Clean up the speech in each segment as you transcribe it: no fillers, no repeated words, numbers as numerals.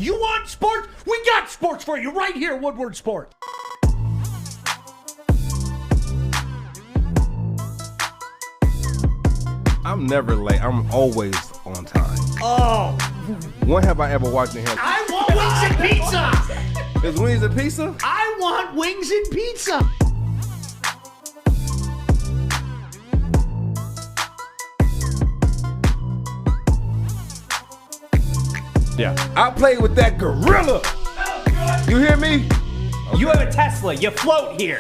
You want sports? We got sports for you right here, Woodward Sports. I'm never late. I'm always on time. Oh. When have I ever watched him? I want wings and pizza. Is wings and pizza? I want wings and pizza. Yeah. I played with that gorilla. You hear me? Okay. You have a Tesla. You float here.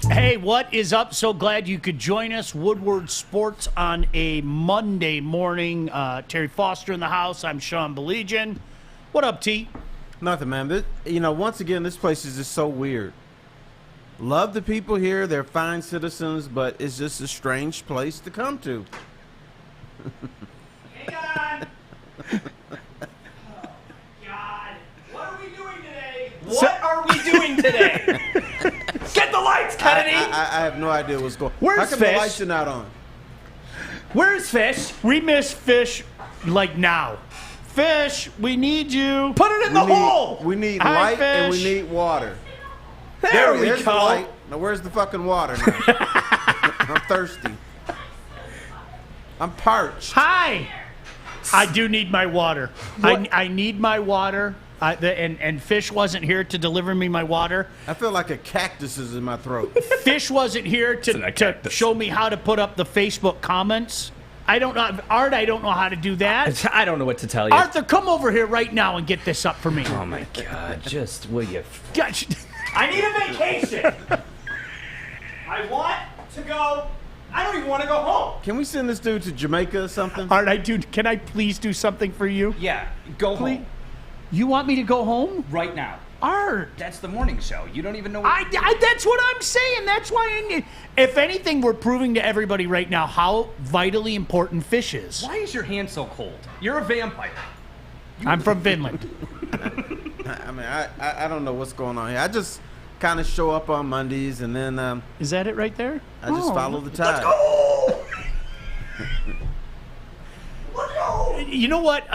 Hey, what is up? So glad you could join us. Woodward Sports on a Monday morning. Terry Foster in the house. I'm Sean Baligian. What up, T? Nothing, man. Once again, this place is just so weird. Love the people here. They're fine citizens, but it's just a strange place to come to. Hang on. Oh, God. What are we doing today? What are we doing today? Get the lights, Kennedy! I have no idea what's going on. Where's How come Fish? the lights are not on? Where's Fish? We miss Fish like now. Fish, we need you. Put it in the hole! We need Hi, light and we Fish. need water. There's the go. light. Now where's the fucking water now? I'm thirsty. I'm parched. Hi. I do need my water. I need my water. And Fish wasn't here to deliver me my water. I feel like a cactus is in my throat. Fish wasn't here to show me how to put up the Facebook comments. I don't know. Art, I don't know how to do that. I don't know what to tell you. Arthur, come over here right now and get this up for me. Oh, my God. Just, will you? Gosh. I need a vacation. I want to go. I don't even want to go home. Can we send this dude to Jamaica or something? Art, can I please do something for you? Yeah, go Please? home. You want me to go home? Right now. Art. That's the morning show. You don't even know what That's what I'm saying. That's why if anything, we're proving to everybody right now how vitally important Fish is. Why is your hand so cold? You're a vampire. I'm from Finland. I mean, I don't know what's going on here. I just kind of show up on Mondays and then Is that it right there? I just follow the tide. Let's go! Let's go! You know what,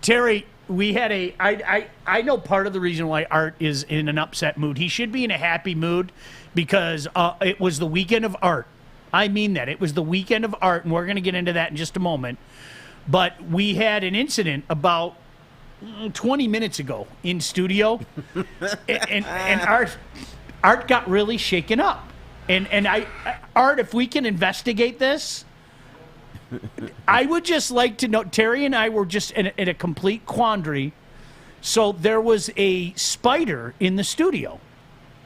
Terry? We had I know part of the reason why Art is in an upset mood. He should be in a happy mood because it was the weekend of Art. I mean that. It was the weekend of Art, and we're going to get into that in just a moment. But we had an incident about 20 minutes ago in studio, and Art got really shaken up. And Art, if we can investigate this, I would just like to know, Terry and I were just in a complete quandary. So there was a spider in the studio.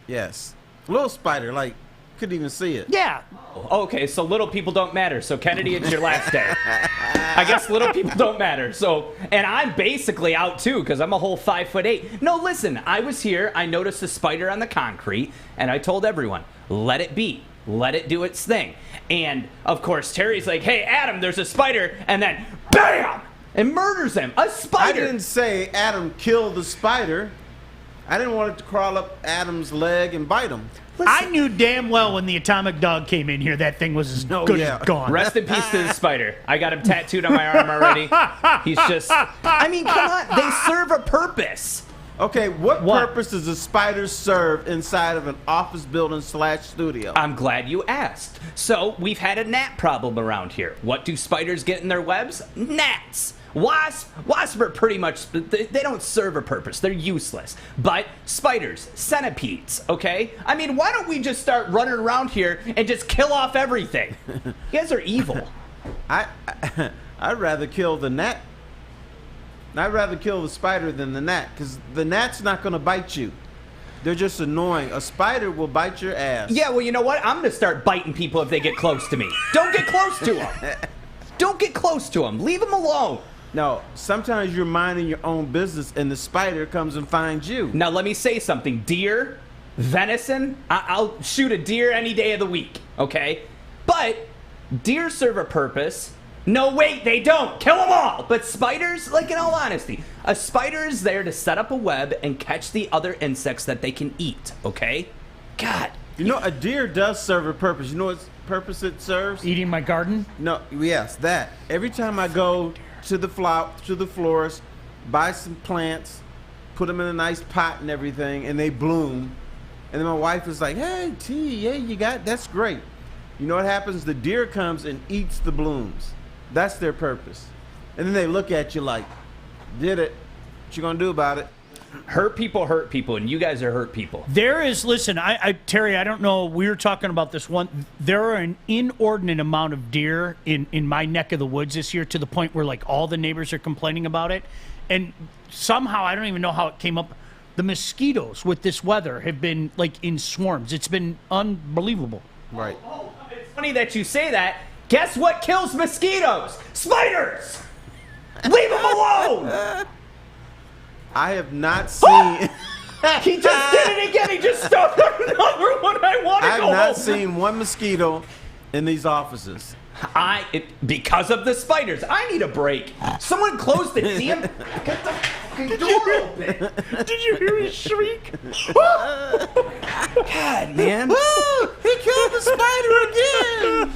Yes. A little spider, like, couldn't even see it. Yeah. Okay, so little people don't matter. So Kennedy, it's your last day. I guess little people don't matter. So, and I'm basically out too because I'm a whole 5'8". No, listen, I was here. I noticed a spider on the concrete, and I told everyone, let it be. Let it do its thing. And, of course, Terry's like, hey, Adam, there's a spider. And then, bam! And murders him. A spider. I didn't say Adam killed the spider. I didn't want it to crawl up Adam's leg and bite him. Listen. I knew damn well when the atomic dog came in here, that thing was as good as gone. Rest in peace to the spider. I got him tattooed on my arm already. He's just, I mean, come on. They serve a purpose. Okay, what purpose does a spider serve inside of an office building / studio? I'm glad you asked. So, we've had a gnat problem around here. What do spiders get in their webs? Gnats. Wasps are pretty much, they don't serve a purpose. They're useless. But spiders, centipedes, okay? I mean, why don't we just start running around here and just kill off everything? You guys are evil. I'd rather kill the gnat. I'd rather kill the spider than the gnat, because the gnat's not going to bite you. They're just annoying. A spider will bite your ass. Yeah, well, you know what? I'm going to start biting people if they get close to me. Don't get close to them. Don't get close to them. Leave them alone. No, sometimes you're minding your own business and the spider comes and finds you. Now, let me say something. Deer, venison, I'll shoot a deer any day of the week, okay? But deer serve a purpose. No, wait, they don't. Kill them all. But spiders, like in all honesty, a spider is there to set up a web and catch the other insects that they can eat, okay? God. You know, a deer does serve a purpose. You know what purpose it serves? Eating my garden? No, yes, that. Every time I go to the florist, buy some plants, put them in a nice pot and everything, and they bloom. And then my wife is like, hey, T, yeah, that's great. You know what happens? The deer comes and eats the blooms. That's their purpose. And then they look at you like, did it. What you gonna do about it? Hurt people, and you guys are hurt people. There is, listen, Terry, I don't know, we were talking about this one. There are an inordinate amount of deer in my neck of the woods this year, to the point where, like, all the neighbors are complaining about it. And somehow, I don't even know how it came up, the mosquitoes with this weather have been, like, in swarms. It's been unbelievable. Right. Oh, it's funny that you say that. Guess what kills mosquitoes? Spiders! Leave them alone! I have not seen... He just did it again. He just stuffed another one. I want to I go have not home. seen one mosquito in these offices. Because of the spiders. I need a break. Someone close the damn... Get the fucking door open. Did you hear his shriek? God, man. He killed the spider again!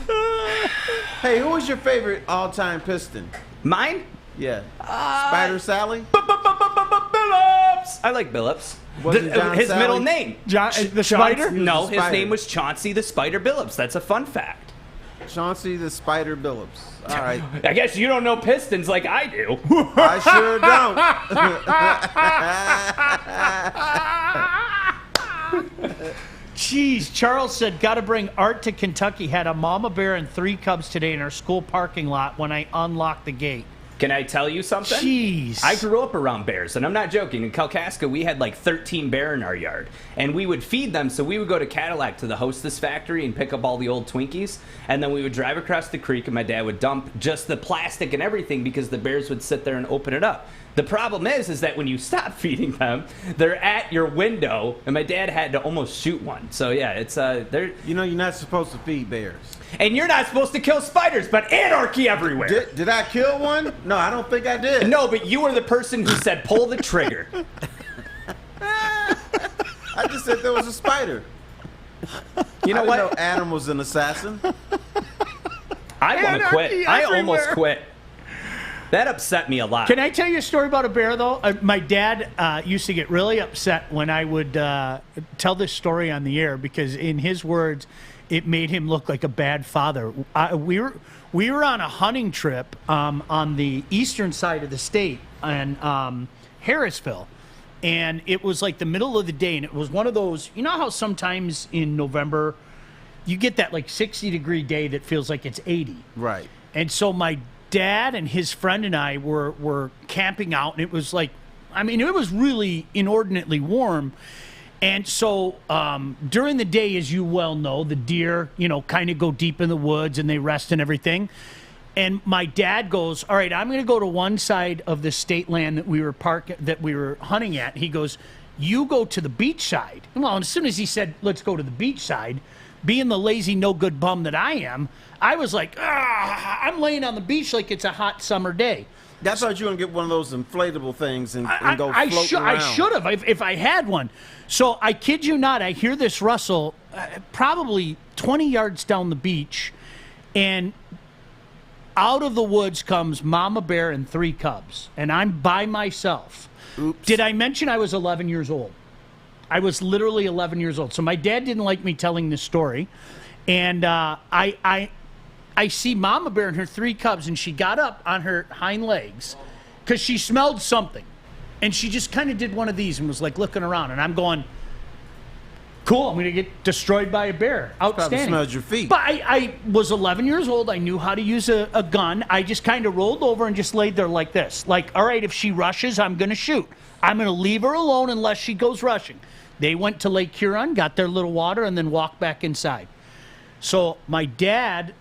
Hey, who was your favorite all-time Piston? Mine? Yeah. Spider Sally? Billups. I like Billups. Wasn't John His Sally? middle name. The spider? No, the his spider. name was Chauncey the Spider Billups. That's a fun fact. Chauncey the Spider Billups. All right. I guess you don't know Pistons like I do. I sure don't. Jeez, Charles said, got to bring Art to Kentucky. Had a mama bear and 3 cubs today in our school parking lot when I unlocked the gate. Can I tell you something? Jeez. I grew up around bears, and I'm not joking. In Kalkaska, we had like 13 bear in our yard, and we would feed them. So we would go to Cadillac to the Hostess factory and pick up all the old Twinkies, and then we would drive across the creek, and my dad would dump just the plastic and everything because the bears would sit there and open it up. The problem is that when you stop feeding them, they're at your window, and my dad had to almost shoot one. So yeah, it's they're You know you're not supposed to feed bears. and you're not supposed to kill spiders, but anarchy everywhere. Did I kill one? No, I don't think I did. No, but you were the person who said pull the trigger. I just said there was a spider. You know I didn't what? know Adam was an assassin. I want to quit. Anarchy I almost everywhere. quit. That upset me a lot. Can I tell you a story about a bear, though? My dad used to get really upset when I would tell this story on the air because, in his words, it made him look like a bad father. We were on a hunting trip on the eastern side of the state in Harrisville, and it was like the middle of the day, and it was one of those, you know how sometimes in November you get that like 60-degree day that feels like it's 80? Right. And so my dad and his friend and I were camping out, and it was like, I mean, it was really inordinately warm. And so during the day, as you well know, the deer, you know, kind of go deep in the woods and they rest and everything. And my dad goes, all right, I'm going to go to one side of the state land that we were hunting at. He goes, you go to the beach side. Well, and as soon as he said, let's go to the beach side, being the lazy, no good bum that I am, I was like, I'm laying on the beach like it's a hot summer day. I thought you were going to get one of those inflatable things and go I floating around. should have if I had one. So I kid you not, I hear this rustle probably 20 yards down the beach, and out of the woods comes Mama Bear and 3 cubs, and I'm by myself. Oops. Did I mention I was 11 years old? I was literally 11 years old. So my dad didn't like me telling this story, and I see Mama Bear and her 3 cubs, and she got up on her hind legs because she smelled something. And she just kind of did one of these and was like looking around. And I'm going, cool, I'm going to get destroyed by a bear. Outstanding. Probably smelled your feet. But I was 11 years old. I knew how to use a gun. I just kind of rolled over and just laid there like this. Like, all right, if she rushes, I'm going to shoot. I'm going to leave her alone unless she goes rushing. They went to Lake Huron, got their little water, and then walked back inside. So my dad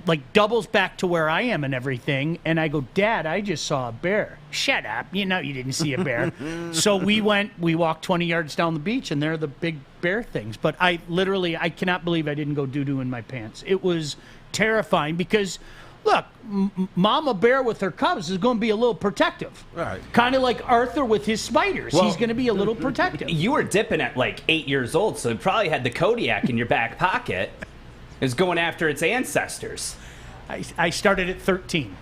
like doubles back to where I am and everything, and I go, Dad, I just saw a bear. Shut up, you know you didn't see a bear. So we walked 20 yards down the beach, and there are the big bear things. But I cannot believe I didn't go doo-doo in my pants. It was terrifying because look, Mama Bear with her cubs is going to be a little protective. Right. Kind of like Arthur with his spiders. Well, He's going to be a little protective. You were dipping at like 8 years old, so you probably had the Kodiak in your back pocket. Is going after its ancestors. I started at 13.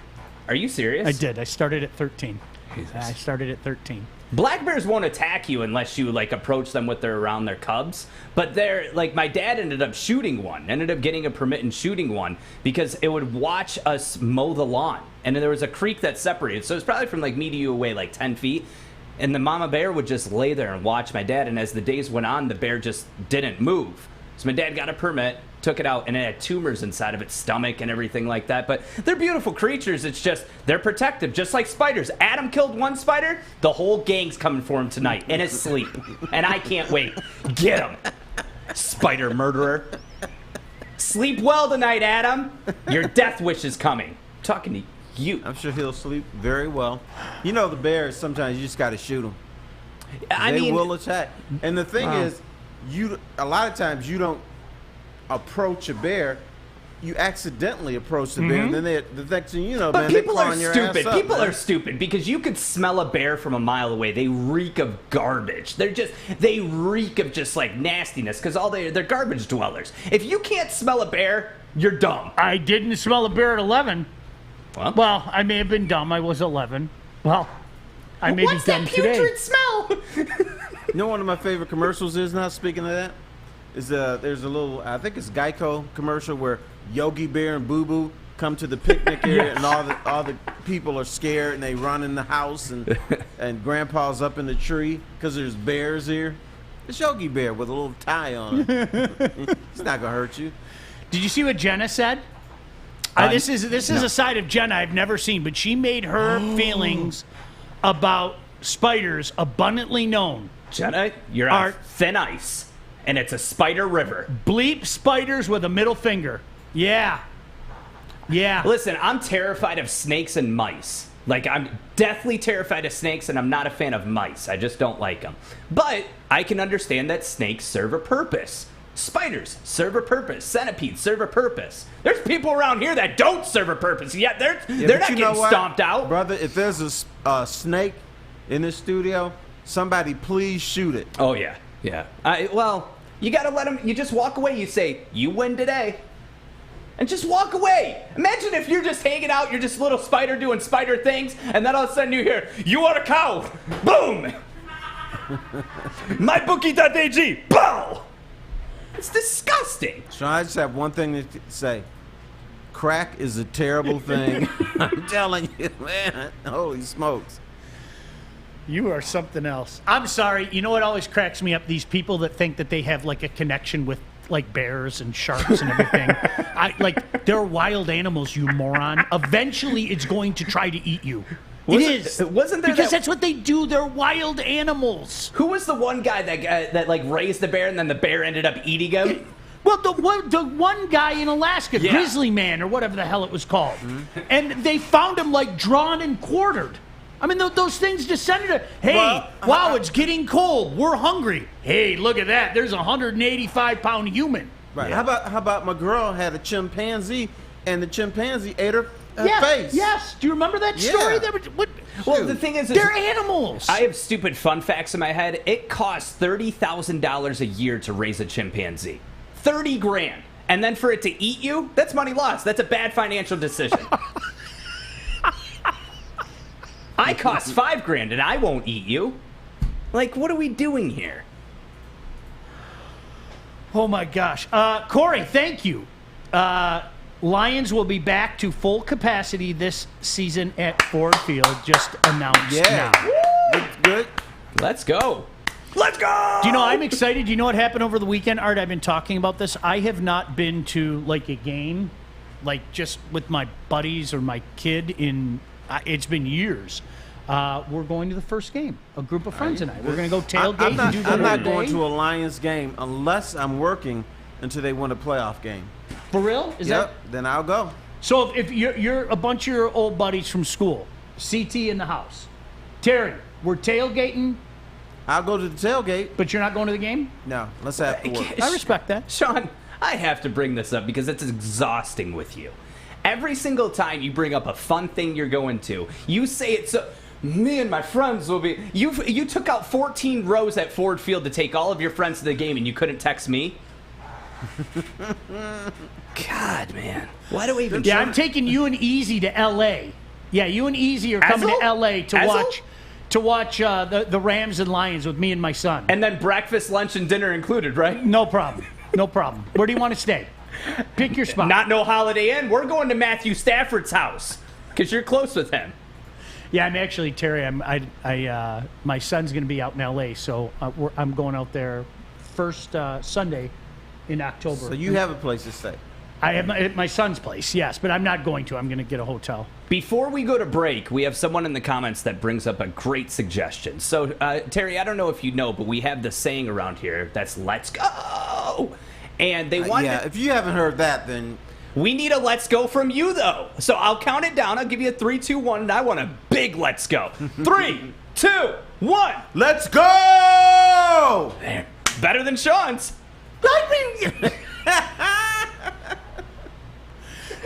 Are you serious? I did. I started at 13. Jesus. I started at 13. Black bears won't attack you unless you like approach them with their around their cubs. But they're like, my dad ended up shooting one, ended up getting a permit and shooting one because it would watch us mow the lawn. And then there was a creek that separated. So it's probably from like me to you away like 10 feet. And the mama bear would just lay there and watch my dad. And as the days went on, the bear just didn't move. So my dad got a permit, took it out, and it had tumors inside of its stomach and everything like that. But they're beautiful creatures. It's just, they're protective, just like spiders. Adam killed one spider. The whole gang's coming for him tonight in his sleep. And I can't wait. Get him, spider murderer. Sleep well tonight, Adam. Your death wish is coming. I'm talking to you. I'm sure he'll sleep very well. You know, the bears, sometimes you just got to shoot them. They will attack. And the thing is, a lot of times you don't approach a bear, you accidentally approach the bear, and then the next thing you know, but man, people they're are clawing your stupid. ass up, People man. are stupid because you could smell a bear from a mile away. They reek of garbage. They reek of just like nastiness because they're garbage dwellers. If you can't smell a bear, you're dumb. I didn't smell a bear at 11. Well, I may have been dumb. I was 11. Well, I may what's be dumb that putrid today. smell? You know, one of my favorite commercials is now. Speaking of that, is there's a little, I think it's Geico commercial where Yogi Bear and Boo Boo come to the picnic area, and all the people are scared and they run in the house, and Grandpa's up in the tree because there's bears here. It's Yogi Bear with a little tie on it. It's not gonna hurt you. Did you see what Jenna said? This is a side of Jenna I've never seen, but she made her feelings about spiders abundantly known. Jenna, you're on thin ice, and it's a spider river. Bleep spiders with a middle finger. Yeah. Yeah. Listen, I'm terrified of snakes and mice. Like, I'm deathly terrified of snakes, and I'm not a fan of mice. I just don't like them. But I can understand that snakes serve a purpose. Spiders serve a purpose. Centipedes serve a purpose. There's people around here that don't serve a purpose, yet they're not getting stomped out. Brother, if there's a snake in this studio, somebody please shoot it. Oh, yeah. Yeah. Well, you got to let them, you just walk away. You say, you win today. And just walk away. Imagine if you're just hanging out, you're just a little spider doing spider things, and then all of a sudden you hear, you want a cow. Boom. MyBookie.ag. Bow. It's disgusting. Sean, I just have one thing to say. Crack is a terrible thing. I'm telling you, man. Holy smokes. You are something else. I'm sorry. You know what always cracks me up? These people that think that they have like a connection with like bears and sharks and everything. They're wild animals, you moron. Eventually, it's going to try to eat you. Wasn't there because that's what they do. They're wild animals. Who was the one guy that like raised the bear and then the bear ended up eating him? Well, the one guy in Alaska, Grizzly Man or whatever the hell it was called, and they found him like drawn and quartered. I mean, those things descended. Hey, wow, it's getting cold. We're hungry. Hey, look at that. There's a 185-pound human. Right. Yeah. How about my girl had a chimpanzee, and the chimpanzee ate her face. Yes. Do you remember that story? Yeah. Well, the thing is, they're animals. I have stupid fun facts in my head. It costs $30,000 a year to raise a chimpanzee. 30 grand. And then for it to eat you, that's money lost. That's a bad financial decision. I cost 5 grand and I won't eat you. Like, what are we doing here? Oh my gosh. Corey, thank you. Lions will be back to full capacity this season at Ford Field. Just announced now. Good. Let's go. Let's go! Do you know, I'm excited. Do you know what happened over the weekend, Art? I've been talking about this. I have not been to, like, a game, like, just with my buddies or my kid in, it's been years. We're going to the first game, a group of friends and I. We're going to go tailgate and do the I'm not going to a Lions game unless I'm working until they win a playoff game. For real? Then I'll go. So if you're a bunch of your old buddies from school, CT in the house, Terry, we're tailgating. I'll go to the tailgate. But you're not going to the game? No, let's have to work. I respect that. Sean, I have to bring this up because it's exhausting with you. every single time you bring up a fun thing you're going to, you say it so. Me and my friends will be. You took out 14 rows at Ford Field to take all of your friends to the game, and you couldn't text me. God, man, why do we even? Yeah, I'm taking you and Easy to L.A. Yeah, you and Easy are coming to L.A. to watch the Rams and Lions with me and my son. And then breakfast, lunch, and dinner included, right? No problem. No problem. Where do you want to stay? Pick your spot. Not no Holiday Inn. We're going to Matthew Stafford's house because you're close with him. Yeah, I'm actually, Terry. My son's going to be out in L.A., so I'm going out there first Sunday in October. So you have a place to stay. I have my son's place, yes, but I'm not going to. I'm going to get a hotel. Before we go to break, we have someone in the comments that brings up a great suggestion. So, Terry, I don't know if you know, but we have the saying around here that's "Let's go," and they want. Yeah, if you haven't heard that, then we need a "Let's go" from you, though. So I'll count it down. I'll give you a 3, 2, 1, and I want a big "Let's go." 3, 2, 1. let's go. There. Better than Sean's.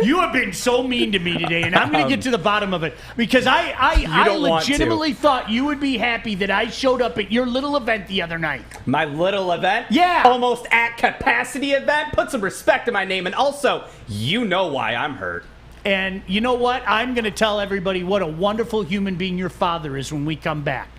You have been so mean to me today, and I'm going to get to the bottom of it because I legitimately thought you would be happy that I showed up at your little event the other night. My little event? Yeah. Almost at capacity event? Put some respect in my name, and also, you know why I'm hurt. And you know what? I'm going to tell everybody what a wonderful human being your father is when we come back.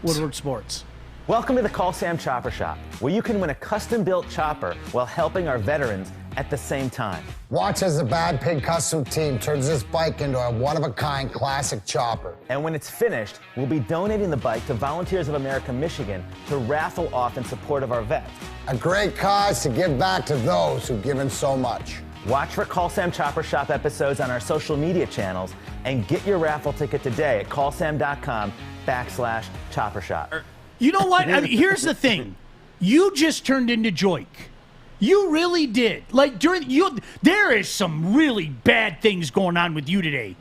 Woodward Sports. Welcome to the Call Sam Chopper Shop, where you can win a custom-built chopper while helping our veterans at the same time. Watch as the Bad Pig Custom team turns this bike into a one-of-a-kind classic chopper. And when it's finished, we'll be donating the bike to Volunteers of America Michigan to raffle off in support of our vets. A great cause to give back to those who've given so much. Watch for Call Sam Chopper Shop episodes on our social media channels and get your raffle ticket today at callsam.com/chopper shop. You know what? I mean, here's the thing. You just turned into Joik. You really did. Like there is some really bad things going on with you today.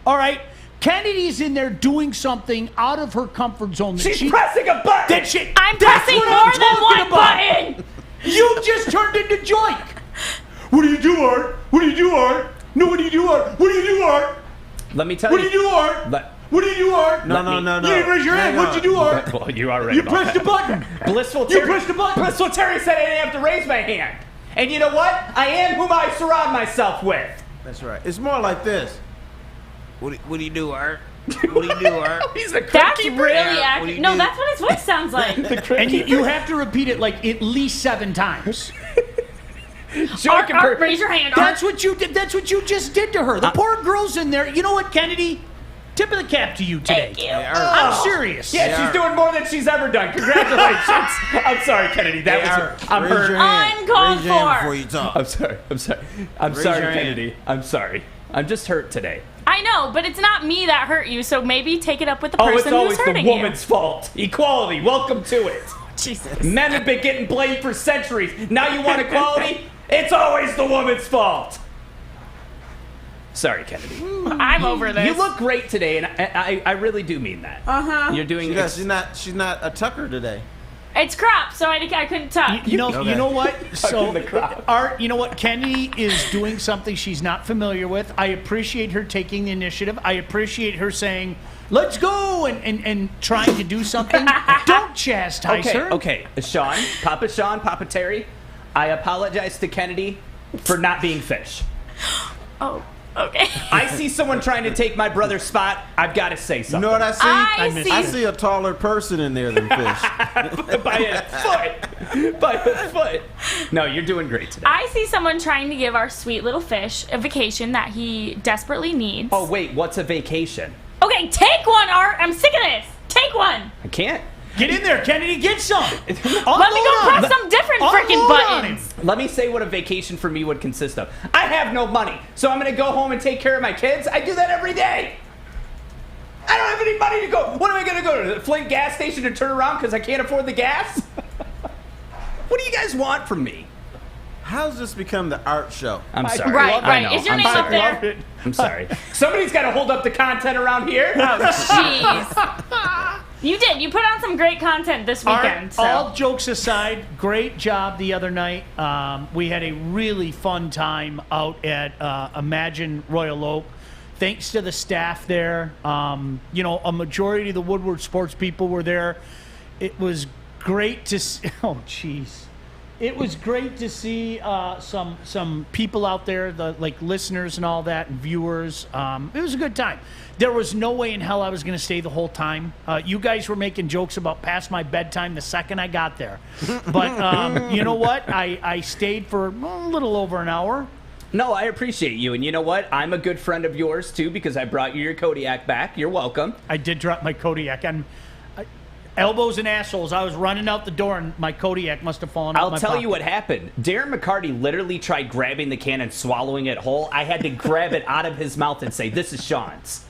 All right, Kennedy's in there doing something out of her comfort zone. She's pressing a button. I'm pressing more than one button. You just turned into Joik. What do you do, Art? What do you do, Art? No, what do you do, Art? What do you do, Art? Let me tell What you. do you do, Art? What do you do, Art? No. You didn't raise your hand. What'd you do, Art? Well, you are right. You pressed the button. Blissful Terry. You pressed the button. Blissful Terry said I didn't have to raise my hand. And you know what? I am whom I surround myself with. That's right. It's more like this. What do you do, Art? What do you do, Art? He's the That's cookie really breaker. accurate. No, that's what his voice sounds like. And you have to repeat it like at least 7 times. Art, raise your hand. That's what you did. That's what you just did to her. The poor girl's in there. You know what, Kennedy? Tip of the cap to you today. Thank you. I'm serious. Yeah, she's doing more than she's ever done. Congratulations. I'm sorry, Kennedy. I'm hurt. I'm called for. Before you talk. I'm sorry, Kennedy. I'm sorry. I'm just hurt today. I know, but it's not me that hurt you, so maybe take it up with the person it's always who's hurting the woman's fault. Equality. Welcome to it. Jesus. Men have been getting blamed for centuries. Now you want equality? It's always the woman's fault. Sorry, Kennedy. I'm over this. You look great today, and I really do mean that. You're doing. She's not a tucker today. It's crop, so I couldn't tuck. You know what? So, the crowd. Art, you know what? Kennedy is doing something she's not familiar with. I appreciate her taking the initiative. I appreciate her saying, let's go, and trying to do something. Don't chastise her. Okay. Sean, Papa Terry, I apologize to Kennedy for not being fish. Oh, okay. I see someone trying to take my brother's spot. I've got to say something. You know what I see? I I see a taller person in there than fish. By a foot. No, you're doing great today. I see someone trying to give our sweet little fish a vacation that he desperately needs. Oh, wait, what's a vacation? Okay, take one, Art. I'm sick of this. Take one. I can't. Get in there, Kennedy. Get some. Let me go press some different freaking buttons. Let me say what a vacation for me would consist of. I have no money, so I'm going to go home and take care of my kids. I do that every day. I don't have any money to go. What am I going to go to the Flint gas station to turn around because I can't afford the gas? What do you guys want from me? How's this become the art show? I'm sorry. Right. I know. Is your I'm name sorry. up there? I'm sorry. Somebody's got to hold up the content around here. Oh, jeez. You did. You put on some great content this weekend. All jokes aside, great job the other night. We had a really fun time out at Imagine Royal Oak. Thanks to the staff there. A majority of the Woodward sports people were there. It was great to see. Oh, jeez. It was great to see some people out there, like listeners and all that, and viewers. It was a good time. There was no way in hell I was going to stay the whole time. You guys were making jokes about past my bedtime the second I got there. But you know what? I stayed for a little over an hour. No, I appreciate you. And you know what? I'm a good friend of yours, too, because I brought you your Kodiak back. You're welcome. I did drop my Kodiak. Elbows and assholes. I was running out the door, and my Kodiak must have fallen out of my I'll tell pocket. you what happened. Darren McCarty literally tried grabbing the can and swallowing it whole. I had to grab it out of his mouth and say, "This is Sean's."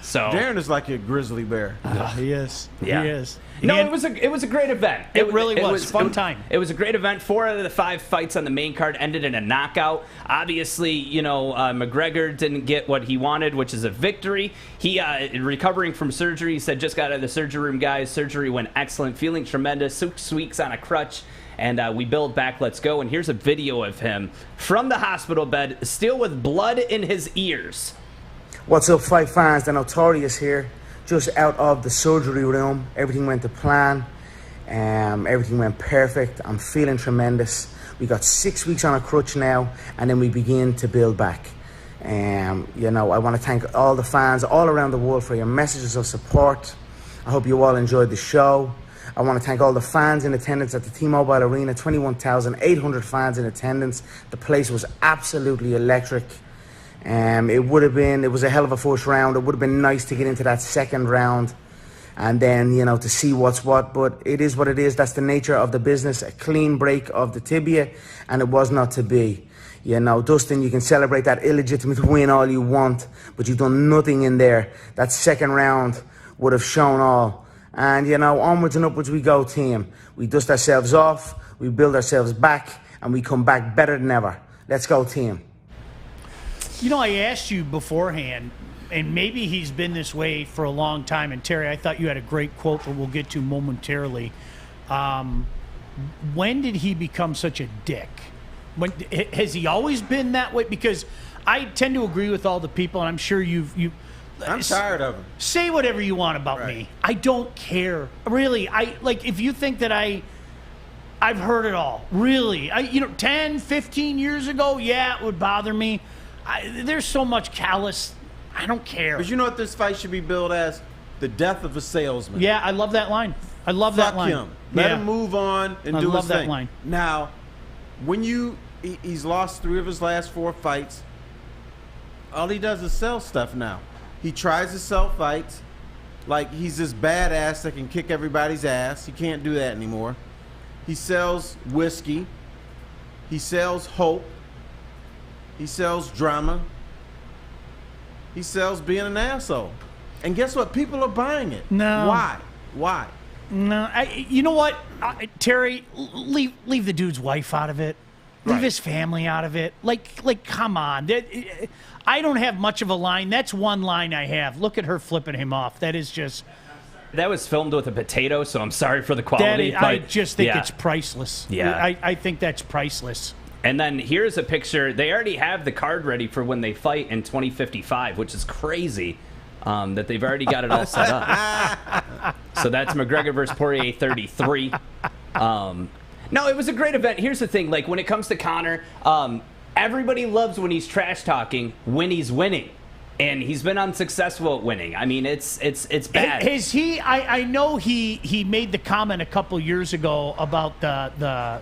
So Darren is like a grizzly bear. He is. Yeah. He is. No, And it was a great event. It really was. Fun time. It was a great event. 4 out of the 5 fights on the main card ended in a knockout. Obviously, McGregor didn't get what he wanted, which is a victory. He recovering from surgery. He said, "Just got out of the surgery room, guys. Surgery went excellent. Feeling tremendous. 6 weeks on a crutch." And we build back. Let's go. And here's a video of him from the hospital bed, still with blood in his ears. What's up, fight fans? The Notorious here. Just out of the surgery room. Everything went to plan. Everything went perfect. I'm feeling tremendous. We got 6 weeks on a crutch now, and then we begin to build back. I want to thank all the fans all around the world for your messages of support. I hope you all enjoyed the show. I want to thank all the fans in attendance at the T-Mobile Arena. 21,800 fans in attendance. The place was absolutely electric. It was a hell of a first round. It would have been nice to get into that second round and then, to see what's what. But it is what it is. That's the nature of the business. A clean break of the tibia, and it was not to be. Dustin, you can celebrate that illegitimate win all you want, but you've done nothing in there. That second round would have shown all. And, onwards and upwards we go, team. We dust ourselves off, we build ourselves back, and we come back better than ever. Let's go, team. I asked you beforehand, and maybe he's been this way for a long time, and Terry, I thought you had a great quote that we'll get to momentarily. When did he become such a dick? Has he always been that way? Because I tend to agree with all the people, and I'm sure I'm tired of him. Say whatever you want about me. I don't care. Really, if you think that I've heard it all. Really. 10, 15 years ago, yeah, it would bother me. There's so much callous. I don't care. But you know what this fight should be billed as? The death of a salesman. Yeah, I love that line. I love that line. Fuck him. Let him move on and do his thing. I love that line. Now, when he's lost 3 of his last 4 fights, all he does is sell stuff now. He tries to sell fights like he's this badass that can kick everybody's ass. He can't do that anymore. He sells whiskey. He sells hope. He sells drama. He sells being an asshole. And guess what? People are buying it. No. Why? No. You know what, Terry? Leave the dude's wife out of it. Leave his family out of it. Like, come on. I don't have much of a line. That's one line I have. Look at her flipping him off. That is just... That was filmed with a potato, so I'm sorry for the quality. I just think it's priceless. Yeah. I think that's priceless. And then here's a picture. They already have the card ready for when they fight in 2055, which is crazy that they've already got it all set up. So that's McGregor versus Poirier 33. No, it was a great event. Here's the thing. Like, when it comes to Conor, everybody loves when he's trash talking when he's winning. And he's been unsuccessful at winning. I mean, it's bad. Is he? I know he made the comment a couple years ago about the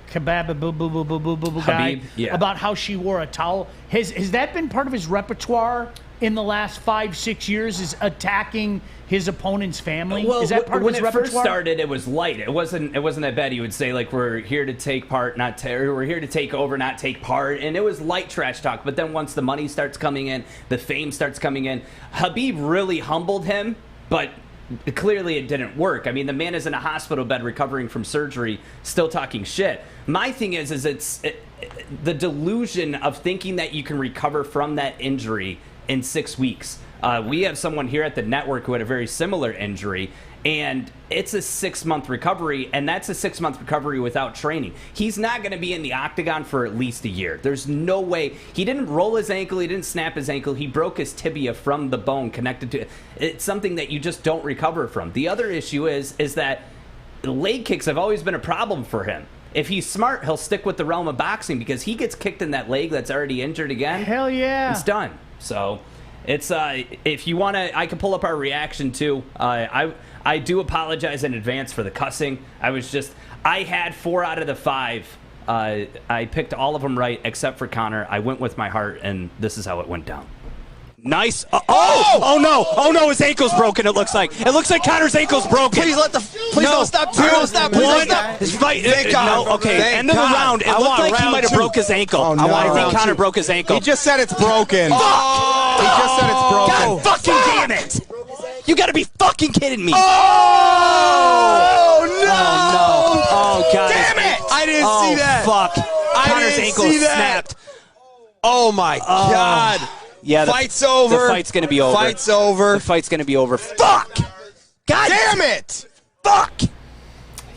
kebab guy, about how she wore a towel. Has that been part of his repertoire in the last 5-6 years? Is attacking his opponent's family? Well, is that part of his repertoire? When it first started, it was light. It wasn't that bad. He would say, like, we're here to take part, we're here to take over, not take part. And it was light trash talk. But then once the money starts coming in, the fame starts coming in, Khabib really humbled him, but clearly it didn't work. I mean, the man is in a hospital bed recovering from surgery, still talking shit. My thing is it's the delusion of thinking that you can recover from that injury in 6 weeks. We have someone here at the network who had a very similar injury, and it's a 6-month recovery, and that's a 6-month recovery without training. He's not going to be in the octagon for at least a year. There's no way. He didn't roll his ankle. He didn't snap his ankle. He broke his tibia from the bone connected to it. It's something that you just don't recover from. The other issue is that leg kicks have always been a problem for him. If he's smart, he'll stick with the realm of boxing because he gets kicked in that leg that's already injured again. Hell yeah. It's done. So it's if you want to, I can pull up our reaction too. I do apologize in advance for the cussing. I had 4 out of the 5. I picked all of them right except for Conor. I went with my heart, and this is how it went down. Nice. Oh no, his ankle's broken, it looks like. It looks like Conor's ankle's broken. Please don't stop. Please don't stop. His fight. No, okay, end of the round. It looked like he might have broke his ankle. Oh, no. I think Conor broke his ankle. He just said it's broken. Fuck! He just said it's broken. God fucking damn it! You gotta be fucking kidding me. Oh no! Oh god. Damn it! I didn't see that. Fuck. Conor's ankle snapped. Oh my god. Yeah, the fight's over. The fight's gonna be over. Fight's over. The fight's gonna be over. Fuck! God damn it! Fuck!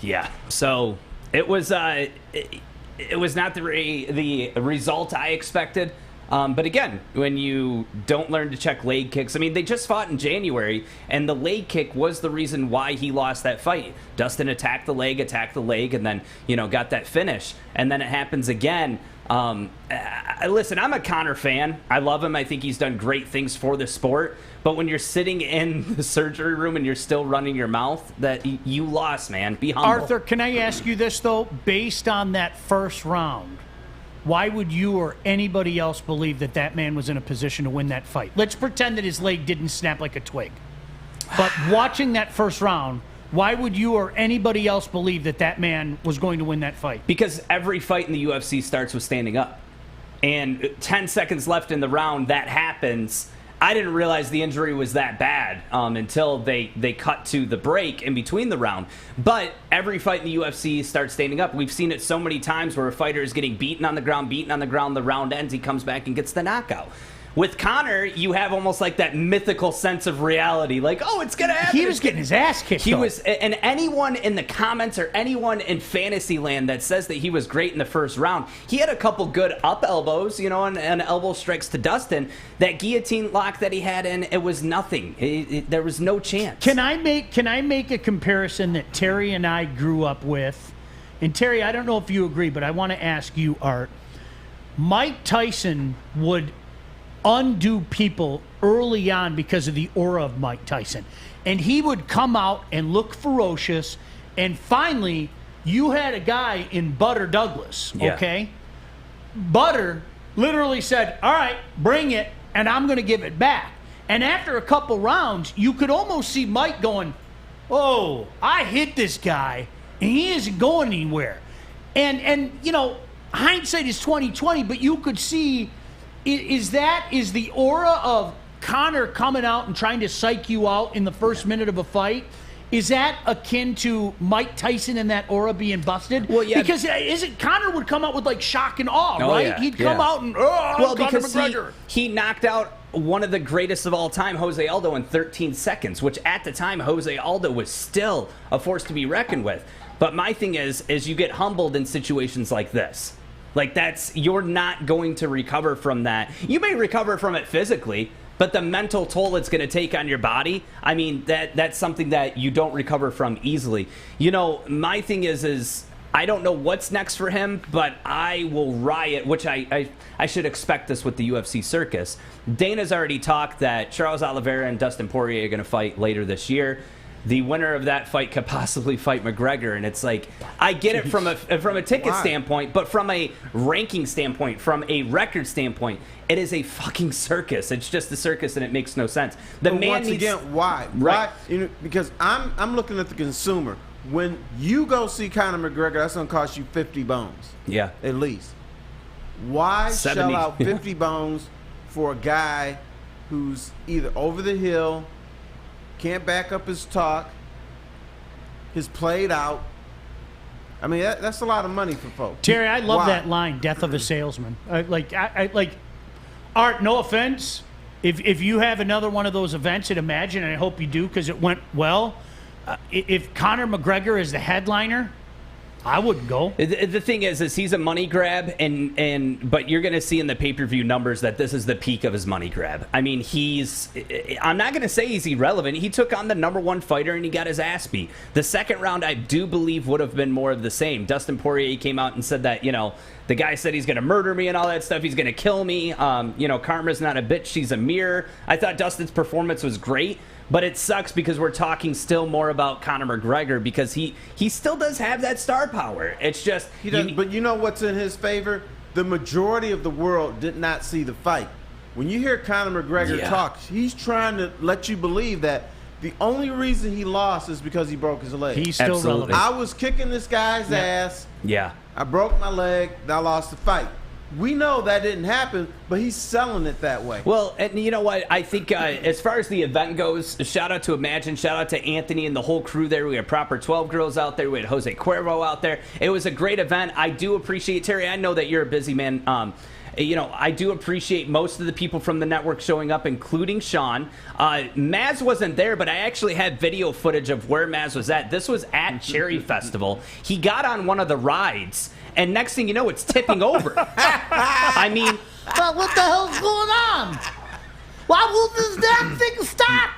Yeah. So it was it was not the result I expected. But again, when you don't learn to check leg kicks, I mean, they just fought in January, and the leg kick was the reason why he lost that fight. Dustin attacked the leg, and then, got that finish. And then it happens again. Listen, I'm a Conor fan. I love him. I think he's done great things for the sport. But when you're sitting in the surgery room and you're still running your mouth, that you lost, man. Be humble. Arthur, can I ask you this, though? Based on that first round, why would you or anybody else believe that that man was in a position to win that fight? Let's pretend that his leg didn't snap like a twig. But watching that first round, why would you or anybody else believe that that man was going to win that fight? Because every fight in the UFC starts with standing up. And 10 seconds left in the round, that happens. I didn't realize the injury was that bad until they cut to the break in between the round. But every fight in the UFC starts standing up. We've seen it so many times where a fighter is getting beaten on the ground, the round ends, he comes back and gets the knockout. With Conor, you have almost like that mythical sense of reality. Like, oh, it's going to happen. He was getting his ass kicked. He was, and anyone in the comments or anyone in fantasy land that says that he was great in the first round, he had a couple good up elbows, and elbow strikes to Dustin. That guillotine lock that he had in, it was nothing. There was no chance. Can I make a comparison that Terry and I grew up with? And Terry, I don't know if you agree, but I want to ask you, Art. Mike Tyson would undo people early on because of the aura of Mike Tyson. And he would come out and look ferocious. And finally, you had a guy in Butter Douglas, okay? Butter literally said, all right, bring it, and I'm going to give it back. And after a couple rounds, you could almost see Mike going, oh, I hit this guy, and he isn't going anywhere. And hindsight is 20/20, but you could see, is the aura of Conor coming out and trying to psych you out in the first minute of a fight, is that akin to Mike Tyson and that aura being busted? Well, yeah. Because Conor would come out with like shock and awe, right? Yeah, He'd come out and, Conor McGregor. He knocked out one of the greatest of all time, Jose Aldo, in 13 seconds, which at the time, Jose Aldo was still a force to be reckoned with. But my thing is you get humbled in situations like this. Like, you're not going to recover from that. You may recover from it physically, but the mental toll it's going to take on your body, I mean, that's something that you don't recover from easily. My thing is I don't know what's next for him, but I will riot, which I should expect this with the UFC circus. Dana's already talked that Charles Oliveira and Dustin Poirier are going to fight later this year. The winner of that fight could possibly fight McGregor, and it's like, I get it from a ticket standpoint, but from a ranking standpoint, from a record standpoint, it is a fucking circus. It's just a circus, and it makes no sense. Once again, why? Right. Why? Because I'm looking at the consumer. When you go see Conor McGregor, that's going to cost you 50 bones. Yeah. At least. Why 70. shell out 50 bones for a guy who's either over the hill, can't back up his talk, is played out? I mean, that's a lot of money for folks. Terry, I love that line, death of a salesman. Art, no offense, if you have another one of those events at Imagine, and I hope you do because it went well, if Conor McGregor is the headliner, I wouldn't go. The thing is he's a money grab, but you're going to see in the pay-per-view numbers that this is the peak of his money grab. I mean, I'm not going to say he's irrelevant. He took on the #1 fighter and he got his ass beat. The second round, I do believe, would have been more of the same. Dustin Poirier came out and said that, the guy said he's going to murder me and all that stuff. He's going to kill me. Karma's not a bitch. She's a mirror. I thought Dustin's performance was great. But it sucks because we're talking still more about Conor McGregor because he still does have that star power. It's just he does. But you know what's in his favor? The majority of the world did not see the fight. When you hear Conor McGregor talk, he's trying to let you believe that the only reason he lost is because he broke his leg. He's still relevant. I was kicking this guy's ass. Yeah. I broke my leg. I lost the fight. We know that didn't happen, but he's selling it that way. Well, and you know what? I think as far as the event goes, shout out to Imagine, shout out to Anthony and the whole crew there. We had Proper 12 Girls out there. We had Jose Cuervo out there. It was a great event. I do appreciate, Terry, I know that you're a busy man. I do appreciate most of the people from the network showing up, including Sean. Maz wasn't there, but I actually had video footage of where Maz was at. This was at Cherry Festival. He got on one of the rides, and next thing you know, it's tipping over. I mean... Well, what the hell's going on? Why won't this damn thing stop?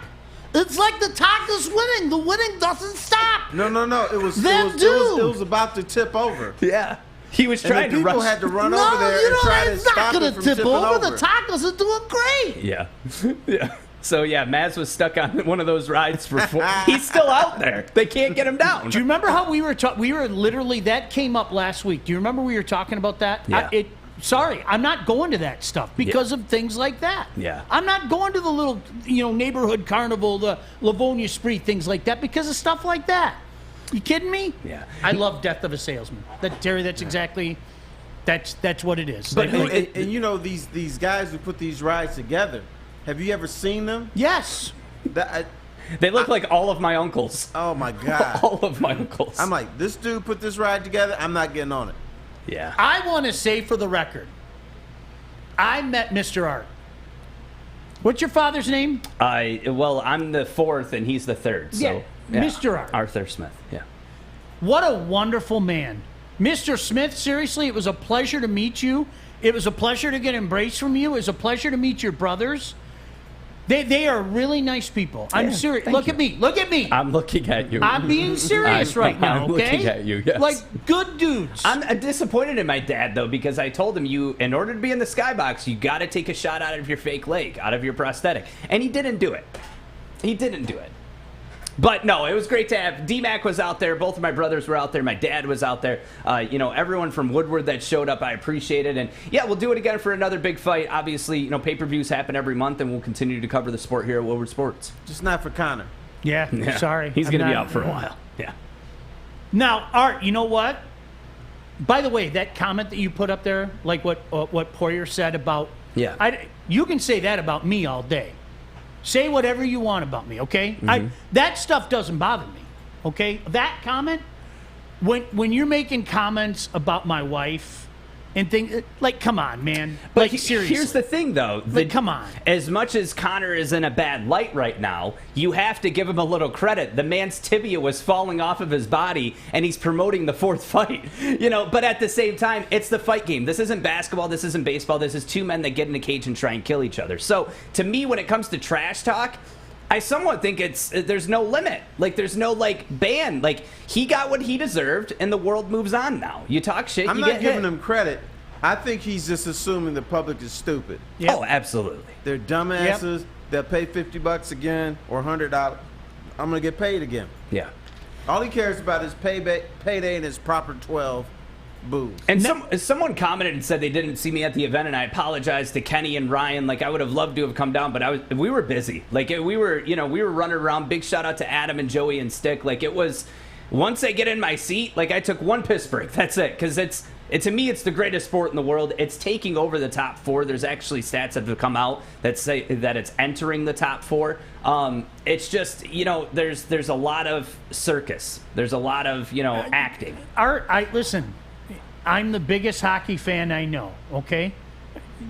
It's like the talk is winning. The winning doesn't stop. No. It was about to tip over. Yeah. He was trying to rush. People had to run over there and try to stop it from tipping over. The tacos are doing great. Yeah. Yeah. So, yeah, Maz was stuck on one of those rides for 4. He's still out there. They can't get him down. Do you remember how we were literally, that came up last week. Do you remember we were talking about that? Yeah. Sorry, I'm not going to that stuff because of things like that. Yeah. I'm not going to the little, neighborhood carnival, the Livonia Spree, things like that because of stuff like that. You kidding me? Yeah. I love Death of a Salesman. Terry, that's exactly, that's what it is. But these guys who put these rides together, have you ever seen them? Yes. They look like all of my uncles. Oh my God. All of my uncles. I'm like, this dude put this ride together, I'm not getting on it. Yeah. I want to say for the record, I met Mr. Art. What's your father's name? Well, I'm the 4th and he's the 3rd. So, yeah. Mr. Art. Arthur Smith. Yeah. What a wonderful man. Mr. Smith, seriously, it was a pleasure to meet you. It was a pleasure to get embraced from you. It was a pleasure to meet your brothers. They are really nice people. I'm serious. Look at me. Look at me. I'm looking at you. I'm being serious right now, I'm okay? looking at you, yes. Like good dudes. I'm disappointed in my dad, though, because I told him, in order to be in the skybox, you got to take a shot out of your fake leg, out of your prosthetic. And he didn't do it. He didn't do it. But no, it was great to have. D-Mac was out there. Both of my brothers were out there. My dad was out there. Everyone from Woodward that showed up, I appreciate it. And yeah, we'll do it again for another big fight. Obviously, pay-per-views happen every month, and we'll continue to cover the sport here at Woodward Sports. Just not for Conor. Yeah. Sorry. He's going to be out for a while. Yeah. Now, Art, you know what? By the way, that comment that you put up there, like what Poirier said about... Yeah. You can say that about me all day. Say whatever you want about me, okay? Mm-hmm. That stuff doesn't bother me, okay? That comment, when you're making comments about my wife and things, like, come on, man. But like, seriously. Here's the thing, though. Come on. As much as Conor is in a bad light right now, you have to give him a little credit. The man's tibia was falling off of his body, and he's promoting the 4th fight. But at the same time, it's the fight game. This isn't basketball. This isn't baseball. This is 2 men that get in a cage and try and kill each other. So, to me, when it comes to trash talk, I somewhat think there's no limit. Like, there's no, ban. Like, he got what he deserved, and the world moves on now. You talk shit, I'm you not get giving hit. him credit. I think he's just assuming the public is stupid. Yep. Oh, absolutely. They're dumbasses. Yep. They'll pay $50 again or $100. I'm going to get paid again. Yeah. All he cares about is payday and his proper 12 booze. And someone commented and said they didn't see me at the event, and I apologized to Kenny and Ryan. Like, I would have loved to have come down, but we were busy. Like, we were running around. Big shout out to Adam and Joey and Stick. Like, it was, once I get in my seat, like, I took one piss break. That's it. Because to me, it's the greatest sport in the world. It's taking over the top 4. There's actually stats that have come out that say that it's entering the top 4. It's just, there's a lot of circus. There's a lot of, acting. Art, listen, I'm the biggest hockey fan I know, okay?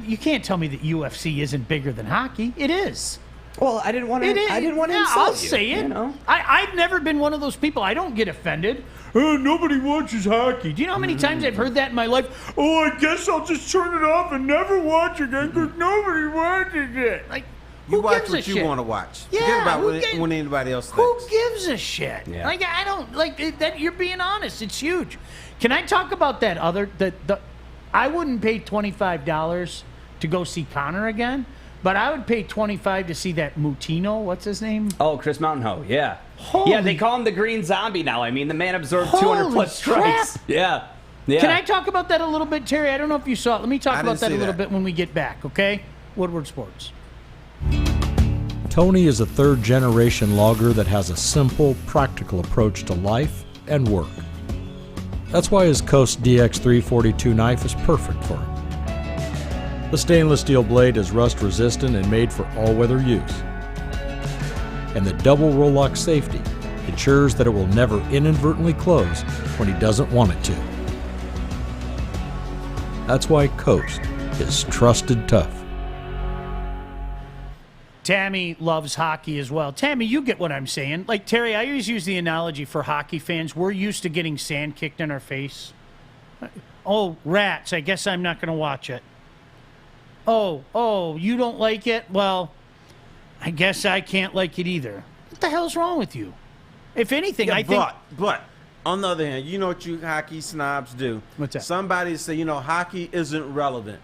you can't tell me that UFC isn't bigger than hockey. It is. Well, I didn't want to. I didn't want to Yeah, insult I'll you, say it. You know? I've never been one of those people. I don't get offended. Oh, nobody watches hockey. Do you know how many times I've heard that in my life? Oh, I guess I'll just turn it off and never watch again because nobody watches it. Like, You who watch gives what a you shit? want to watch. Yeah, Forget about who what gi- anybody else Who thinks. gives a shit? Yeah. Like, I don't like that. You're being honest. It's huge. Can I talk about that other? I wouldn't pay $25 to go see Conor again, but I would pay $25 to see that Mutino. What's his name? Oh, Chris Mountainho, yeah. Holy- Yeah, they call him the Green Zombie now. I mean, the man absorbed Holy 200 plus strikes. crap. Yeah. Yeah. Can I talk about that a little bit, Terry? I don't know if you saw it. Let me talk I about didn't that a see little that. bit when we get back, okay? Woodward Sports. Tony is a third-generation logger that has a simple, practical approach to life and work. That's why his Coast DX342 knife is perfect for him. The stainless steel blade is rust-resistant and made for all-weather use. And the double roll-lock safety ensures that it will never inadvertently close when he doesn't want it to. That's why Coast is trusted tough. Tammy loves hockey as well. Tammy, you get what I'm saying. Like, Terry, I always use the analogy for hockey fans. We're used to getting sand kicked in our face. Rats. I guess I'm not going to watch it. Oh, you don't like it? Well, I guess I can't like it either. What the hell's wrong with you? If anything, Yeah, I think... But, on the other hand, you know what you hockey snobs do? What's that? Somebody say, hockey isn't relevant.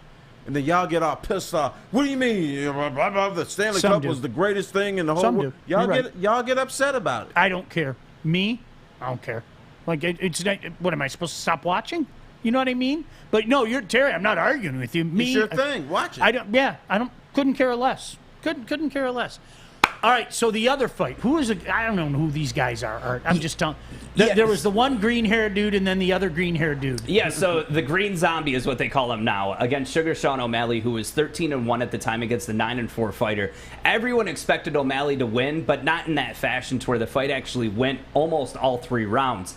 And then y'all get all pissed off. What do you mean? Blah, blah, blah, the Stanley Some Cup do. was the greatest thing in the whole Some world. do. You're right. Y'all get upset about it. I don't care. Me? I don't care. Like, it's not, what, am I supposed to stop watching? You know what I mean? But no, Terry, I'm not arguing with you. Me, It's your thing. Watch it. Couldn't care less. Couldn't care less. All right, so the other fight. I don't know who these guys are, Art. I'm just telling. There was the one green-haired dude and then the other green-haired dude. Yeah, so the Green Zombie is what they call him now, against Sugar Sean O'Malley, who was 13-1 at the time against the 9-4 fighter. Everyone expected O'Malley to win, but not in that fashion to where the fight actually went almost all 3 rounds.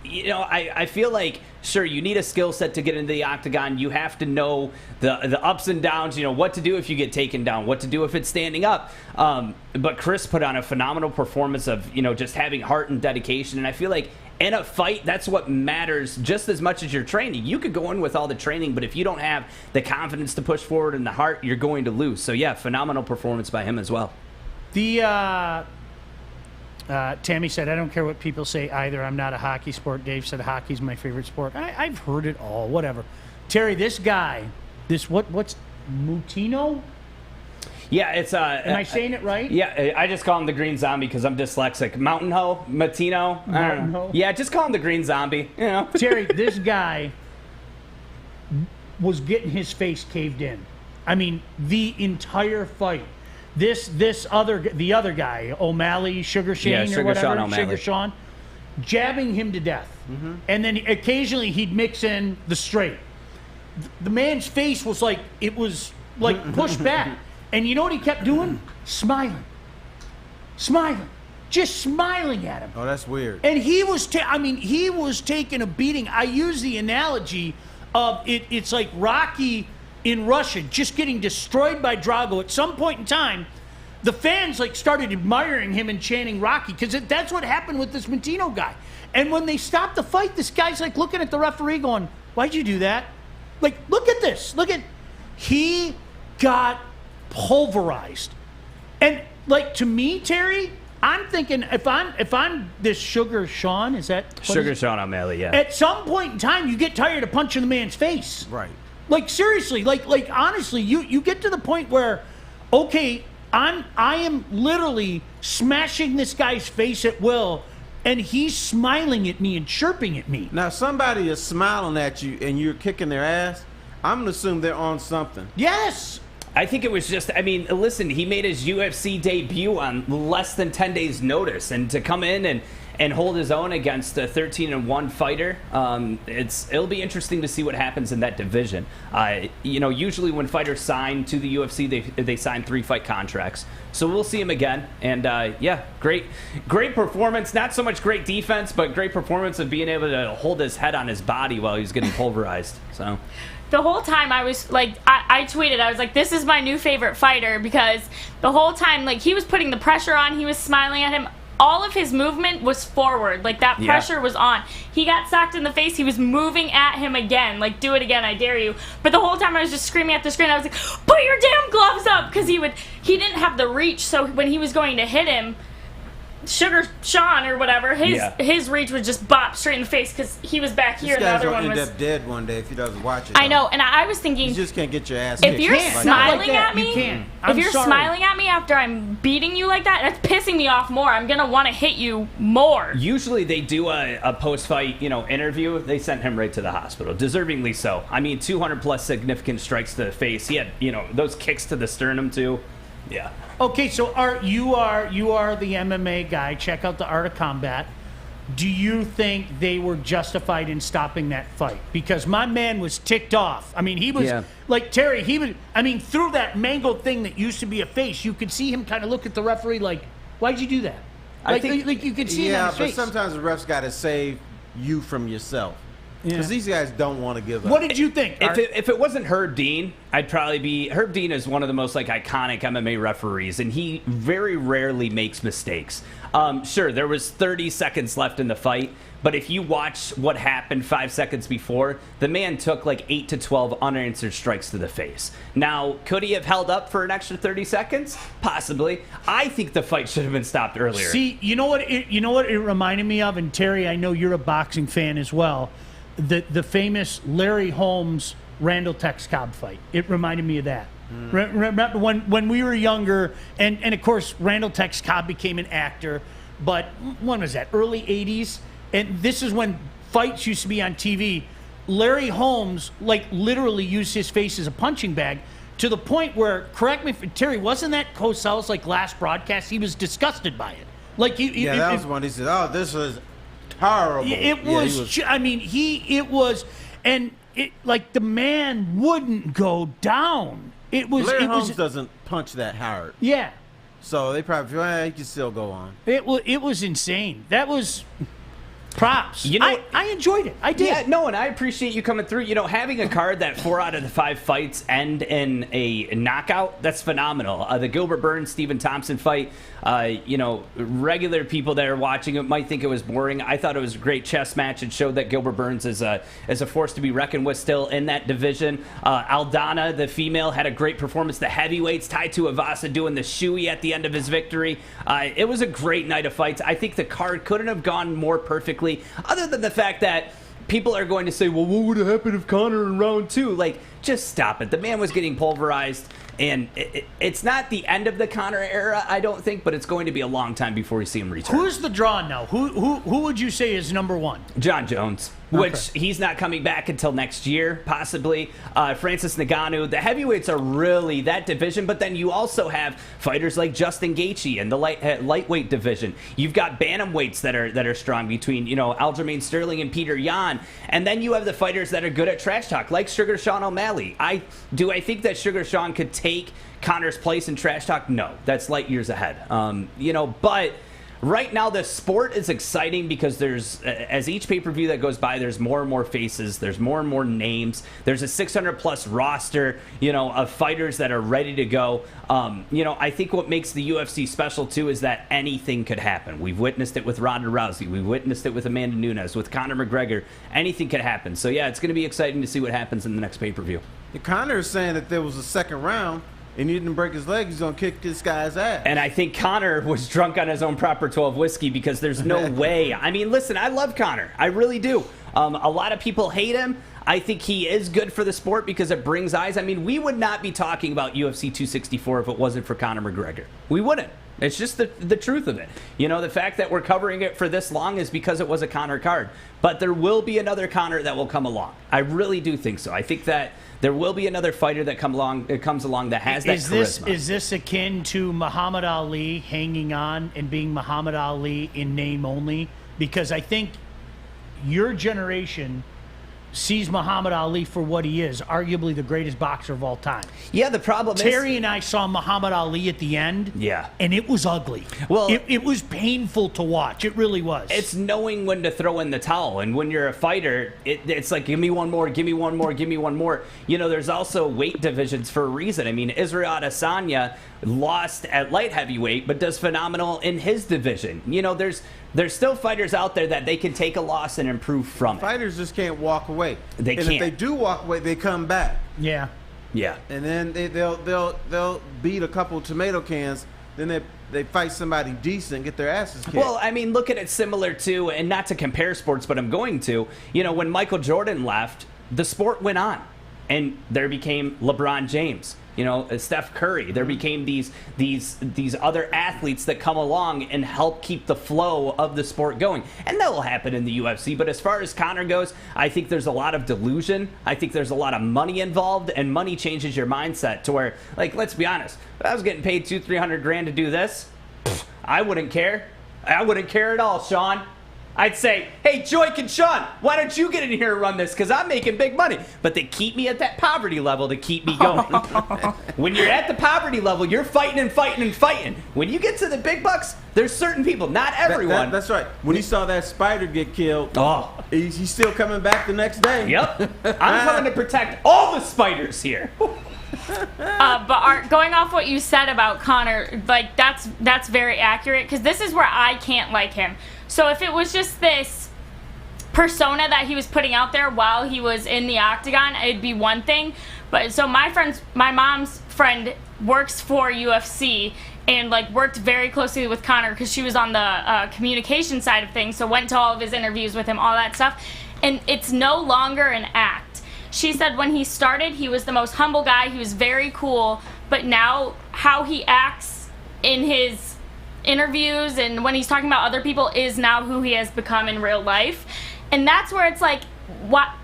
I feel like, sure, you need a skill set to get into the octagon. You have to know the ups and downs, what to do if you get taken down, what to do if it's standing up. But Chris put on a phenomenal performance of, just having heart and dedication. And I feel like in a fight, that's what matters just as much as your training. You could go in with all the training, but if you don't have the confidence to push forward and the heart, you're going to lose. So, yeah, phenomenal performance by him as well. Tammy said, I don't care what people say either. I'm not a hockey sport. Dave said hockey's my favorite sport. I've heard it all. Whatever. Terry, this guy, what's Mutino? Yeah, it's Am I saying it right? Yeah, I just call him the Green Zombie because I'm dyslexic. Matino. I don't know. Yeah, just call him the Green Zombie. Terry, this guy was getting his face caved in. I mean, the entire fight. The other guy, O'Malley, Sugar Shane, Sugar or whatever, Sean O'Malley. Sugar Sean, jabbing him to death. Mm-hmm. And then occasionally he'd mix in the straight. The man's face was like, pushed back. And you know what he kept doing? Smiling. Just smiling at him. Oh, that's weird. And he was taking a beating. I use the analogy of it's like Rocky in Russia just getting destroyed by Drago. At some point in time, the fans started admiring him and chanting Rocky because that's what happened with this Mutino guy. And when they stopped the fight, this guy's looking at the referee going, why'd you do that? Look at this. He got pulverized. And to me, Terry, I'm thinking if I'm this Sugar Sean, is that Sugar Sean O'Malley? Yeah. At some point in time, you get tired of punching the man's face. Right. Seriously, honestly, you get to the point where, okay, I am literally smashing this guy's face at will, and he's smiling at me and chirping at me. Now, somebody is smiling at you and you're kicking their ass. I'm gonna assume they're on something. Yes. I think it was just, listen, he made his UFC debut on less than 10 days' notice, and to come in and hold his own against a 13-1 fighter. It'll be interesting to see what happens in that division. Usually when fighters sign to the UFC, they sign 3-fight contracts. So we'll see him again. And great performance. Not so much great defense, but great performance of being able to hold his head on his body while he was getting pulverized. So. The whole time I was like, I tweeted, I was like, this is my new favorite fighter, because the whole time, like, he was putting the pressure on, he was smiling at him. All of his movement was forward. Like, that pressure was on. He got socked in the face. He was moving at him again. Like, do it again, I dare you. But the whole time I was just screaming at the screen. I was like, put your damn gloves up! Because he didn't have the reach, so when he was going to hit him, Sugar Sean or whatever, his reach would just bop straight in the face because he was back here and the other one was... end up dead one day if he doesn't watch it. I know, and I was thinking... You just can't get your ass kicked. If you're smiling at me... You can't. If you're smiling at me after I'm beating you like that, that's pissing me off more. I'm going to want to hit you more. Usually they do a post-fight, interview. They sent him right to the hospital. Deservingly so. I mean, 200-plus significant strikes to the face. He had, those kicks to the sternum, too. Yeah. Okay, so Art, you are the MMA guy. Check out the Art of Combat. Do you think they were justified in stopping that fight? Because my man was ticked off. I mean, he was like Terry. Through that Mingo thing that used to be a face, you could see him kind of look at the referee like, "Why'd you do that?" Like you could see it on his face. But sometimes the refs got to save you from yourself. Because these guys don't want to give up. What did you think? If it wasn't Herb Dean, I'd probably be... Herb Dean is one of the most iconic MMA referees, and he very rarely makes mistakes. Sure, there was 30 seconds left in the fight, but if you watch what happened 5 seconds before, the man took 8 to 12 unanswered strikes to the face. Now, could he have held up for an extra 30 seconds? Possibly. I think the fight should have been stopped earlier. See, you know what it reminded me of? And Terry, I know you're a boxing fan as well. The famous Larry Holmes Randall Tex Cobb fight. It reminded me of that. Remember when we were younger, and of course Randall Tex Cobb became an actor, but when was that? Early 80s? And this is when fights used to be on TV. Larry Holmes literally used his face as a punching bag to the point where, correct me, Terry, wasn't that Cosell's last broadcast? He was disgusted by it. That was one. He said, "Oh, this is horrible." It was. The man wouldn't go down. Larry Holmes doesn't punch that hard. Yeah. So they probably feel, he can still go on. It was insane. That was props. I enjoyed it. I did. Yeah, no, and I appreciate you coming through. Having a card that 4 out of the 5 fights end in a knockout, that's phenomenal. The Gilbert Burns-Stephen Thompson fight, regular people that are watching it might think it was boring. I thought it was a great chess match. It showed that Gilbert Burns is a force to be reckoned with still in that division. Aldana, the female, had a great performance. The heavyweights, Tai Tuivasa doing the shoey at the end of his victory. It was a great night of fights. I think the card couldn't have gone more perfectly, other than the fact that people are going to say, well, what would have happened if Conor in round 2? Just stop it. The man was getting pulverized, and it's not the end of the Conor era, I don't think, but it's going to be a long time before we see him return. Who's the draw now? Who would you say is number 1? John Jones, which he's not coming back until next year, possibly. Francis Ngannou. The heavyweights are really that division, but then you also have fighters like Justin Gaethje in the lightweight division. You've got bantamweights that are strong between Aljamain Sterling and Peter Yan, and then you have the fighters that are good at trash talk, like Sugar Sean O'Malley. I think that Sugar Sean could take Conor's place in trash talk? No, that's light years ahead. But right now the sport is exciting because there's, as each pay-per-view that goes by, there's more and more faces, there's more and more names, there's a 600-plus roster, of fighters that are ready to go. I think what makes the UFC special, too, is that anything could happen. We've witnessed it with Ronda Rousey. We've witnessed it with Amanda Nunes, with Conor McGregor. Anything could happen. So, yeah, it's going to be exciting to see what happens in the next pay-per-view. Conor is saying that there was a second round and he didn't break his leg, he's going to kick this guy's ass. And I think Conor was drunk on his own proper 12 whiskey because there's no way. I mean, listen, I love Conor. I really do. A lot of people hate him. I think he is good for the sport because it brings eyes. I mean, we would not be talking about UFC 264 if it wasn't for Conor McGregor. We wouldn't. It's just the truth of it. The fact that we're covering it for this long is because it was a Conor card. But there will be another Conor that will come along. I really do think so. I think that there will be another fighter that comes along that has that charisma. Is this akin to Muhammad Ali hanging on and being Muhammad Ali in name only because I think your generation sees Muhammad Ali for what he is, arguably the greatest boxer of all time. Yeah, the problem is... Terry and I saw Muhammad Ali at the end, and it was ugly. Well, it was painful to watch. It really was. It's knowing when to throw in the towel, and when you're a fighter, it's like, give me one more, give me one more, give me one more. You know, there's also weight divisions for a reason. I mean, Israel Adesanya lost at light heavyweight, but does phenomenal in his division. You know, there's still fighters out there that they can take a loss and improve from it. Fighters just can't walk away. They and can't. if they do walk away, they come back. Yeah. Yeah. And then they'll beat a couple tomato cans. Then they fight somebody decent, get their asses kicked. Well, I mean, look at it similar to, and not to compare sports, but I'm going to. You know, when Michael Jordan left, the sport went on, and there became LeBron James. You know, Steph Curry. There became these other athletes that come along and help keep the flow of the sport going. And that will happen in the UFC. But as far as Conor goes, I think there's a lot of delusion. I think there's a lot of money involved, and money changes your mindset to where, like, let's be honest, if I was getting paid $200-300 grand to do this, I wouldn't care. I wouldn't care at all, Sean. I'd say, hey, Joik and Sean, why don't you get in here and run this? Because I'm making big money. But they keep me at that poverty level to keep me going. When you're at the poverty level, you're fighting and fighting and fighting. When you get to the big bucks, there's certain people, not everyone. That's right. When he saw that spider get killed, he's still coming back the next day. Yep. I'm coming to protect all the spiders here. But Art, going off what you said about Conor, like that's very accurate, because this is where I can't like him. So if it was just this persona that he was putting out there while he was in the octagon, it'd be one thing. But so my mom's friend works for UFC and like worked very closely with Conor because she was on the communication side of things. So went to all of his interviews with him, all that stuff. And it's no longer an act. She said when he started, he was the most humble guy. He was very cool. But now how he acts in his interviews and when he's talking about other people is now who he has become in real life. And that's where it's like,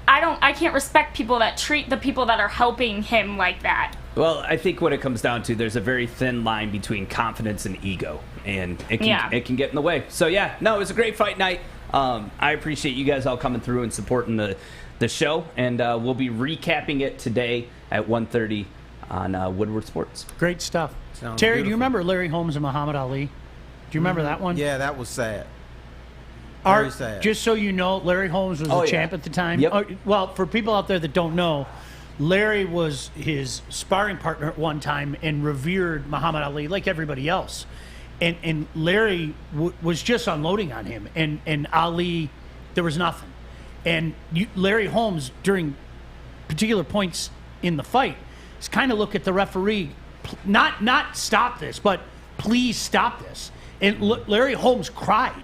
I can't respect people that treat the people that are helping him like that. Well, I think what it comes down to, there's a very thin line between confidence and ego, and it can get in the way. So yeah, no, it was a great fight night. I appreciate you guys all coming through and supporting the show, and we'll be recapping it today at 1:30 on Woodward Sports. Great stuff. Sounds Terry, beautiful. do you remember Larry Holmes and Muhammad Ali? Do you remember that one? Yeah, that was sad. Very Art, sad. just so you know, Larry Holmes was the champ at the time. Yep. Well, for people out there that don't know, Larry was his sparring partner at one time and revered Muhammad Ali like everybody else. And Larry was just unloading on him. And Ali, there was nothing. And Larry Holmes, during particular points in the fight, is kind of look at the referee, not stop this, but please stop this. And Larry Holmes cried.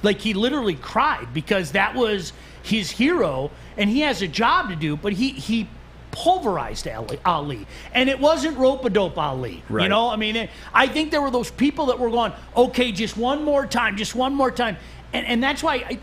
Like, he literally cried because that was his hero, and he has a job to do, but he pulverized Ali. And it wasn't rope-a-dope Ali. Right. You know, I mean, I think there were those people that were going, okay, just one more time. And that's why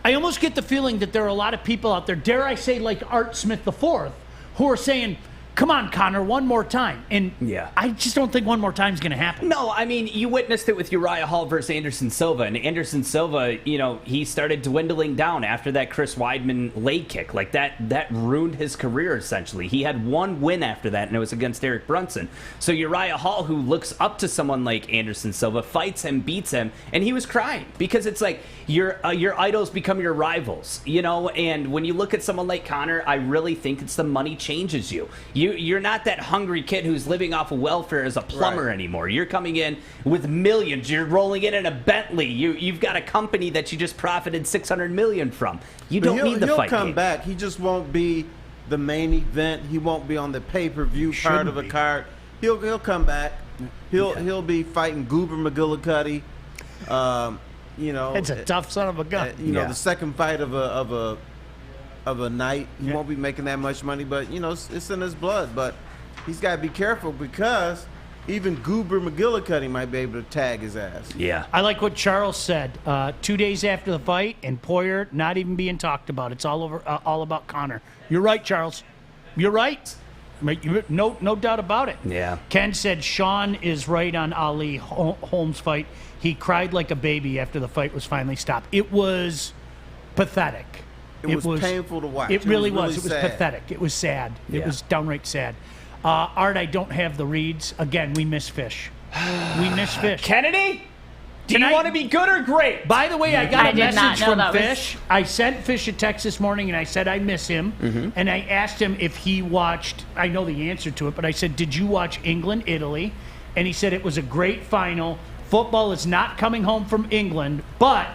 I almost get the feeling that there are a lot of people out there, dare I say like Art Smith IV, who are saying, come on, Conor, one more time. And I just don't think one more time is going to happen. No, I mean, you witnessed it with Uriah Hall versus Anderson Silva. And Anderson Silva, you know, he started dwindling down after that Chris Weidman leg kick. Like, that ruined his career, essentially. He had one win after that, and it was against Eric Brunson. So Uriah Hall, who looks up to someone like Anderson Silva, fights him, beats him, and he was crying. Because it's like, your idols become your rivals, you know? And when you look at someone like Conor, I really think it's the money changes you. You're not that hungry kid who's living off of welfare as a plumber anymore. You're coming in with millions. You're rolling in a Bentley. You've got a company that you just profited $600 million from. You don't need the fight. He'll come back. He just won't be the main event. He won't be on the pay-per-view part of a card. He'll come back. He'll be fighting Goober McGillicuddy. You know, it's a tough son of a gun. You know, the second fight of a night. He won't be making that much money, but you know, it's in his blood. But he's got to be careful because even Goober McGillicuddy might be able to tag his ass. Yeah. I like what Charles said 2 days after the fight, and Poirier not even being talked about. It's all about Conor. You're right, Charles. You're right. No doubt about it. Yeah. Ken said Sean is right on Ali Holmes' fight. He cried like a baby after the fight was finally stopped. It was pathetic. It was painful to watch. It really was. really It was sad. pathetic. It was sad. It Yeah. was downright sad. Art, I don't have the reads. Again, we miss Fish. We miss Fish. Kennedy? Do Tonight- you want to be good or great? By the way, I got I a did not message know from that was- Fish. I sent Fish a text this morning, and I said I miss him. And I asked him if he watched. I know the answer to it, but I said, "Did you watch England, Italy?" And he said it was a great final. Football is not coming home from England, but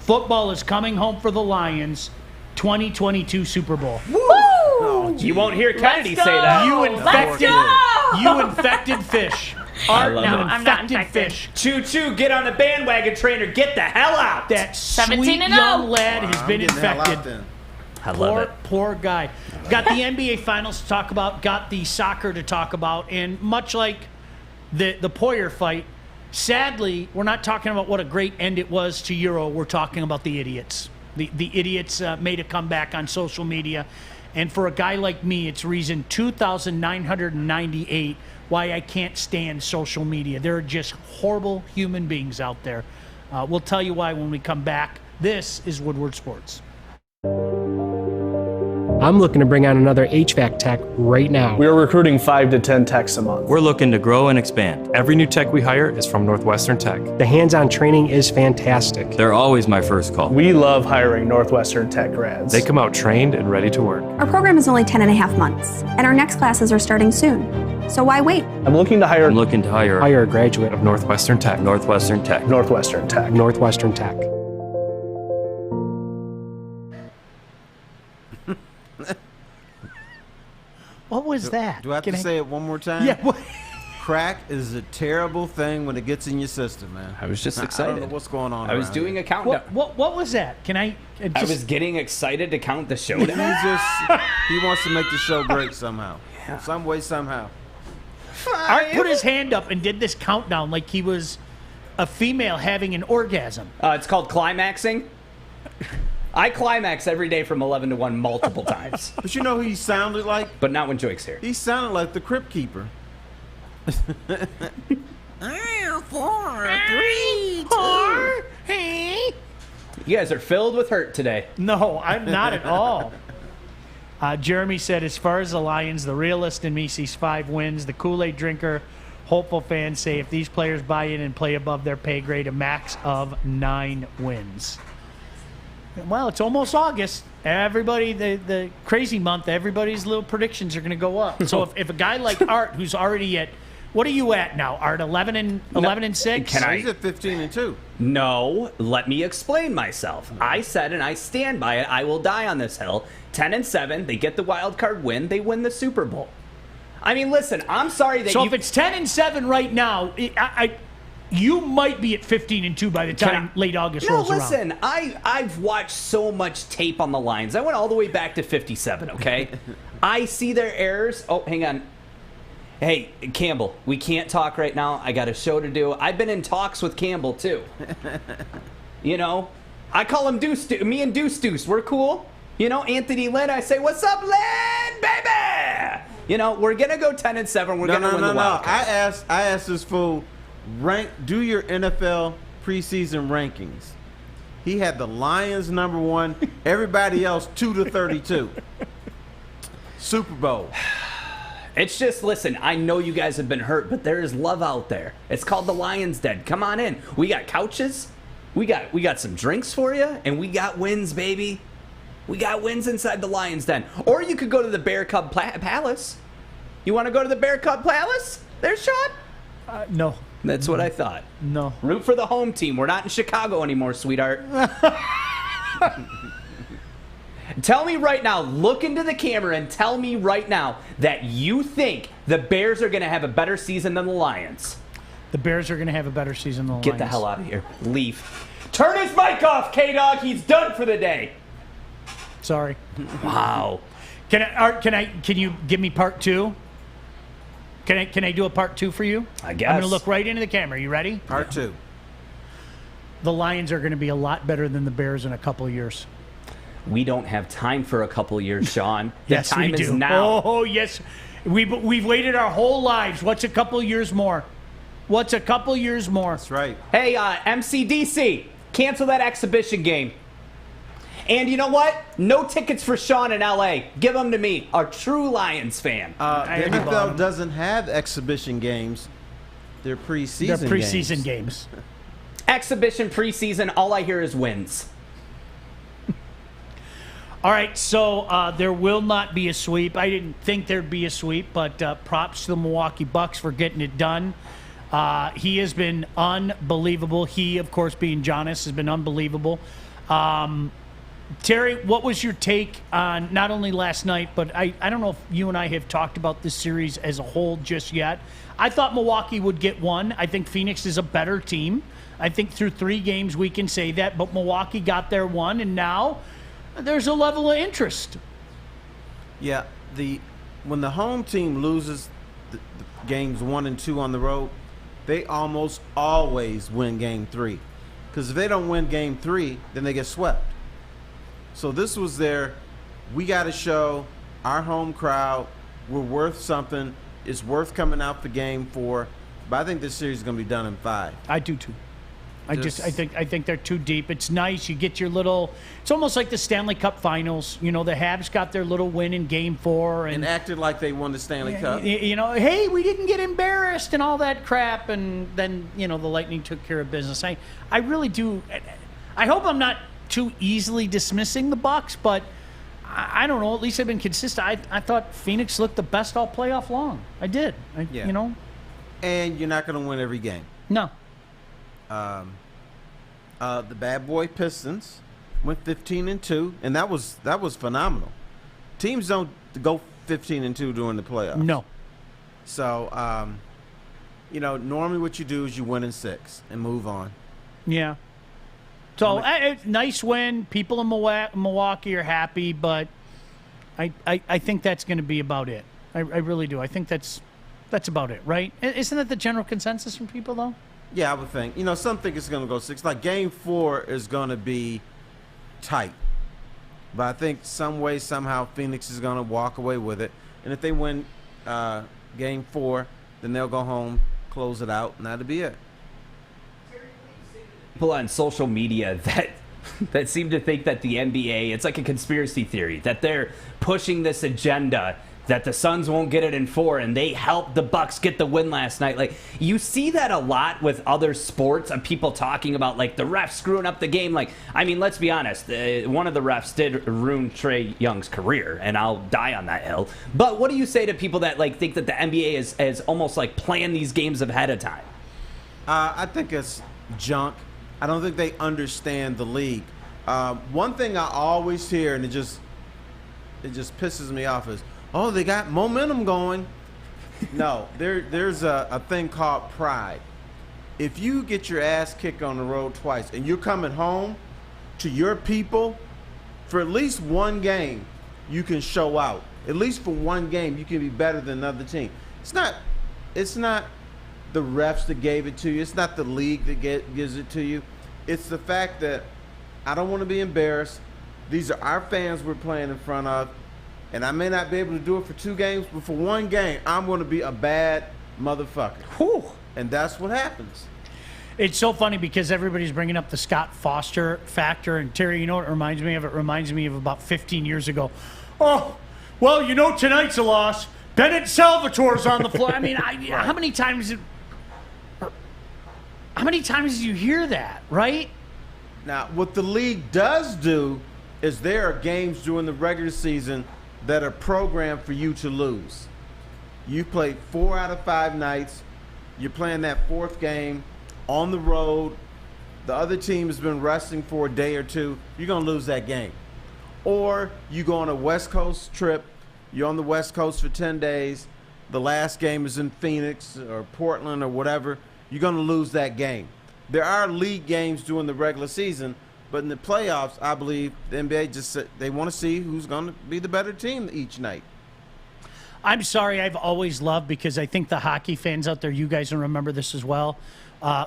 football is coming home for the Lions. 2022 Super Bowl. Woo! You won't hear Kennedy Let's say go! that. You infected. Let's go! You infected Fish. Art, love you it. I'm not infected infected. Fish. Choo-choo, get on the bandwagon train or get the hell out. That 17 sweet and young 0. lad has I'm been getting the hell out infected. then. I love it. Poor guy. Got the NBA Finals to talk about, got the soccer to talk about, and much like the Poyer fight, sadly, we're not talking about what a great end it was to Euro. We're talking about the idiots. The idiots made a comeback on social media. And for a guy like me, it's reason 2,998 why I can't stand social media. There are just horrible human beings out there. We'll tell you why when we come back. This is Woodward Sports. I'm looking to bring on another HVAC tech right now. We are recruiting 5 to 10 techs a month. We're looking to grow and expand. Every new tech we hire is from Northwestern Tech. The hands-on training is fantastic. They're always my first call. We love hiring Northwestern Tech grads. They come out trained and ready to work. Our program is only 10 and a half months, and our next classes are starting soon. So why wait? I'm looking to hire Hire a graduate of Northwestern Tech. Northwestern Tech. Northwestern Tech. Northwestern Tech. What was that? Do I have Can to say it one more time? Yeah. What? Crack is a terrible thing when it gets in your system, man. I was just I excited. don't know what's going on. I was around doing here. a countdown. What was that? Can I? I was getting excited to count the showdown. He wants to make the show great somehow. Some way, somehow. Art put his hand up and did this countdown like he was a female having an orgasm. It's called climaxing. I climax every day from 11 to 1 multiple times. But you know who he sounded like? But not when Joke's here. He sounded like the Crypt Keeper. 4, 3, 2. Hey. You guys are filled with hurt today. No, I'm not at all. Jeremy said, as far as the Lions, the realist in me sees 5 wins. The Kool-Aid drinker, hopeful fans say if these players buy in and play above their pay grade, a max of 9 wins. Well, it's almost August. Everybody, the crazy month, everybody's little predictions are going to go up. So if a guy like Art, who's already at, what are you at now, Art? 11 and 6? Can I? He's at 15 and 2. No, let me explain myself. I said, and I stand by it, I will die on this hill. 10 and 7, they get the wild card win, they win the Super Bowl. I mean, listen, I'm sorry that so if it's 10 and 7 right now, you might be at 15 and 2 by the time late August rolls around. No, listen, I've watched so much tape on the Lions. I went all the way back to 57, okay? I see their errors. Oh, hang on. Hey, Campbell, we can't talk right now. I got a show to do. I've been in talks with Campbell, too. You know? I call him Deuce. Me and Deuce. We're cool. You know, Anthony Lynn, I say, what's up, Lynn, baby? You know, we're going to go 10 and 7. We're going to win the wild card. I asked this fool, do your NFL preseason rankings. He had the Lions number 1, everybody else 2 to 32. Super Bowl. It's just, listen, I know you guys have been hurt, but there is love out there. It's called the Lions Den. Come on in. We got couches. We got some drinks for you, and we got wins, baby. We got wins inside the Lions Den. Or you could go to the Bear Cub Palace. You want to go to the Bear Cub Palace? There's Sean. No. That's what I thought. No. Root for the home team. We're not in Chicago anymore, sweetheart. Tell me right now, look into the camera and tell me right now that you think the Bears are going to have a better season than the Lions. The Bears are going to have a better season than the Get Lions. the hell out of here. Leave. Turn his mic off, K-Dog. He's done for the day. Sorry. Wow. Can you give me part 2? Can I do a part 2 for you? I guess. I'm going to look right into the camera. You ready? Part 2. The Lions are going to be a lot better than the Bears in a couple of years. We don't have time for a couple years, Sean. The Yes, time we is do. now. Oh, yes. We've waited our whole lives. What's a couple years more? What's a couple years more? That's right. Hey, MCDC, cancel that exhibition game. And you know what? No tickets for Sean in LA. Give them to me, a true Lions fan. The NFL doesn't have exhibition games. They're preseason They're preseason games. Exhibition, preseason, all I hear is wins. All right, so there will not be a sweep. I didn't think there'd be a sweep, but props to the Milwaukee Bucks for getting it done. He has been unbelievable. He, of course, being Giannis, has been unbelievable. Terry, what was your take on not only last night, but I don't know if you and I have talked about this series as a whole just yet. I thought Milwaukee would get one. I think Phoenix is a better team. I think through 3 games we can say that, but Milwaukee got their one, and now there's a level of interest. Yeah, when the home team loses the games 1 and 2 on the road, they almost always win game 3. Because if they don't win game 3, then they get swept. So this was we got to show our home crowd we're worth something. It's worth coming out for game 4. But I think this series is going to be done in 5. I do too. I think they're too deep. It's nice. You get your little. It's almost like the Stanley Cup Finals. You know, the Habs got their little win in Game 4 and acted like they won the Stanley Cup. You know, hey, we didn't get embarrassed and all that crap. And then the Lightning took care of business. I really do. I hope I'm not too easily dismissing the Bucks, but I don't know. At least I've been consistent. I thought Phoenix looked the best all playoff long. I did. You know. And you're not going to win every game. No. The bad boy Pistons went 15-2, and that was phenomenal. Teams don't go 15-2 during the playoffs. No. So, normally what you do is you win in 6 and move on. Yeah. So nice win. People in Milwaukee are happy, but I think that's going to be about it. I really do. I think that's about it, right? Isn't that the general consensus from people, though? Yeah, I would think. Some think it's going to go 6. Like, game 4 is going to be tight. But I think some way, somehow, Phoenix is going to walk away with it. And if they win game 4, then they'll go home, close it out, and that'll be it. People on social media that seem to think that the NBA, it's like a conspiracy theory, that they're pushing this agenda that the Suns won't get it in 4, and they helped the Bucks get the win last night. Like, you see that a lot with other sports of people talking about, like, the refs screwing up the game. Like, I mean, let's be honest. One of the refs did ruin Trae Young's career, and I'll die on that hill. But what do you say to people that, like, think that the NBA is almost, like, planned these games ahead of time? I think it's junk. I don't think they understand the league. One thing I always hear, and it just pisses me off, is, oh, they got momentum going. No, there's a thing called pride. If you get your ass kicked on the road twice and you're coming home to your people for at least one game, you can show out. At least for one game, you can be better than another team. It's not the refs that gave it to you. It's not the league that gives it to you. It's the fact that I don't want to be embarrassed. These are our fans we're playing in front of. And I may not be able to do it for 2 games, but for 1 game, I'm going to be a bad motherfucker. Whew. And that's what happens. It's so funny because everybody's bringing up the Scott Foster factor. And, Terry, you know what it reminds me of? It reminds me of about 15 years ago. Oh, well, tonight's a loss. Bennett Salvatore's on the floor. I mean, how many times do you hear that, right? Now, what the league does do is there are games during the regular season that are programmed for you to lose. You played 4 out of 5 nights. You're playing that 4th game on the road. The other team has been resting for a day or 2. You're going to lose that game. Or you go on a West Coast trip. You're on the West Coast for 10 days. The last game is in Phoenix or Portland or whatever. You're going to lose that game. There are league games during the regular season, but in the playoffs, I believe the NBA just said they want to see who's going to be the better team each night. I'm sorry, I've always loved, because I think the hockey fans out there, you guys will remember this as well,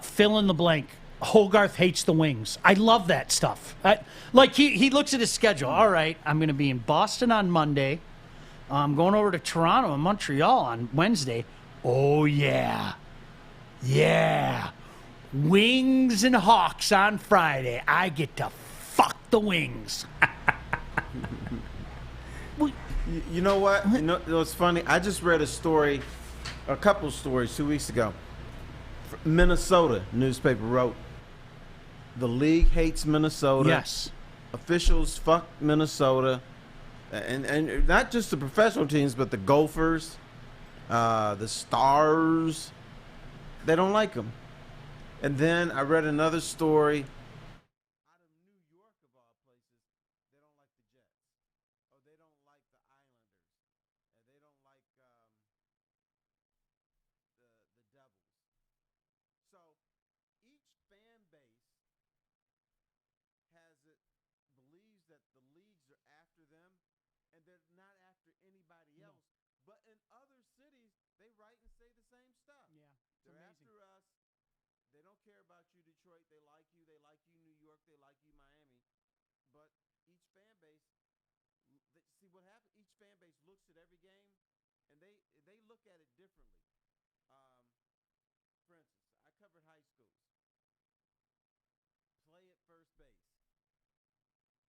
fill in the blank. Hogarth hates the Wings. I love that stuff. Like, he looks at his schedule. All right, I'm going to be in Boston on Monday. I'm going over to Toronto and Montreal on Wednesday. Oh, yeah. Yeah. Wings and Hawks on Friday. I get to fuck the Wings. You know what? You know what's funny? I just read a couple stories 2 weeks ago. Minnesota newspaper wrote, the league hates Minnesota. Yes. Officials fuck Minnesota. And not just the professional teams, but the Gophers, the Stars. They don't like them. And then I read another story. Out of New York, of all places, they don't like the Jets. Or they don't like the Islanders. And they don't like the Devils. So each fan base believes that the leagues are after them, and they're not after anybody else. But in other cities, they write and say the same stuff. Yeah, they're after us. They don't care about you, Detroit. They like you. They like you, New York. They like you, Miami. But each fan base, see what happens. Each fan base looks at every game, and they look at it differently. For instance, I covered high schools. Play at first base.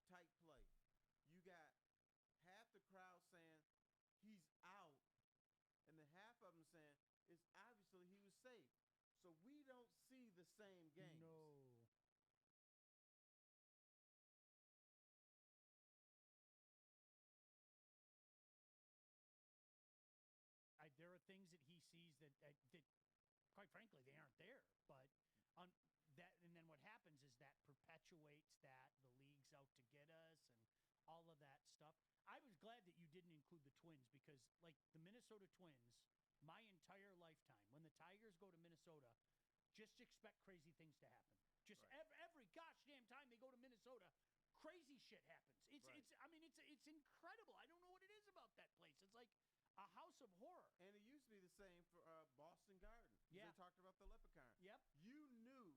Tight play. You got half the crowd saying he's out, and then half of them saying it's obviously he was safe. So we don't see the same games. No. There are things that he sees that quite frankly, they aren't there. But and then what happens is that perpetuates that the league's out to get us and all of that stuff. I was glad that you didn't include the Twins because, like the Minnesota Twins, my entire lifetime, when the Tigers go to Minnesota, just expect crazy things to happen. Just every gosh damn time they go to Minnesota, crazy shit happens. It's incredible. I don't know what it is about that place. It's like a house of horror. And it used to be the same for Boston Garden. Yeah. They talked about the leprechaun. Yep. You knew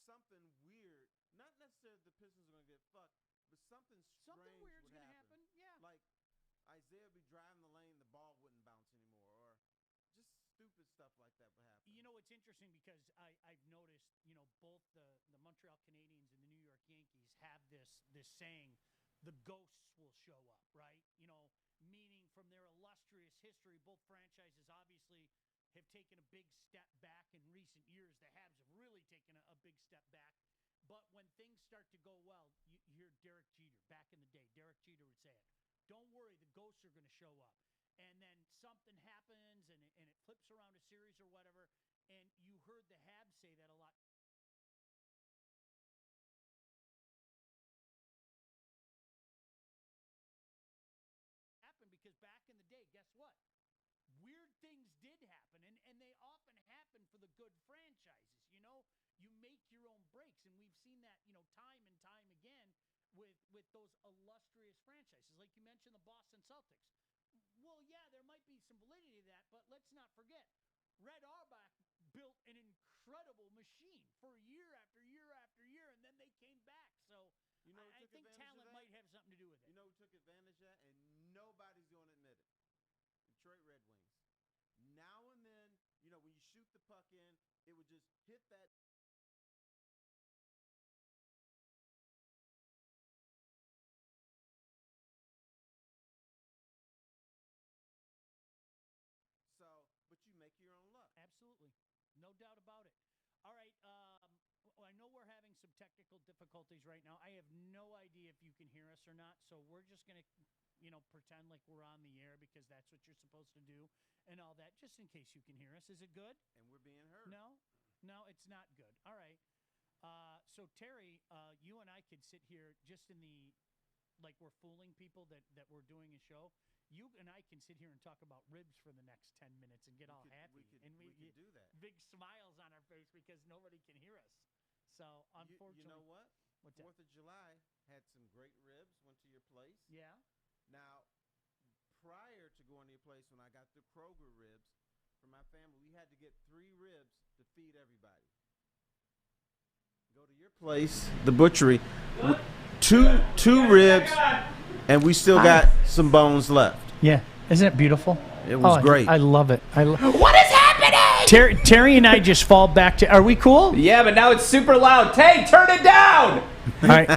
something weird. Not necessarily the Pistons are going to get fucked, but something strange weird's would gonna happen. Yeah. Like Isaiah would be driving the lane, the ball wouldn't bounce anymore, or just stupid stuff like that would happen. You know, it's interesting because I've noticed, both the Montreal Canadiens and the New York Yankees have this saying, the ghosts will show up, right? Meaning from their illustrious history, both franchises obviously have taken a big step back in recent years. The Habs have really taken a big step back. But when things start to go well, you hear Derek Jeter, back in the day, Derek Jeter would say it. Don't worry, the ghosts are going to show up. And then something happens and it flips around a series or whatever. And you heard the Habs say that a lot. Because back in the day, guess what? Weird things did happen, and they often happen for the good franchises. You make your own breaks, and we've seen that, time and time again with those illustrious franchises. Like you mentioned, the Boston Celtics. Well, yeah, there might be some validity to that, but let's not forget, Red Auerbach built an incredible machine for year after year after year, and then they came back. So I think talent might have something to do with it. You know who took advantage of that, and nobody's going to admit it? Detroit Red Wings. Now and then, when you shoot the puck in, it would just hit that. So, but you make your own luck. Absolutely. No doubt about it. All right. I know we're having some technical difficulties right now. I have no idea if you can hear us or not. So we're just going to, pretend like we're on the air because that's what you're supposed to do and all that, just in case you can hear us. Is it good? And we're being heard. No, it's not good. All right. So Terry, you and I could sit here just in like we're fooling people that we're doing a show. You and I can sit here and talk about ribs for the next 10 minutes and get all happy. We could do that. Big smiles on our face because nobody can hear us. So, unfortunately. You know what? What's 4th of July had some great ribs. Went to your place. Yeah. Now, prior to going to your place, when I got the Kroger ribs for my family, we had to get 3 ribs to feed everybody. Go to your place, the butchery, two ribs, and we still got some bones left. Yeah. Isn't it beautiful? It was great. I love it. What is happening? Terry and I just fall back to. Are we cool? Yeah, but now it's super loud. Tay, turn it down. All right.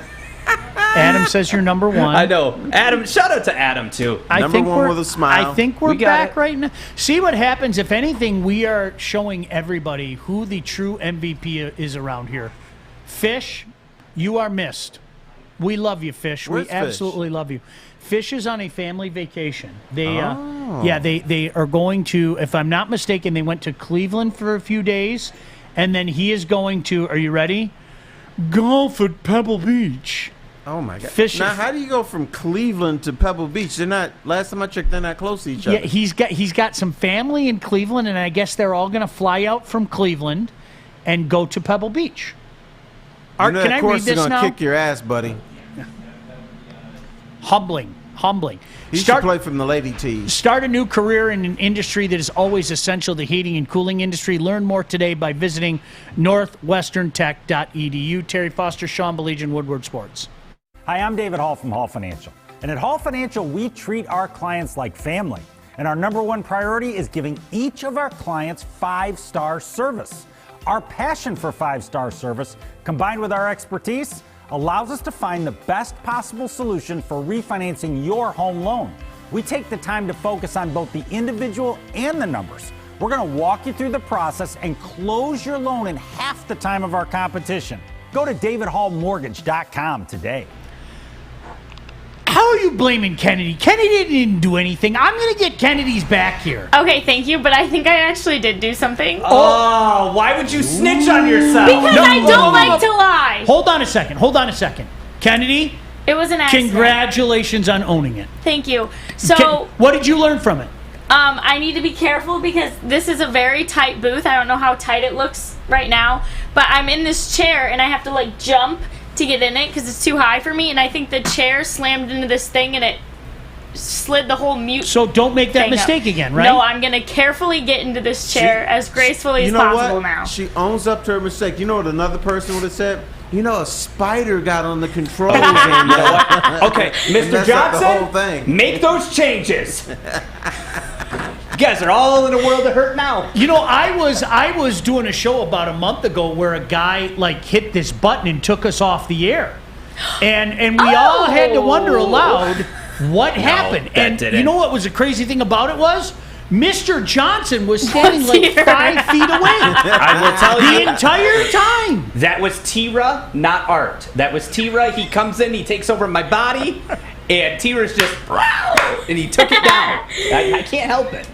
Adam says you're number one. I know. Adam, shout out to Adam too. Number one with a smile. I think we're We got back it. right now. See what happens. If anything, we are showing everybody who the true MVP is around here. Fish, you are missed. We love you, Fish. Where's We absolutely love you. Fish is on a family vacation. They are going to, if I'm not mistaken, they went to Cleveland for a few days, and then he is going to, are you ready? Golf at Pebble Beach. Oh my God! Fish. Now, how do you go from Cleveland to Pebble Beach? They're not. Last time I checked, they're not close to each other. Yeah, he's got some family in Cleveland, and I guess they're all going to fly out from Cleveland and go to Pebble Beach. Art, you know can that I course read this is now? gonna kick your ass, buddy. Humbling. He should play from the lady tees. Start a new career in an industry that is always essential, the heating and cooling industry. Learn more today by visiting northwesterntech.edu. Terry Foster, Sean Baligian, Woodward Sports. Hi, I'm David Hall from Hall Financial. And at Hall Financial, we treat our clients like family. And our number one priority is giving each of our clients 5-star service. Our passion for 5-star service, combined with our expertise, allows us to find the best possible solution for refinancing your home loan. We take the time to focus on both the individual and the numbers. We're going to walk you through the process and close your loan in half the time of our competition. Go to davidhallmortgage.com today. How are you blaming Kennedy? Kennedy didn't do anything. I'm going to get Kennedy's back here. Okay, thank you, but I think I actually did do something. Oh, why would you snitch on yourself? Because I don't like to lie. Hold on a second. Kennedy, It was an accident. congratulations on owning it. Thank you. So, What did you learn from it? I need to be careful because this is a very tight booth. I don't know how tight it looks right now, but I'm in this chair and I have to like jump to get in it because it's too high for me, and I think the chair slammed into this thing and it slid the whole mute. So don't make that thing mistake up. again, right? No, I'm gonna carefully get into this chair as gracefully as possible now. She owns up to her mistake. You know what another person would have said? You know, a spider got on the controls. and, Okay, Mr. messed up the whole Johnson, thing. make those changes. You guys are all in a world of hurt now. You know, I was doing a show about a month ago where a guy like hit this button and took us off the air, and we all had to wonder aloud what happened. that And didn't. you know what was the crazy thing about it was? Mr. Johnson was standing Was like here. 5 feet away I will tell the you. entire time. That was Tira, not Art. That was Tira. He comes in, he takes over my body, and Tira's just, and he took it down. I can't help it.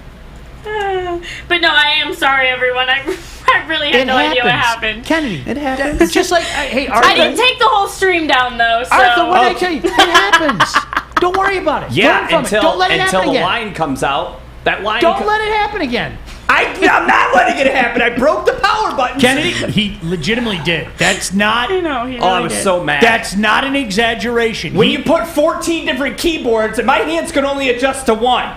But no, I am sorry, everyone. I really had no idea what happened. Kennedy, it happens. Just like, hey, Arthur. I didn't take the whole stream down though. So. Arthur, what did I tell you? It happens. Don't worry about it. Yeah, Learn from it. Don't let it until happen the again. line comes out. That line. Don't let it happen again. I'm not letting it happen. I broke the power button. Kennedy, he legitimately did. That's not. I know. He really I was did. so mad. That's not an exaggeration. When you put 14 different keyboards and my hands can only adjust to one.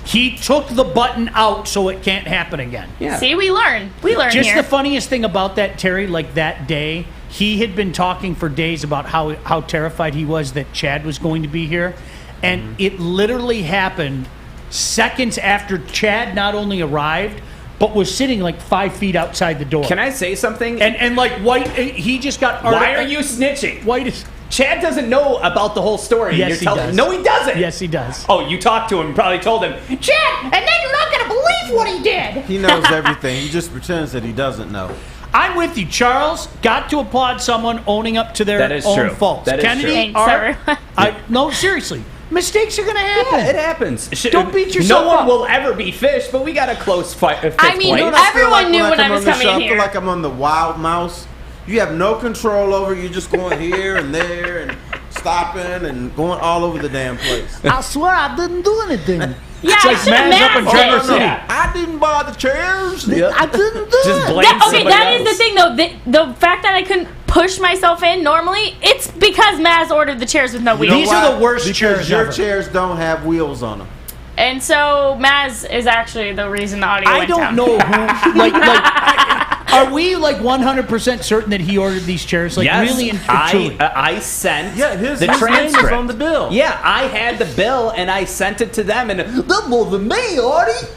He took the button out so it can't happen again. Yeah. See, we learn. We learn Just here. the funniest thing about that, Terry, like that day, he had been talking for days about how terrified he was that Chad was going to be here. And it literally happened seconds after Chad not only arrived, but was sitting like 5 feet outside the door. Can I say something? And like White, he just got. Why are you snitching? White is. Chad doesn't know about the whole story. Yes, he does. No, he doesn't. Yes, he does. Oh, you talked to him and probably told him, Chad, and then you're not gonna believe what he did. He knows everything. He just pretends that he doesn't know. I'm with you, Charles. Got to applaud someone owning up to their That is own true. faults. That is Kennedy, true. Thanks, Art, no, seriously. Mistakes are going to happen. Yeah, it happens. Don't beat yourself No one up. will ever be fish, but we got a close fight. I mean, You know what I feel everyone like knew when when I come was on the coming show? in I feel here. like I'm on the wild mouse. You have no control over it. You're just going here and there and stopping and going all over the damn place. I swear I didn't do anything. Yeah, It's I like should have Maz up in masked Traverse it. City. Yeah. I didn't buy the chairs. I didn't do Just it. blame Okay, somebody that is else. the thing though. The fact that I couldn't push myself in normally, it's because Maz ordered the chairs with no wheels. These are the worst because chairs your ever. chairs don't have wheels on them. And so Maz is actually the reason the audio I went don't down. know who. Are we like 100% certain that he ordered these chairs? Like yes, really and truly? I sent his the name transcript was on the bill. Yeah, I had the bill and I sent it to them, and that wasn't me, Artie.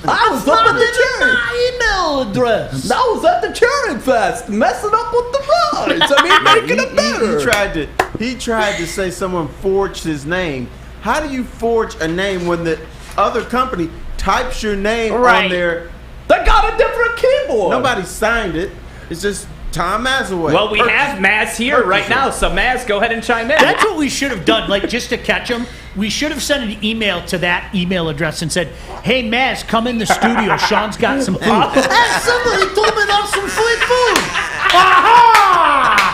I was up at the my email address. I was at the Charity Fest, messing up with the rides. I mean, making it better. He tried to say someone forged his name. How do you forge a name when the other company types your name on there? They got a different keyboard. Nobody signed it. It's just Tom Mazaway. Well, we have Maz here right now, so Maz, go ahead and chime in. That's what we should have done. Like, just to catch him, we should have sent an email to that email address and said, "Hey, Maz, come in the studio. Sean's got some food." Hey, somebody told me there's some free food. Aha!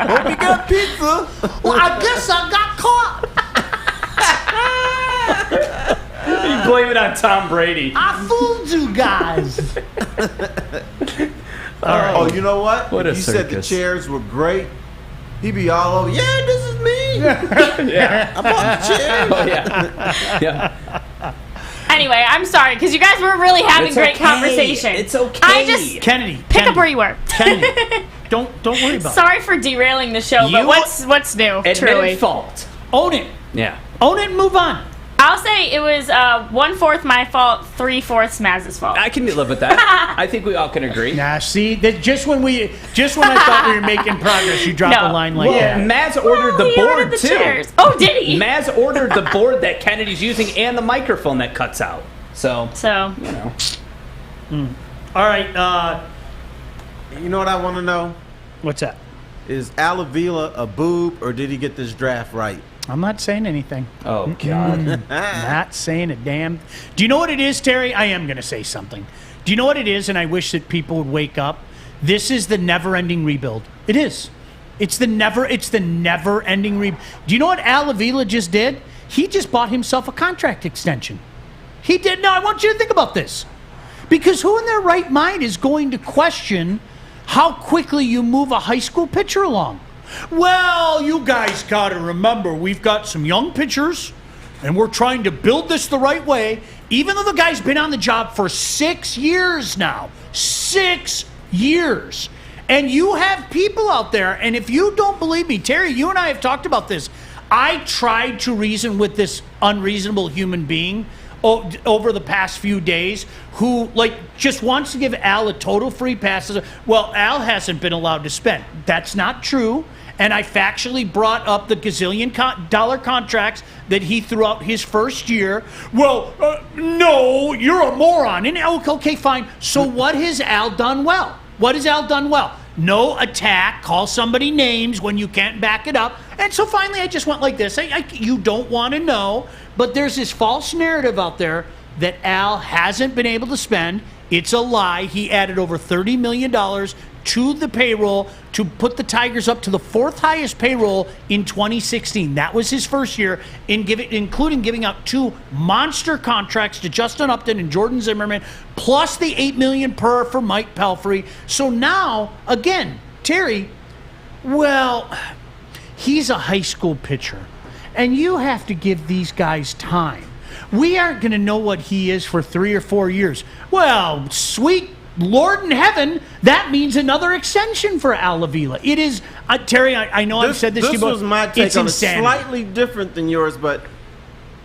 Hope you got pizza. Well, I guess I got caught. You blame it on Tom Brady. I fooled you guys. Oh, you know what? What a if you said the circus. chairs were great, he'd be all over. Yeah, this is me. Yeah. I bought the chair. Oh, yeah. Yeah. Anyway, I'm sorry because you guys were really having It's great okay. conversation. It's okay. I just Kennedy, pick up where you were. Kennedy, don't worry about it. Sorry for derailing the show, but what's new? Admitted Truly, fault. Own it. Yeah. Own it and move on. I'll say it was 1/4 my fault, 3/4 Maz's fault. I can live with that. I think we all can agree. Nah, see, that just when I thought we were making progress, you dropped a line like that. Maz ordered the he board ordered the too. chairs. Oh, did he? Maz ordered the board that Kennedy's using and the microphone that cuts out. So you know. All right. You know what I want to know? What's that? Is Al Avila a boob, or did he get this draft right? I'm not saying anything. Oh, God. Not saying a damn. Do you know what it is, Terry? I am going to say something. Do you know what it is? And I wish that people would wake up. This is the never-ending rebuild. It is. It's the never-ending rebuild. Do you know what Al Avila just did? He just bought himself a contract extension. He did. Now, I want you to think about this. Because who in their right mind is going to question how quickly you move a high school pitcher along? Well, you guys got to remember, we've got some young pitchers, and we're trying to build this the right way, even though the guy's been on the job for 6 years now. 6 years. And you have people out there, and if you don't believe me, Terry, you and I have talked about this. I tried to reason with this unreasonable human being over the past few days who just wants to give Al a total free pass. Well, Al hasn't been allowed to spend. That's not true. And I factually brought up the gazillion dollar contracts that he threw out his first year. Well, no, you're a moron. And okay, fine. So what has Al done well? What has Al done well? No attack, call somebody names when you can't back it up. And so finally I just went like this. You don't want to know, but there's this false narrative out there that Al hasn't been able to spend. It's a lie. He added over $30 million to the payroll to put the Tigers up to the 4th highest payroll in 2016. That was his first year, including giving out 2 monster contracts to Justin Upton and Jordan Yzerman, plus the $8 million per for Mike Pelfrey. So now, again, Terry, well, he's a high school pitcher, and you have to give these guys time. We aren't going to know what he is for 3 or 4 years. Well, sweet Lord in heaven, that means another extension for Al Avila. It is, Terry, I know I've said this to you, but was my take it's on insanity. it. Slightly different than yours, but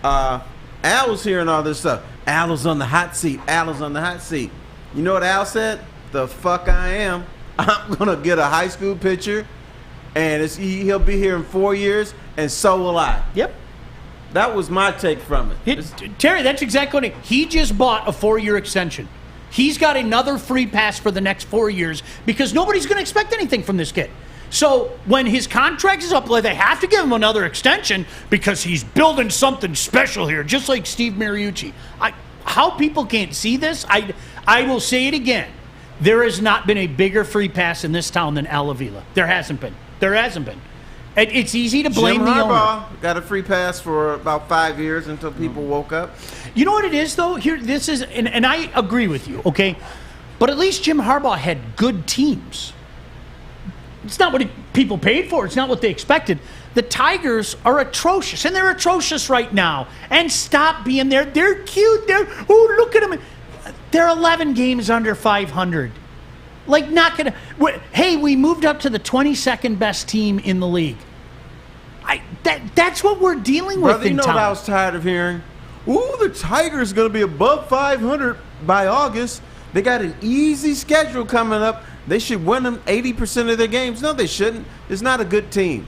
Al was hearing all this stuff. Al was on the hot seat. Al was on the hot seat. You know what Al said? The fuck I am. I'm going to get a high school pitcher, and he'll be here in 4 years, and so will I. Yep. That was my take from it. Terry, that's exactly what he just bought a 4-year extension. He's got another free pass for the next 4 years because nobody's going to expect anything from this kid. So when his contract is up, they have to give him another extension because he's building something special here, just like Steve Mariucci. How people can't see this, I will say it again. There has not been a bigger free pass in this town than Al Avila. There hasn't been. There hasn't been. It's easy to blame Jim the owner. Harbaugh got a free pass for about 5 years until people woke up. You know what it is, though? This is, and I agree with you, okay? But at least Jim Harbaugh had good teams. It's not what people paid for. It's not what they expected. The Tigers are atrocious, and they're atrocious right now. And stop being there. They're cute. Look at them. They're 11 games under 500. Like, not going to... Hey, we moved up to the 22nd best team in the league. That's what we're dealing with Brother, you know what I was tired of hearing? Ooh, the Tigers going to be above 500 by August. They got an easy schedule coming up. They should win them 80% of their games. No, they shouldn't. It's not a good team.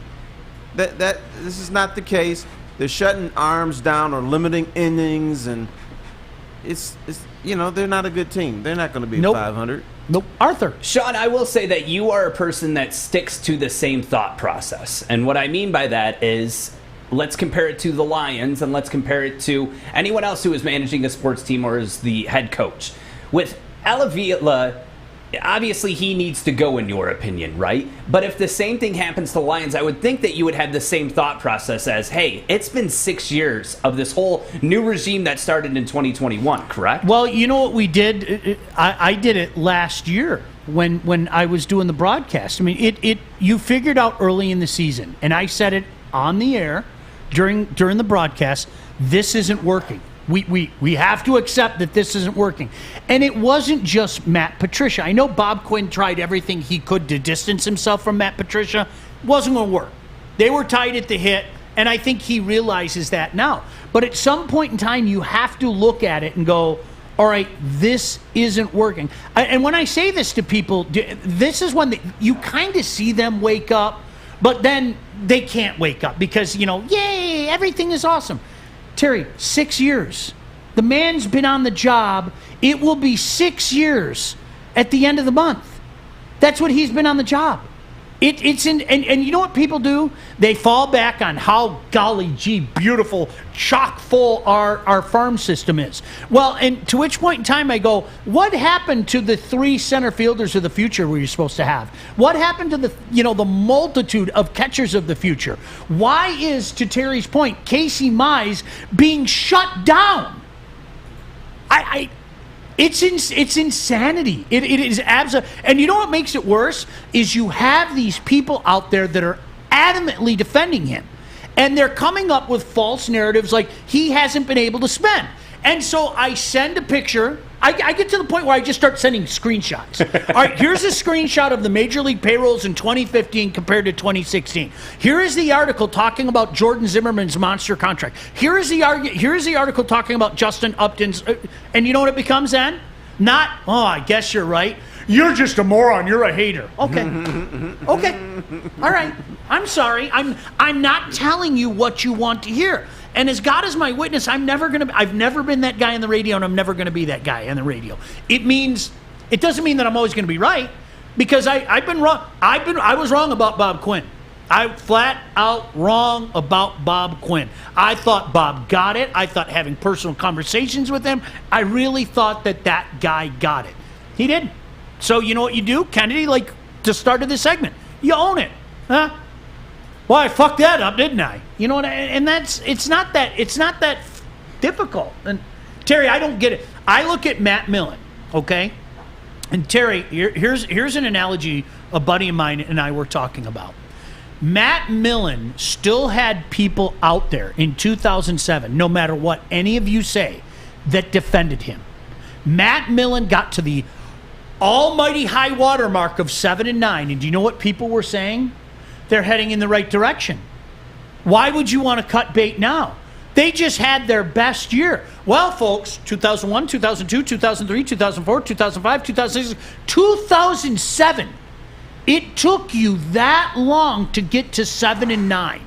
This is not the case. They're shutting arms down or limiting innings, and it's they're not a good team. They're not going to be 500. Nope. Arthur. Sean, I will say that you are a person that sticks to the same thought process. And what I mean by that is, let's compare it to the Lions and let's compare it to anyone else who is managing a sports team or is the head coach. With Avila, obviously he needs to go in your opinion, right? But if the same thing happens to the Lions, I would think that you would have the same thought process as, hey, it's been 6 years of this whole new regime that started in 2021, correct? Well, you know what we did? I did it last year when I was doing the broadcast. I mean, you figured out early in the season, and I said it on the air during the broadcast, this isn't working. We have to accept that this isn't working. And it wasn't just Matt Patricia. I know Bob Quinn tried everything he could to distance himself from Matt Patricia. Wasn't going to work. They were tied at the hip, and I think he realizes that now. But at some point in time, you have to look at it and go, all right, this isn't working. And when I say this to people, this is when you kind of see them wake up, but then they can't wake up because, yay, everything is awesome. Terry, 6 years. The man's been on the job. It will be 6 years at the end of the month. That's what he's been on the job. And you know what people do? They fall back on how, golly gee, beautiful, chock full our farm system is. Well, and to which point in time I go, what happened to the 3 center fielders of the future we were supposed to have? What happened to the multitude of catchers of the future? Why is, to Terry's point, Casey Mize being shut down? It's insanity. It is absolute. And you know what makes it worse is you have these people out there that are adamantly defending him, and they're coming up with false narratives like he hasn't been able to spend. And so I send a picture. I get to the point where I just start sending screenshots. All right, here's a screenshot of the Major League payrolls in 2015 compared to 2016. Here is the article talking about Jordan Zimmerman's monster contract. Here is the article talking about Justin Upton's. And you know what it becomes then? Not, oh, I guess you're right. You're just a moron. You're a hater. Okay. Okay. All right. I'm sorry. I'm not telling you what you want to hear. And as God is my witness, I've never been that guy on the radio, and I'm never going to be that guy on the radio. It doesn't mean that I'm always going to be right, because I've been wrong. I was wrong about Bob Quinn. I flat out wrong about Bob Quinn. I thought Bob got it. I thought having personal conversations with him, I really thought that guy got it. He didn't. So you know what you do, Kennedy? Like the start of this segment, you own it, huh? Well, I fucked that up, didn't I? You know what? And it's not that difficult. And Terry, I don't get it. I look at Matt Millen, okay? And Terry, here's an analogy a buddy of mine and I were talking about. Matt Millen still had people out there in 2007, no matter what any of you say, that defended him. Matt Millen got to the almighty high water mark of 7-9, and do you know what people were saying? They're heading in the right direction. Why would you want to cut bait now? They just had their best year. Well, folks, 2001, 2002, 2003, 2004, 2005, 2006, 2007. It took you that long to get to 7-9.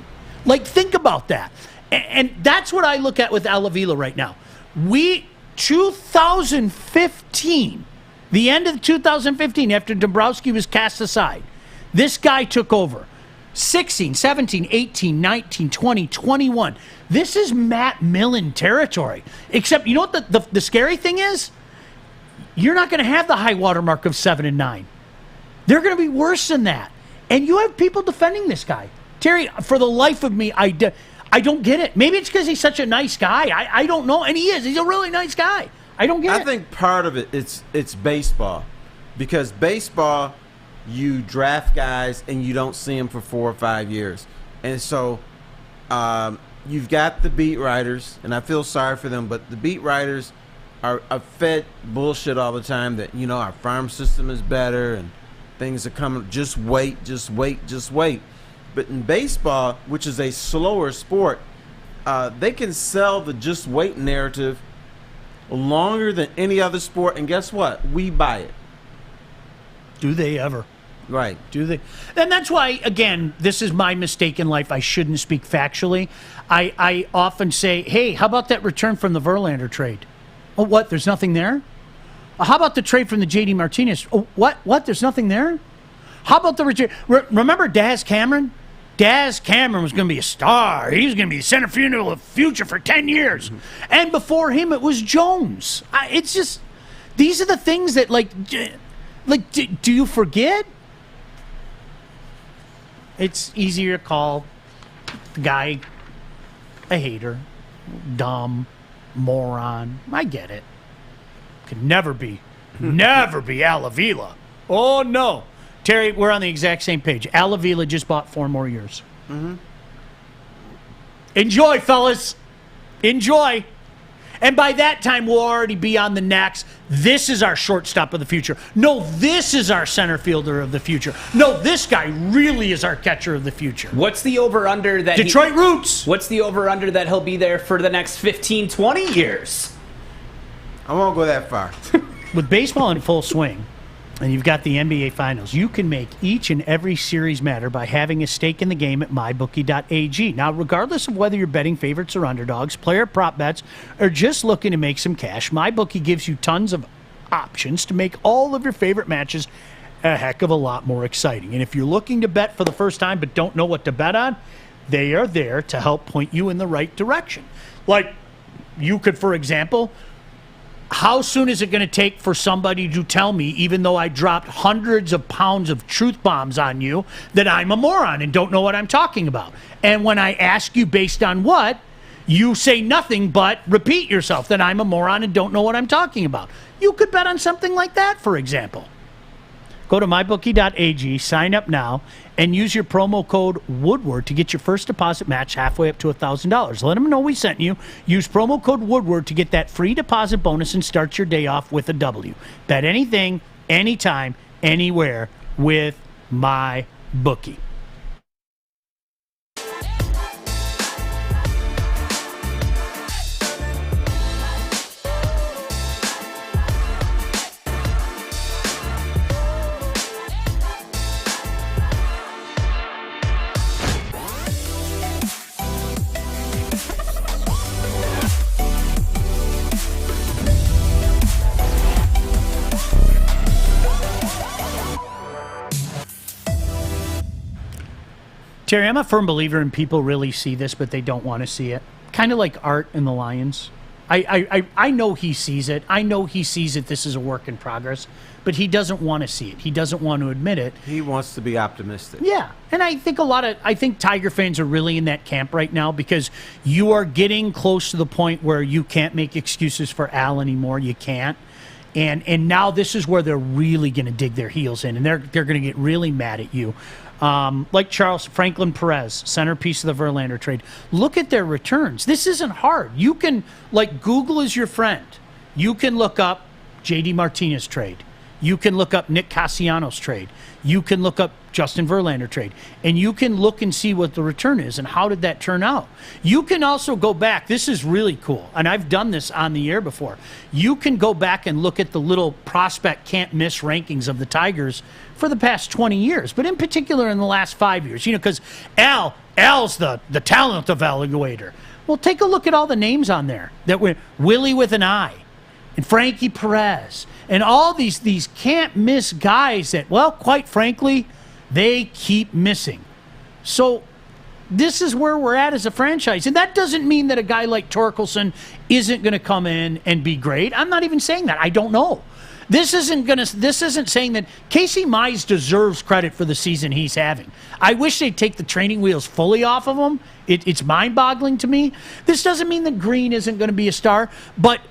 Like, think about that. And that's what I look at with Al Avila right now. 2015, the end of 2015, after Dombrowski was cast aside, this guy took over. 16, 17, 18, 19, 20, 21. This is Matt Millen territory. Except, you know what the scary thing is? You're not going to have the high water mark of 7-9. They're going to be worse than that. And you have people defending this guy. Terry, for the life of me, I don't get it. Maybe it's because he's such a nice guy. I don't know. And he is. He's a really nice guy. I don't get it. I think part of it, it's baseball. Because baseball, you draft guys and you don't see them for 4 or 5 years. And so you've got the beat writers, and I feel sorry for them, but the beat writers are fed bullshit all the time that, you know, our farm system is better and things are coming. Just wait, just wait, just wait. But in baseball, which is a slower sport, they can sell the just wait narrative longer than any other sport. And guess what? We buy it. Do they ever? Right. Do they? And that's why, again, this is my mistake in life. I shouldn't speak factually. I often say, hey, how about that return from the Verlander trade? Oh, what? There's nothing there? How about the trade from the J.D. Martinez? Oh, what? What? There's nothing there? How about the return? Remember Daz Cameron? Daz Cameron was going to be a star. He was going to be the center field of the future for 10 years. Mm-hmm. And before him, it was Jones. It's just, these are the things that, do you forget? It's easier to call the guy a hater, dumb, moron. I get it. Could never be Al Avila. Oh, no. Terry, we're on the exact same page. Al Avila just bought 4 more years. Mm-hmm. Enjoy, fellas. Enjoy. And by that time, we'll already be on the next. This is our shortstop of the future. No, this is our center fielder of the future. No, this guy really is our catcher of the future. What's the over-under that Detroit roots. What's the over-under that he'll be there for the next 15, 20 years? I won't go that far. With baseball in full swing, and you've got the NBA Finals, you can make each and every series matter by having a stake in the game at mybookie.ag. Now, regardless of whether you're betting favorites or underdogs, player prop bets, or just looking to make some cash, MyBookie gives you tons of options to make all of your favorite matches a heck of a lot more exciting. And if you're looking to bet for the first time but don't know what to bet on, they are there to help point you in the right direction. Like, you could, for example, how soon is it going to take for somebody to tell me, even though I dropped hundreds of pounds of truth bombs on you, that I'm a moron and don't know what I'm talking about? And when I ask you based on what, you say nothing but repeat yourself, that I'm a moron and don't know what I'm talking about. You could bet on something like that, for example. Go to mybookie.ag, sign up now, and use your promo code Woodward to get your first deposit match halfway up to $1,000. Let them know we sent you. Use promo code Woodward to get that free deposit bonus and start your day off with a W. Bet anything, anytime, anywhere with MyBookie. Terry, I'm a firm believer in people really see this, but they don't want to see it. Kind of like Art in the Lions. I know he sees it. I know he sees it. This is a work in progress, but he doesn't want to see it. He doesn't want to admit it. He wants to be optimistic. Yeah, and I think Tiger fans are really in that camp right now because you are getting close to the point where you can't make excuses for Al anymore. You can't. And now this is where they're really going to dig their heels in, and they're going to get really mad at you. Like Charles Franklin Perez, centerpiece of the Verlander trade. Look at their returns. This isn't hard. You can, Google is your friend. You can look up J.D. Martinez trade. You can look up Nick Castellanos trade. You can look up Justin Verlander trade. And you can look and see what the return is and how did that turn out. You can also go back. This is really cool. And I've done this on the air before. You can go back and look at the little prospect can't miss rankings of the Tigers for the past 20 years, but in particular in the last 5 years, because Al's the talent evaluator. Well, take a look at all the names on there that were Willie with an I and Frankie Perez and all these can't miss guys that, well, quite frankly, they keep missing. So this is where we're at as a franchise. And that doesn't mean that a guy like Torkelson isn't going to come in and be great. I'm not even saying that. I don't know. This isn't saying that Casey Mize deserves credit for the season he's having. I wish they'd take the training wheels fully off of him. It's mind-boggling to me. This doesn't mean that Green isn't going to be a star, but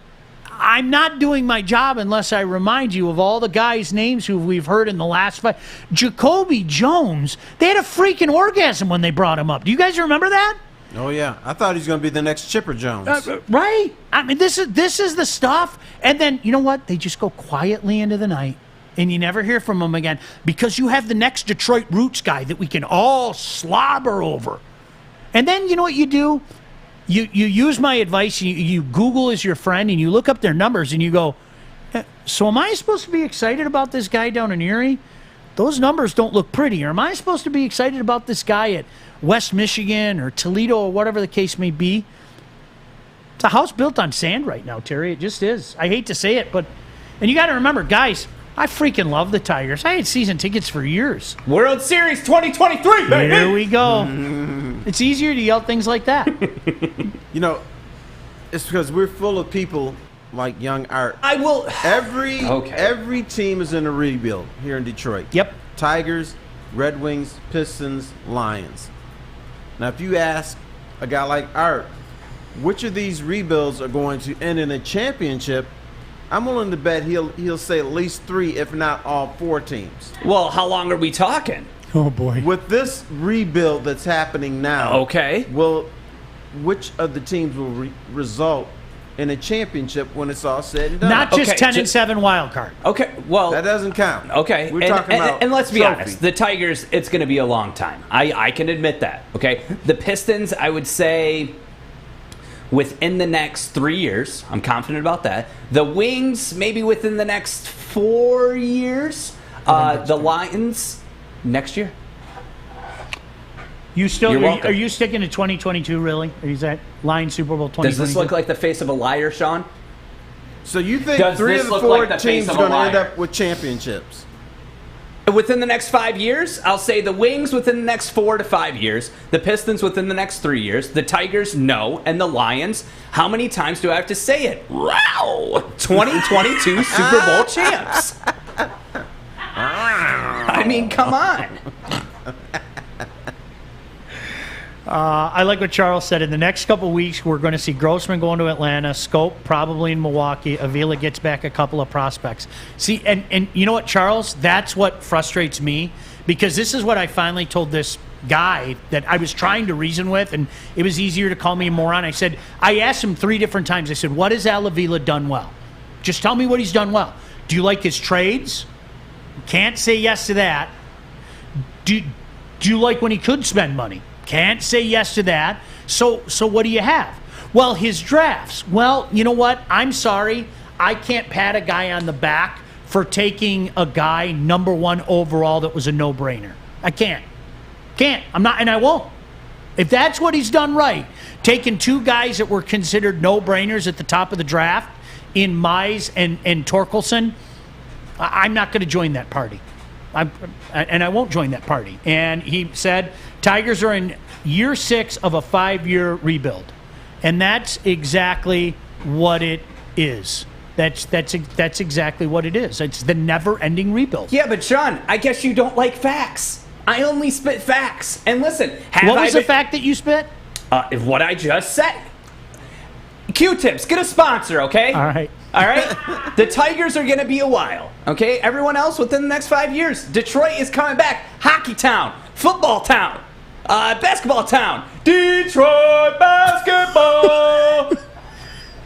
I'm not doing my job unless I remind you of all the guys' names who we've heard in the last 5. Jacoby Jones, they had a freaking orgasm when they brought him up. Do you guys remember that? Oh yeah, I thought he was going to be the next Chipper Jones. Right? I mean, this is the stuff. And then you know what? They just go quietly into the night, and you never hear from them again because you have the next Detroit Roots guy that we can all slobber over. And then you know what you do? You use my advice. You Google as your friend, and you look up their numbers, and you go, so am I supposed to be excited about this guy down in Erie? Those numbers don't look pretty. Or am I supposed to be excited about this guy at West Michigan or Toledo or whatever the case may be? It's a house built on sand right now, Terry. It just is. I hate to say it, but... And you got to remember, guys, I freaking love the Tigers. I had season tickets for years. World Series 2023, baby! Here we go. It's easier to yell things like that. You know, it's because we're full of people like young Art. I will... Every team is in a rebuild here in Detroit. Yep. Tigers, Red Wings, Pistons, Lions. Now, if you ask a guy like Art, which of these rebuilds are going to end in a championship, I'm willing to bet he'll say at least 3, if not all 4 teams. Well, how long are we talking? Oh, boy. With this rebuild that's happening now, okay. Well, which of the teams will result in a championship when it's all said and done? Not just 10-7 wild card. Okay, well... That doesn't count. Okay. We're talking about and let's be trophy. honest, the Tigers, it's going to be a long time. I can admit that, okay? The Pistons, I would say... within the next 3 years. I'm confident about that. The Wings, maybe within the next 4 years. The Lions, next year. You still You're welcome. are you sticking to 2022? Really? Is that Lions Super Bowl 2022? Does this look like the face of a liar, Sean? So you think Does 3 this of the look 4 like the teams face are of a going to liar? end up with championships? Within the next 5 years, I'll say the Wings within the next 4 to 5 years, the Pistons within the next 3 years, the Tigers, no, and the Lions, how many times do I have to say it? Wow! 2022 Super Bowl champs. I mean, come on. I like what Charles said. In the next couple weeks, we're going to see Grossman going to Atlanta, Scope probably in Milwaukee. Avila gets back a couple of prospects. See, and you know what, Charles? That's what frustrates me, because this is what I finally told this guy that I was trying to reason with, and it was easier to call me a moron. I asked him 3 different times. I said, what has Al Avila done well? Just tell me what he's done well. Do you like his trades? Can't say yes to that. Do you like when he could spend money? Can't say yes to that. So what do you have? Well, his drafts. Well, you know what? I'm sorry. I can't pat a guy on the back for taking a guy #1 overall that was a no-brainer. I can't. I'm not, and I won't. If that's what he's done right, taking 2 guys that were considered no-brainers at the top of the draft in Mize and Torkelson, I'm not going to join that party. I won't join that party. And he said, Tigers are in year 6 of a 5-year rebuild. And that's exactly what it is. That's exactly what it is. It's the never-ending rebuild. Yeah, but Sean, I guess you don't like facts. I only spit facts. And listen, what was the fact that you spit? What I just said. Q-tips, get a sponsor, okay? All right. All right? The Tigers are going to be a while, okay? Everyone else within the next 5 years. Detroit is coming back. Hockey town. Football town. Basketball town. Detroit basketball.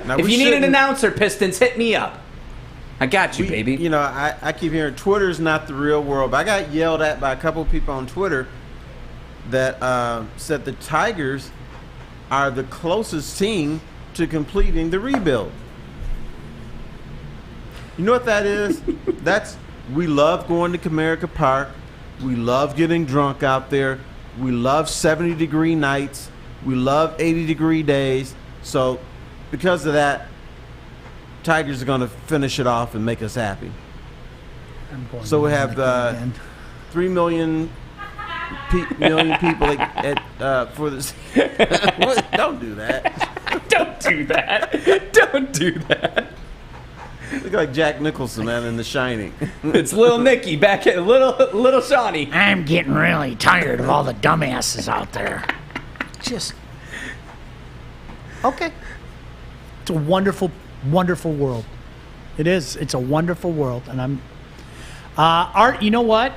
Now, if you need an announcer, Pistons, hit me up. I got you, baby. You know, I keep hearing Twitter's not the real world, but I got yelled at by a couple of people on Twitter that said the Tigers are the closest team to completing the rebuild. You know what that is? We love going to Comerica Park. We love getting drunk out there. We love 70-degree nights. We love 80-degree days. So because of that, Tigers are going to finish it off and make us happy. So we have 3 million people for this. Don't do that. Don't do that. Don't do that. Look like Jack Nicholson, man, in The Shining. It's Little Nicky back at little Shawnee. I'm getting really tired of all the dumbasses out there. Just okay. It's a wonderful, wonderful world. It is. It's a wonderful world, and I'm. Art, you know what?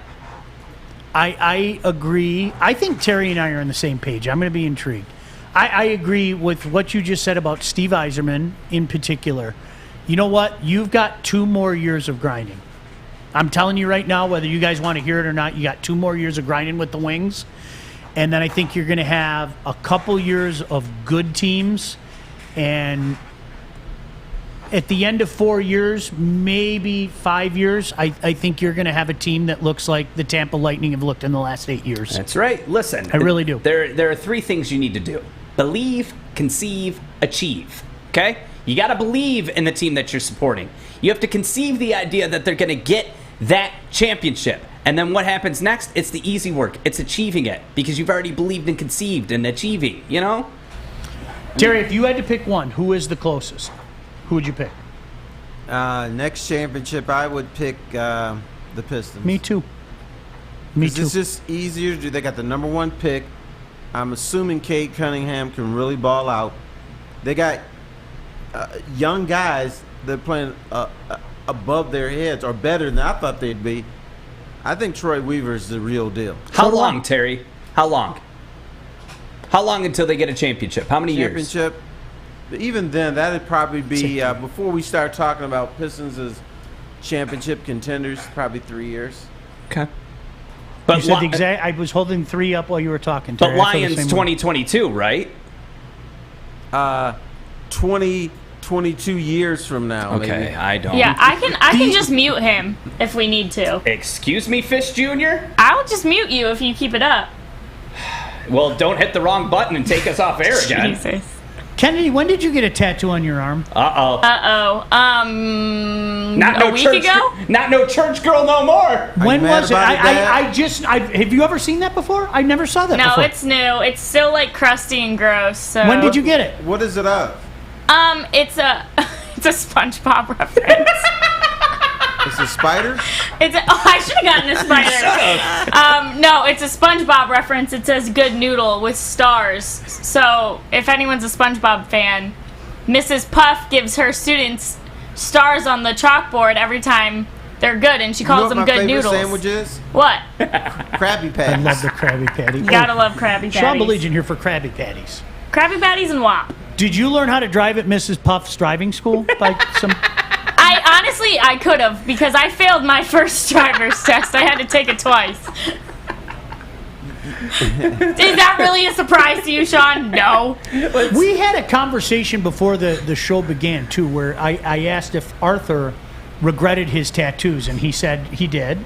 I agree. I think Terry and I are on the same page. I'm going to be intrigued. I agree with what you just said about Steve Yzerman in particular. You know what? You've got 2 more years of grinding. I'm telling you right now, whether you guys want to hear it or not, you got 2 more years of grinding with the Wings. And then I think you're going to have a couple years of good teams. And at the end of 4 years, maybe 5 years, I think you're going to have a team that looks like the Tampa Lightning have looked in the last 8 years. That's right. Listen. I really do. There are 3 things you need to do. Believe, conceive, achieve. Okay? You got to believe in the team that you're supporting. You have to conceive the idea that they're going to get that championship. And then what happens next? It's the easy work. It's achieving it because you've already believed and conceived and achieving, you know? Terry, if you had to pick one, who is the closest? Who would you pick? Next championship, I would pick the Pistons. Me too. Me too. It's just easier to do. They got the number 1 pick. I'm assuming Cade Cunningham can really ball out. They got young guys that are playing above their heads or better than I thought they'd be. I think Troy Weaver's the real deal. How long, Terry? How long? How long until they get a championship? How many years? Championship. Even then, that'd probably be before we start talking about Pistons as championship contenders. Probably 3 years. Okay. But you said the exact. I was holding 3 up while you were talking. Terry. But Lions 2022, right? 22 years from now. Okay, maybe. I don't. Yeah, I can just mute him if we need to. Excuse me, Fish Jr.? I'll just mute you if you keep it up. Well, don't hit the wrong button and take us off air again. Jesus. Kennedy, when did you get a tattoo on your arm? Not a week ago? Not no church girl no more. When was it? Have you ever seen that before? I never saw that before. No, it's new. It's still like crusty and gross. So when did you get it? What is it of? It's a SpongeBob reference. It's a spider? I should have gotten a spider. No, it's a SpongeBob reference. It says good noodle with stars. So if anyone's a SpongeBob fan, Mrs. Puff gives her students stars on the chalkboard every time they're good, and she calls them good noodles. You know what my favorite sandwich is? What? Krabby Patties. I love the Krabby Patty. You gotta love Krabby Patties. Sean Baligian here for Krabby Patties. Krabby Patties and WAP. Did you learn how to drive at Mrs. Puff's driving school? I could have, because I failed my first driver's test. I had to take it twice. Is that really a surprise to you, Sean? No. We had a conversation before the show began, too, where I asked if Arthur regretted his tattoos, and he said he did.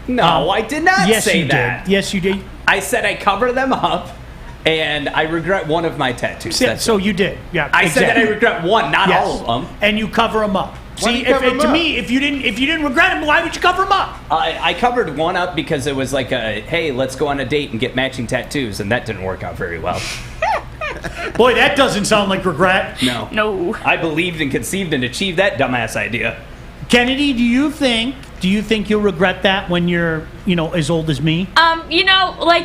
No, I did not say that. Did. Yes, you did. I said I cover them up, and I regret one of my tattoos. So you did. Yeah, I said that I regret one, not all of them. And you cover them up. See, if you didn't regret them, why would you cover them up? I covered one up because it was like hey, let's go on a date and get matching tattoos, and that didn't work out very well. Boy, that doesn't sound like regret. No. I believed and conceived and achieved that dumbass idea. Kennedy, do you think you'll regret that when you're, as old as me?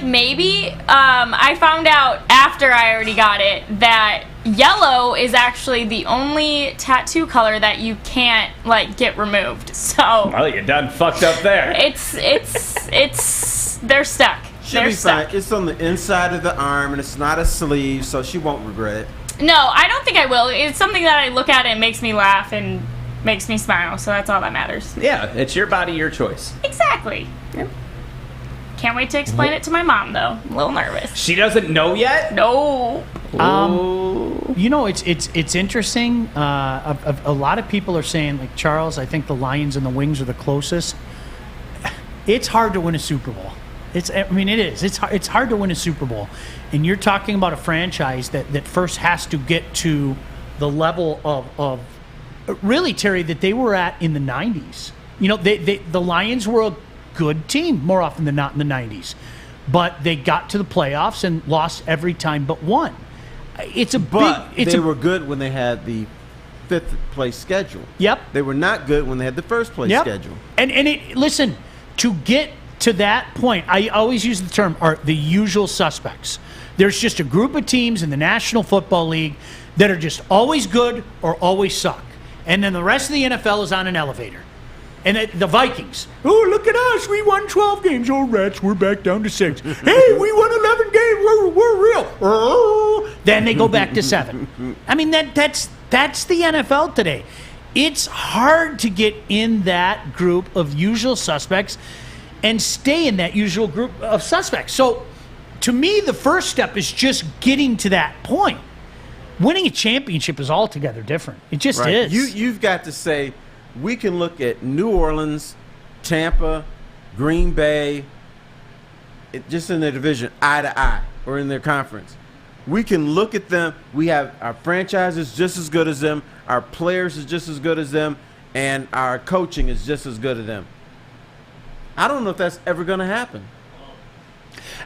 Maybe. I found out after I already got it that yellow is actually the only tattoo color that you can't get removed. So well, you done fucked up there. They're stuck. She'll be fine. It's on the inside of the arm and it's not a sleeve, so she won't regret it. No, I don't think I will. It's something that I look at and it makes me laugh and makes me smile, so that's all that matters. Yeah, it's your body, your choice. Exactly. Yeah. Can't wait to explain it to my mom, though. I'm a little nervous. She doesn't know yet? No. It's interesting. A lot of people are saying, Charles, I think the Lions and the Wings are the closest. It's hard to win a Super Bowl. It is. It's hard to win a Super Bowl. And you're talking about a franchise that first has to get to the level of really, Terry, that they were at in the 90s. The Lions were a good team more often than not in the 90s. But they got to the playoffs and lost every time but one. They were good when they had the fifth place schedule. Yep. They were not good when they had the first place schedule. And listen, to get to that point, I always use the term, are the usual suspects. There's just a group of teams in the National Football League that are just always good or always suck. And then the rest of the NFL is on an elevator. And the Vikings. Oh, look at us. We won 12 games. Oh, rats, we're back down to 6. Hey, we won 11 games. We're real. Oh. Then they go back to 7. I mean, that's the NFL today. It's hard to get in that group of usual suspects and stay in that usual group of suspects. So, to me, the first step is just getting to that point. Winning a championship is altogether different. It just is. You've got to say, we can look at New Orleans, Tampa, Green Bay, just in their division, eye to eye, or in their conference. We can look at them. We have our franchises just as good as them. Our players is just as good as them. And our coaching is just as good as them. I don't know if that's ever going to happen.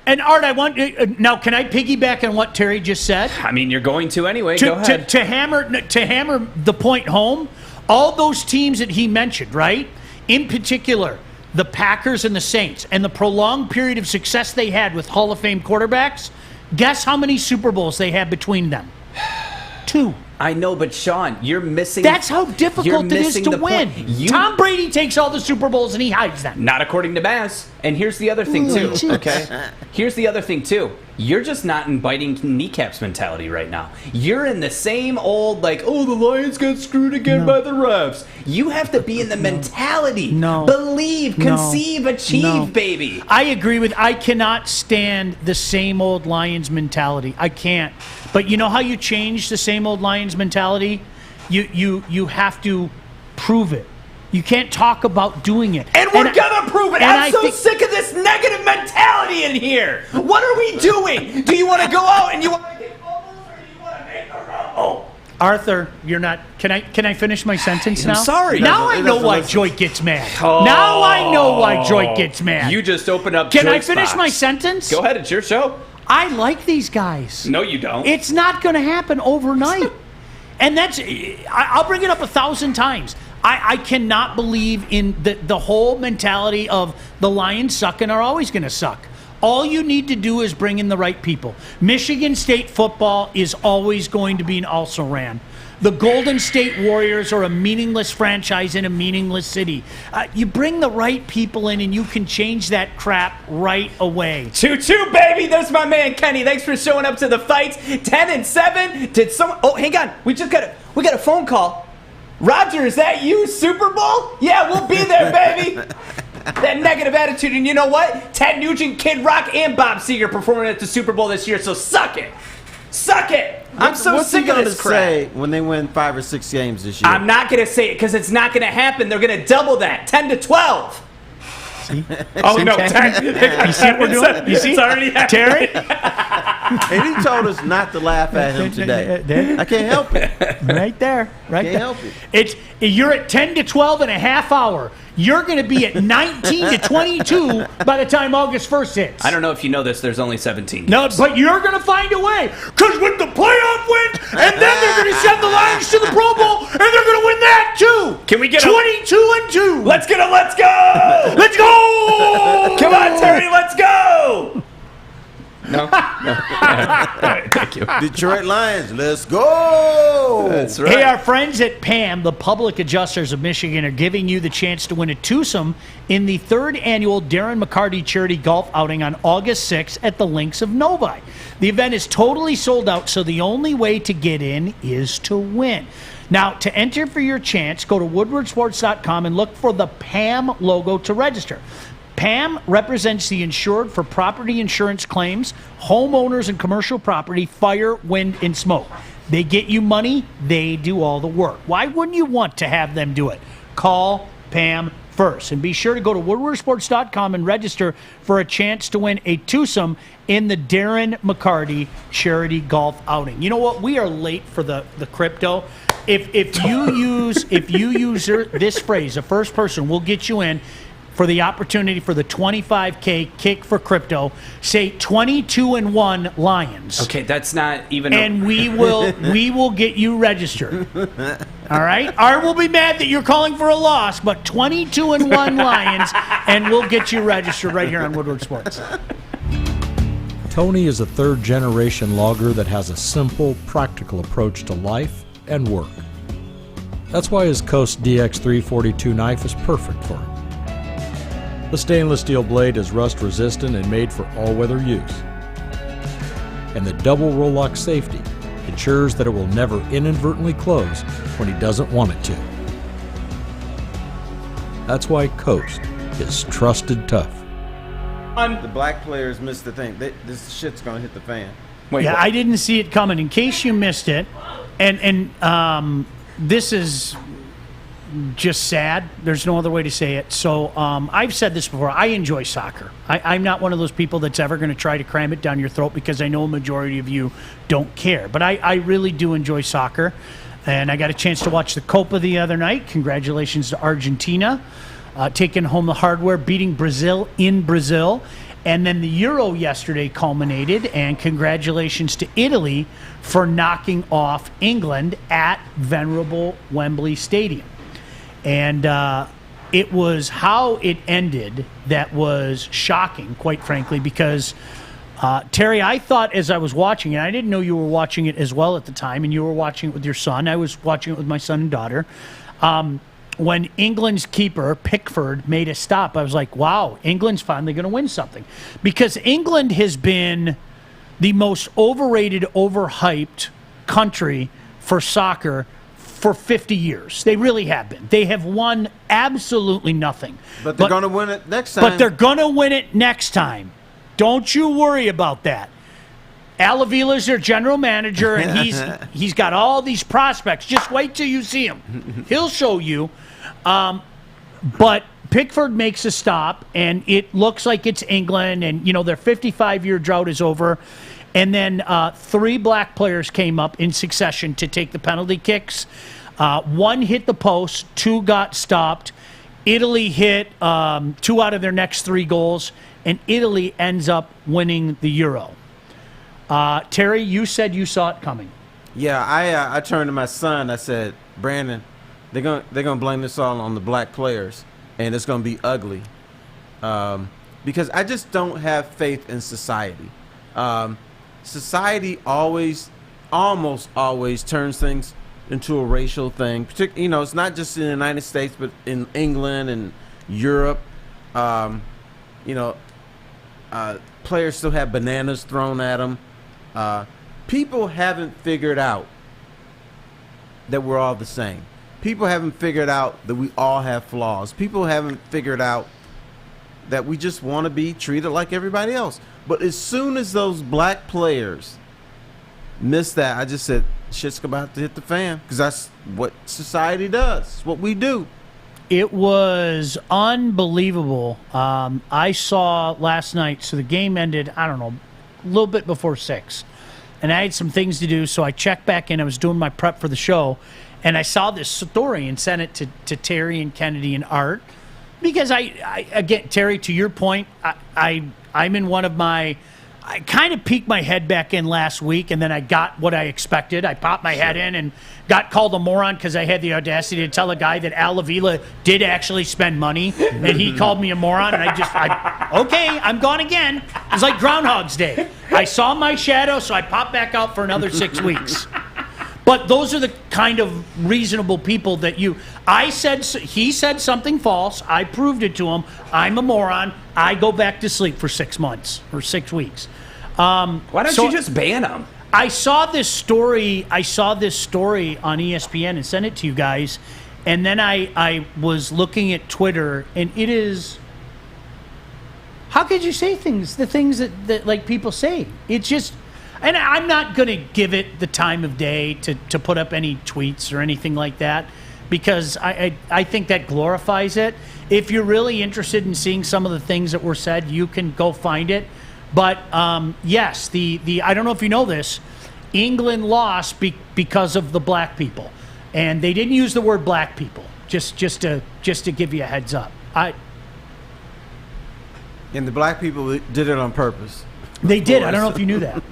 And Art, I want now. Can I piggyback on what Terry just said? I mean, you're going to anyway. Go ahead. To hammer the point home, all those teams that he mentioned, right? In particular, the Packers and the Saints, and the prolonged period of success they had with Hall of Fame quarterbacks. Guess how many Super Bowls they had between them? 2. I know, but Sean, you're missing. That's how difficult it is to win. Tom Brady takes all the Super Bowls and he hides them. Not according to Baz. And here's the other thing, too, okay? Here's the other thing, too. You're just not in biting kneecaps mentality right now. You're in the same old, like, oh, the Lions got screwed again by the refs. You have to be in the mentality. Believe, conceive, achieve, baby. I agree with, I cannot stand the same old Lions mentality. I can't. But you know how you change the same old Lions mentality? You have to prove it. You can't talk about doing it. And we're gonna prove it. I'm so sick of this negative mentality in here. What are we doing? Do you want to go out and you want to get fumbles, or do you want to make a roll? Arthur, you're not. Can I finish my sentence now? I'm sorry. Now I know why Joy gets mad. Now I know why Joy gets mad. You just opened up. Can I finish my sentence? Go ahead. It's your show. I like these guys. No, you don't. It's not going to happen overnight. And I'll bring it up 1,000 times. I cannot believe in the whole mentality of the Lions suck and are always going to suck. All you need to do is bring in the right people. Michigan State football is always going to be an also-ran. The Golden State Warriors are a meaningless franchise in a meaningless city. You bring the right people in and you can change that crap right away. 2-2, baby. There's my man Kenny. Thanks for showing up to the fights. 10-7. Did someone? Oh, hang on. We got a phone call. Roger, is that you, Super Bowl? Yeah, we'll be there, baby. That negative attitude, and you know what? Ted Nugent, Kid Rock, and Bob Seger performing at the Super Bowl this year, so suck it. Suck it. I'm so sick of this crap. What's he going to say when they win 5 or 6 games this year? I'm not going to say it because it's not going to happen. They're going to double that, 10-12. See? Oh, no, 10. You see what we're doing? You see? It's already happening. Terry? And he told us not to laugh at him today. I can't help it. Right there. Right Can't there. help it. You're at 10 to 12 and a half hour. You're going to be at 19 to 22 by the time August 1st hits. I don't know if you know this. There's only 17 games. No, but you're going to find a way. Because with the playoff wins, and then they're going to send the Lions to the Pro Bowl, and they're going to win that too. Can we get 22-2? Let's get a let's go! Let's go! Come on, Terry, let's go! No? All right, thank you. Detroit Lions, let's go! That's right. Hey, our friends at PAM, the Public Adjusters of Michigan, are giving you the chance to win a twosome in the 3rd annual Darren McCarty Charity Golf Outing on August 6th at the Links of Novi. The event is totally sold out, so the only way to get in is to win. Now, to enter for your chance, go to woodwardsports.com and look for the PAM logo to register. PAM represents the insured for property insurance claims, homeowners and commercial property, fire, wind, and smoke. They get you money, they do all the work. Why wouldn't you want to have them do it? Call PAM first. And be sure to go to woodwardsports.com and register for a chance to win a twosome in the Darren McCarty Charity Golf Outing. You know what? We are late for the crypto. If you use this phrase, the first person will get you in for the opportunity for the $25K kick for crypto. Say 22-1 Lions. Okay, that's not even. And we will get you registered. All right. Art will be mad that you're calling for a loss, but 22-1 Lions, and we'll get you registered right here on Woodward Sports. Tony is a 3rd-generation logger that has a simple, practical approach to life and work. That's why his Coast DX342 knife is perfect for him. The stainless steel blade is rust resistant and made for all-weather use. And the double roll lock safety ensures that it will never inadvertently close when he doesn't want it to. That's why Coast is trusted tough. The black players missed the thing. This shit's gonna hit the fan. I didn't see it coming. In case you missed it, and this is just sad. There's no other way to say it. So I've said this before. I enjoy soccer. I'm not one of those people that's ever going to try to cram it down your throat because I know a majority of you don't care. But I really do enjoy soccer. And I got a chance to watch the Copa the other night. Congratulations to Argentina. Taking home the hardware, beating Brazil in Brazil. And then the Euro yesterday culminated, and congratulations to Italy for knocking off England at venerable Wembley Stadium. And it was how it ended that was shocking, quite frankly, because, Terry, I thought as I was watching it, I didn't know you were watching it as well at the time, and you were watching it with your son. I was watching it with my son and daughter. When England's keeper, Pickford, made a stop, I was like, wow, England's finally going to win something. Because England has been the most overrated, overhyped country for soccer for 50 years. They really have been. They have won absolutely nothing. But they're going to win it next time. But they're going to win it next time. Don't you worry about that. Al Avila's their general manager, and he's got all these prospects. Just wait till you see him. He'll show you. But Pickford makes a stop, and it looks like it's England, and, you know, their 55-year drought is over. And then 3 black players came up in succession to take the penalty kicks. 1 hit the post, 2 got stopped. Italy hit 2 out of their next 3 goals, and Italy ends up winning the Euro. Terry, you said you saw it coming. Yeah, I turned to my son. I said, Brandon, they're gonna blame this all on the black players, and it's gonna be ugly. Because I just don't have faith in society. Society almost always turns things into a racial thing. You know, it's not just in the United States, but in England and Europe. You know, players still have bananas thrown at them. People haven't figured out that we're all the same. People haven't figured out that we all have flaws. People haven't figured out that we just want to be treated like everybody else. But as soon as those black players missed that, I just said, shit's about to hit the fan. Because that's what society does. It's what we do. It was unbelievable. I saw last night, so the game ended, I don't know, a little bit before 6. And I had some things to do, so I checked back in. I was doing my prep for the show, and I saw this story and sent it to Terry and Kennedy and Art. Because I again, Terry, to your point, I'm in one of my... I kind of peeked my head back in last week, and then I got what I expected. I popped my head in and got called a moron because I had the audacity to tell a guy that Al Avila did actually spend money, and he called me a moron, and okay, I'm gone again. It was like Groundhog's Day. I saw my shadow, so I popped back out for another 6 weeks. But those are the kind of reasonable people that he said something false. I proved it to him. I'm a moron. I go back to sleep for 6 months or 6 weeks. Why don't you just ban him? I saw this story on ESPN and sent it to you guys. And then I was looking at Twitter, and it is... How could you say the things that like people say? It's just... And I'm not going to give it the time of day to put up any tweets or anything like that, because I think that glorifies it. If you're really interested in seeing some of the things that were said, you can go find it. But yes, the I don't know if you know this, England lost because of the black people, and they didn't use the word black people. Just to give you a heads up. And the black people did it on purpose. They did. I don't know if you knew that.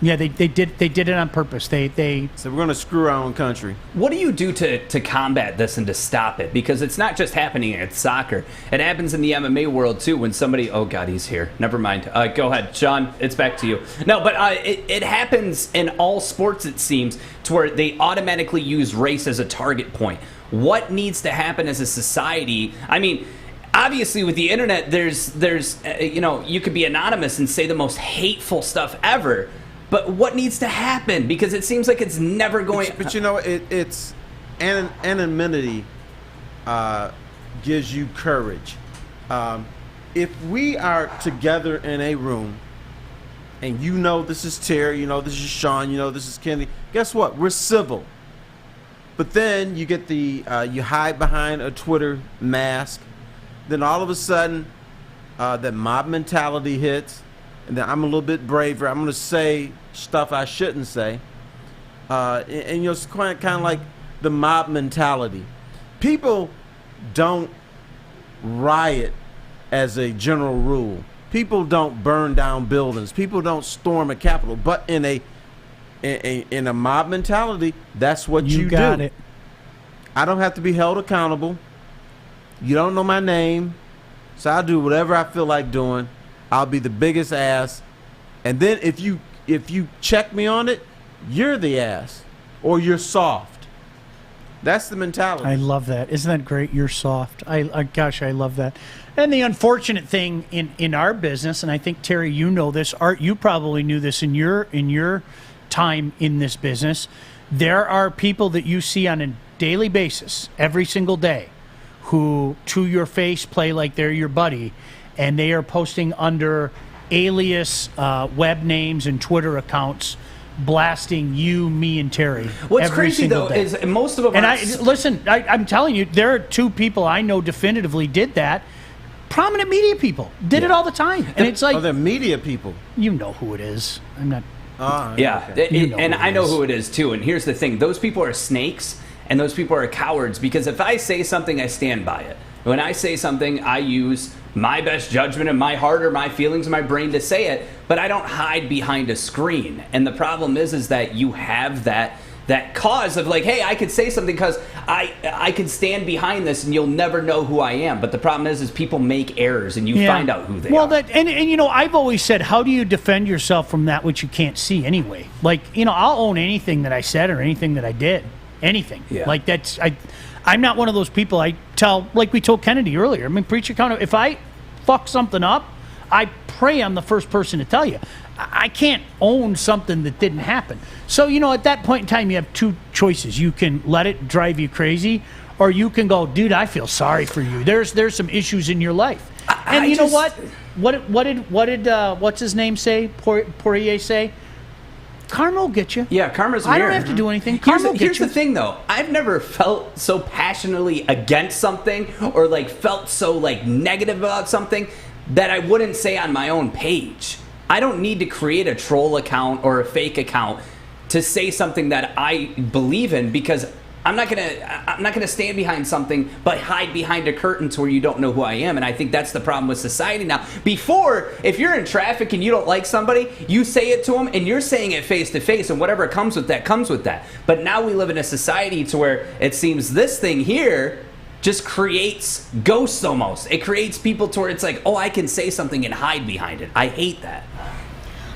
Yeah, they did it on purpose. They So we're going to screw our own country. What do you do to combat this and to stop it? Because it's not just happening in soccer. It happens in the MMA world, too, when somebody... Oh, God, he's here. Never mind. Go ahead, Sean. It's back to you. No, but it happens in all sports, it seems, to where they automatically use race as a target point. What needs to happen as a society? I mean... Obviously, with the internet, there's you could be anonymous and say the most hateful stuff ever. But what needs to happen? Because it seems like it's never going. But it's anonymity gives you courage. If we are together in a room, and this is Terry, this is Sean, this is Kenny. Guess what? We're civil. But then you get you hide behind a Twitter mask. Then all of a sudden, that mob mentality hits, and then I'm a little bit braver. I'm going to say stuff I shouldn't say, and it's kind of like the mob mentality. People don't riot as a general rule. People don't burn down buildings. People don't storm a Capitol. But in a mob mentality, that's what you got do. It. I don't have to be held accountable. You don't know my name, so I'll do whatever I feel like doing. I'll be the biggest ass, and then if you check me on it, you're the ass, or you're soft. That's the mentality. I love that. Isn't that great? You're soft. Gosh, I love that. And the unfortunate thing in our business, and I think Terry, you know this. Art, you probably knew this in your time in this business. There are people that you see on a daily basis, every single day, who to your face play like they're your buddy, and they are posting under alias web names and Twitter accounts, blasting you, me, and Terry. What's every crazy though day. is most of them. And I'm telling you, there are two people I know definitively did that. Prominent media people did it all the time, and it's like they're media people. You know who it is. I'm not. Yeah, okay. And I know who it is too. And here's the thing: those people are snakes. And those people are cowards, because if I say something, I stand by it. When I say something, I use my best judgment and my heart or my feelings and my brain to say it, but I don't hide behind a screen. And the problem is that you have that cause of like, hey, I could say something because I could stand behind this and you'll never know who I am. But the problem is people make errors and you find out who they are. And I've always said, how do you defend yourself from that which you can't see anyway? Like, I'll own anything that I said or anything that I did. Anything. Yeah. Like I'm not one of those people. I tell, like we told Kennedy earlier, preach account. If I fuck something up, I pray I'm the first person to tell you. I can't own something that didn't happen. So, at that point in time, you have two choices. You can let it drive you crazy, or you can go, dude, I feel sorry for you. There's some issues in your life. And you know what? What did what's his name say? Poirier say? Karma will get you. Yeah, karma's a mirror. I don't have to do anything. Karma will get you. Here's the thing, though. I've never felt so passionately against something or felt so negative about something that I wouldn't say on my own page. I don't need to create a troll account or a fake account to say something that I believe in, because I'm not gonna stand behind something but hide behind a curtain to where you don't know who I am. And I think that's the problem with society now. Before, if you're in traffic and you don't like somebody, you say it to them and you're saying it face to face, and whatever comes with that comes with that. But now we live in a society to where it seems this thing here just creates ghosts almost. It creates people to where it's like, oh, I can say something and hide behind it. I hate that.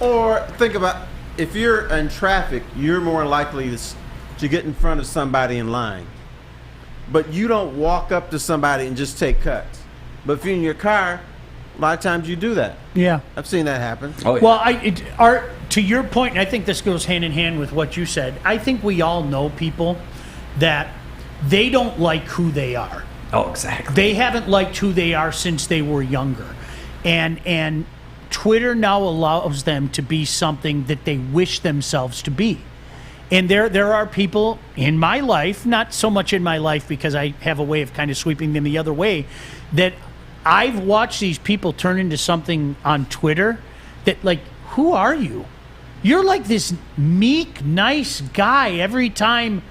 Or think about, if you're in traffic, you're more likely to get in front of somebody in line. But you don't walk up to somebody and just take cuts. But if you're in your car, a lot of times you do that. Yeah. I've seen that happen. Oh, yeah. Well, Art, to your point, and I think this goes hand in hand with what you said, I think we all know people that they don't like who they are. Oh, exactly. They haven't liked who they are since they were younger. And Twitter now allows them to be something that they wish themselves to be. And there are people in my life, not so much in my life because I have a way of kind of sweeping them the other way, that I've watched these people turn into something on Twitter that, who are you? You're like this meek, nice guy every time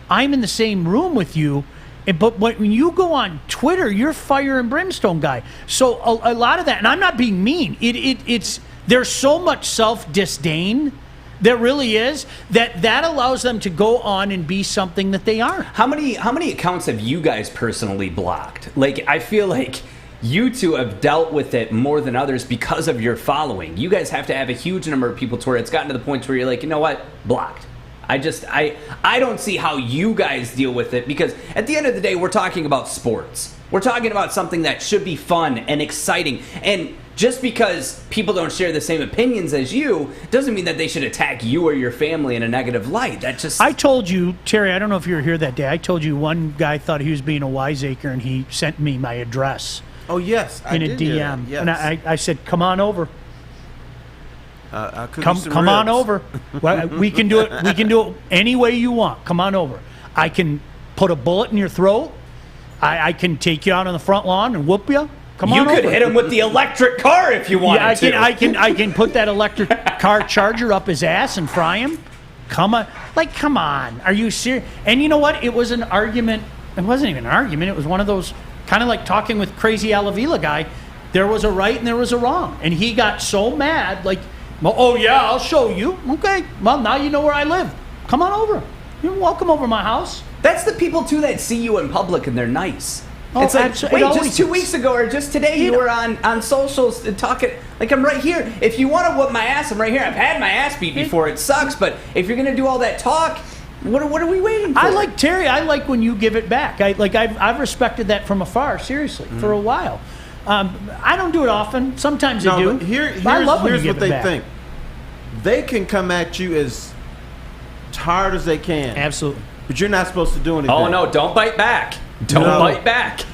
I'm in the same room with you. But when you go on Twitter, you're fire and brimstone guy. So a lot of that, and I'm not being mean, it's There's so much self-disdain. There really is, that allows them to go on and be something that they aren't. How many accounts have you guys personally blocked? Like, I feel like you two have dealt with it more than others because of your following. You guys have to have a huge number of people to where it's gotten to the point where you're like, you know what, blocked. I don't see how you guys deal with it, because at the end of the day, we're talking about sports. We're talking about something that should be fun and exciting. And just because people don't share the same opinions as you doesn't mean that they should attack you or your family in a negative light. That just... I told you, Terry, I don't know if you were here that day. I told you one guy thought he was being a wiseacre, and he sent me my address. Oh, yes. In a DM. Yes. And I said, come on over. Come on over. Well, we can do it. We can do it any way you want. Come on over. I can put a bullet in your throat. I can take you out on the front lawn and whoop you. Come on over. You could hit him with the electric car if you wanted to. I can put that electric car charger up his ass and fry him. Come on. Are you serious? And you know what? It was an argument. It wasn't even an argument. It was one of those kind of like talking with crazy Alavila guy. There was a right and there was a wrong. And he got so mad, like, well, oh, yeah, I'll show you. Okay, well, now you know where I live. Come on over. You're welcome over my house. That's the people, too, that see you in public and they're nice. Oh, it's like, absolutely. wait, just 2 weeks ago or just today you were on socials talking, like, I'm right here. If you want to whoop my ass, I'm right here. I've had my ass beat before. It sucks, but if you're going to do all that talk, what are we waiting for? I like Terry. I like when you give it back. I've respected that from afar, seriously, for a while. I don't do it often. Sometimes I do. But here's I love when here's you what give it they back. think. They can come at you as hard as they can. Absolutely. But you're not supposed to do anything. Oh, no, don't bite back. Don't bite back.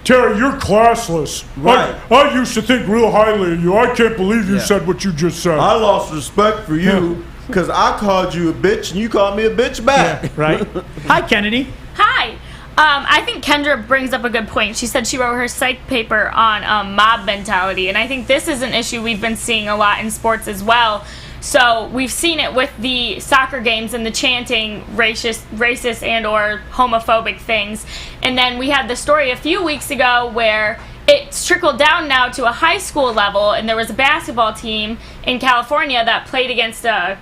Terry, you're classless. Right. I used to think real highly of you. I can't believe you said what you just said. I lost respect for you because I called you a bitch and you called me a bitch back. Yeah, right. Hi, Kennedy. Hi. I think Kendra brings up a good point. She said she wrote her psych paper on mob mentality, and I think this is an issue we've been seeing a lot in sports as well. So we've seen it with the soccer games and the chanting racist and or homophobic things. And then we had the story a few weeks ago where it's trickled down now to a high school level, and there was a basketball team in California that played against a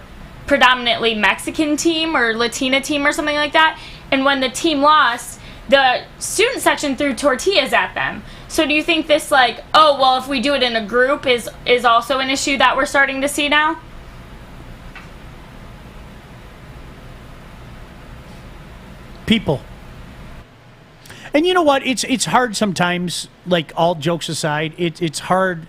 predominantly Mexican team or Latina team or something like that. And when the team lost, the student section threw tortillas at them. So do you think this, like, oh, well, if we do it in a group is also an issue that we're starting to see now? People. And you know what? It's hard sometimes, like, all jokes aside, it's hard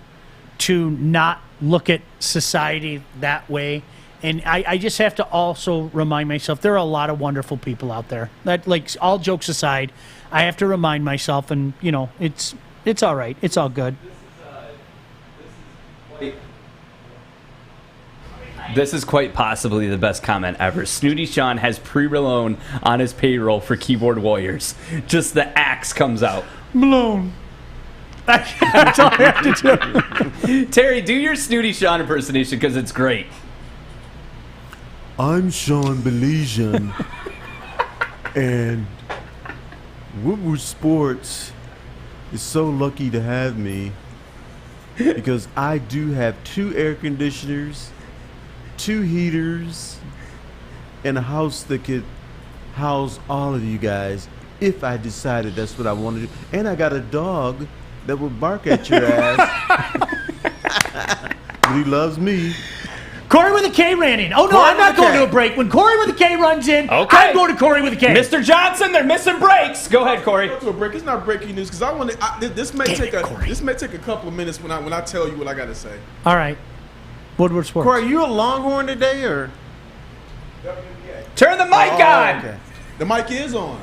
to not look at society that way. And I just have to also remind myself there are a lot of wonderful people out there. That, like, all jokes aside, I have to remind myself, and, you know, it's all right. It's all good. This is quite possibly the best comment ever. Snooty Sean has pre-Malone on his payroll for Keyboard Warriors. Just the axe comes out. Malone. That's all I have to do. Terry, do your Snooty Sean impersonation because it's great. I'm Sean Baligian, and Woodward Sports is so lucky to have me because I do have 2 air conditioners, 2 heaters, and a house that could house all of you guys if I decided that's what I wanted to do. And I got a dog that will bark at your ass, but he loves me. Corey with a K ran in. Oh, no, I'm not going to a break. When Corey with a K runs in, okay. I'm going to Corey with a K. Mr. Johnson, they're missing breaks. Go ahead, Corey. Go to a break. It's not breaking news because I want to. This may take a couple of minutes when I tell you what I got to say. All right, Woodward Sports. Corey, are you a Longhorn today or? Turn the mic on. Okay. The mic is on.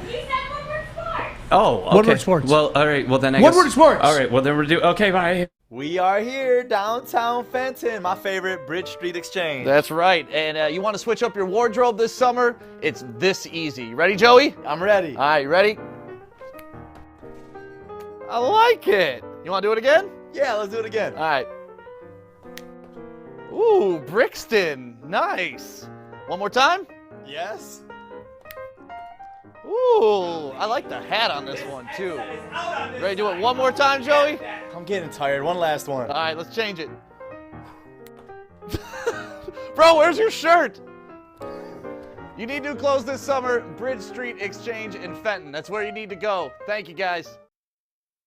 Oh, okay. Woodward Sports. Well, all right. Well, then I guess. Woodward Sports. All right. Well, then we're doing. Okay, bye. We are here, downtown Fenton, my favorite Bridge Street Exchange. That's right. And you want to switch up your wardrobe this summer? It's this easy. You ready, Joey? I'm ready. All right, you ready? I like it. You want to do it again? Yeah, let's do it again. All right. Ooh, Brixton. Nice. One more time? Yes. Ooh, I like the hat on this one, too. Ready to do it one more time, Joey? I'm getting tired. One last one. All right, let's change it. Bro, where's your shirt? You need new clothes this summer. Bridge Street Exchange in Fenton. That's where you need to go. Thank you, guys.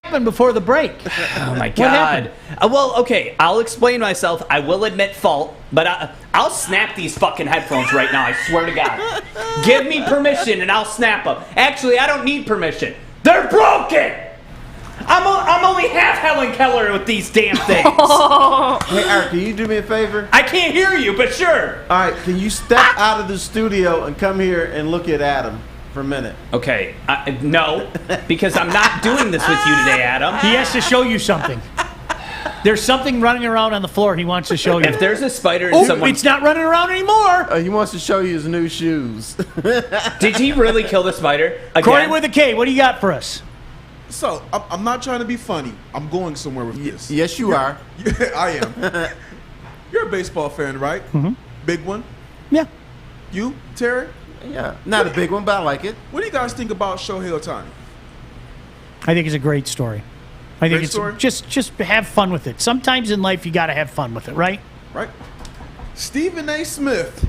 Happened before the break. Oh my God. Well, okay, I'll explain myself. I will admit fault, but I'll snap these fucking headphones right now. I swear to God. Give me permission and I'll snap them. Actually, I don't need permission. They're broken. I'm only half Helen Keller with these damn things. Hey, Eric, can you do me a favor? I can't hear you, but sure. All right, can you step out of the studio and come here and look at Adam for a minute? Okay, no, because I'm not doing this with you today, Adam. He has to show you something. There's something running around on the floor he wants to show you. If there's a spider in someone... it's not running around anymore. He wants to show you his new shoes. Did he really kill the spider? Again? Corey with a K, what do you got for us? So, I'm not trying to be funny. I'm going somewhere with this. Yes, you are. I am. You're a baseball fan, right? Mm-hmm. Big one? Yeah. You, Terry? Yeah, not a big one, but I like it. What do you guys think about Shohei Ohtani? I think it's a great story. I think just have fun with it. Sometimes in life you got to have fun with it, right? Right. Stephen A. Smith.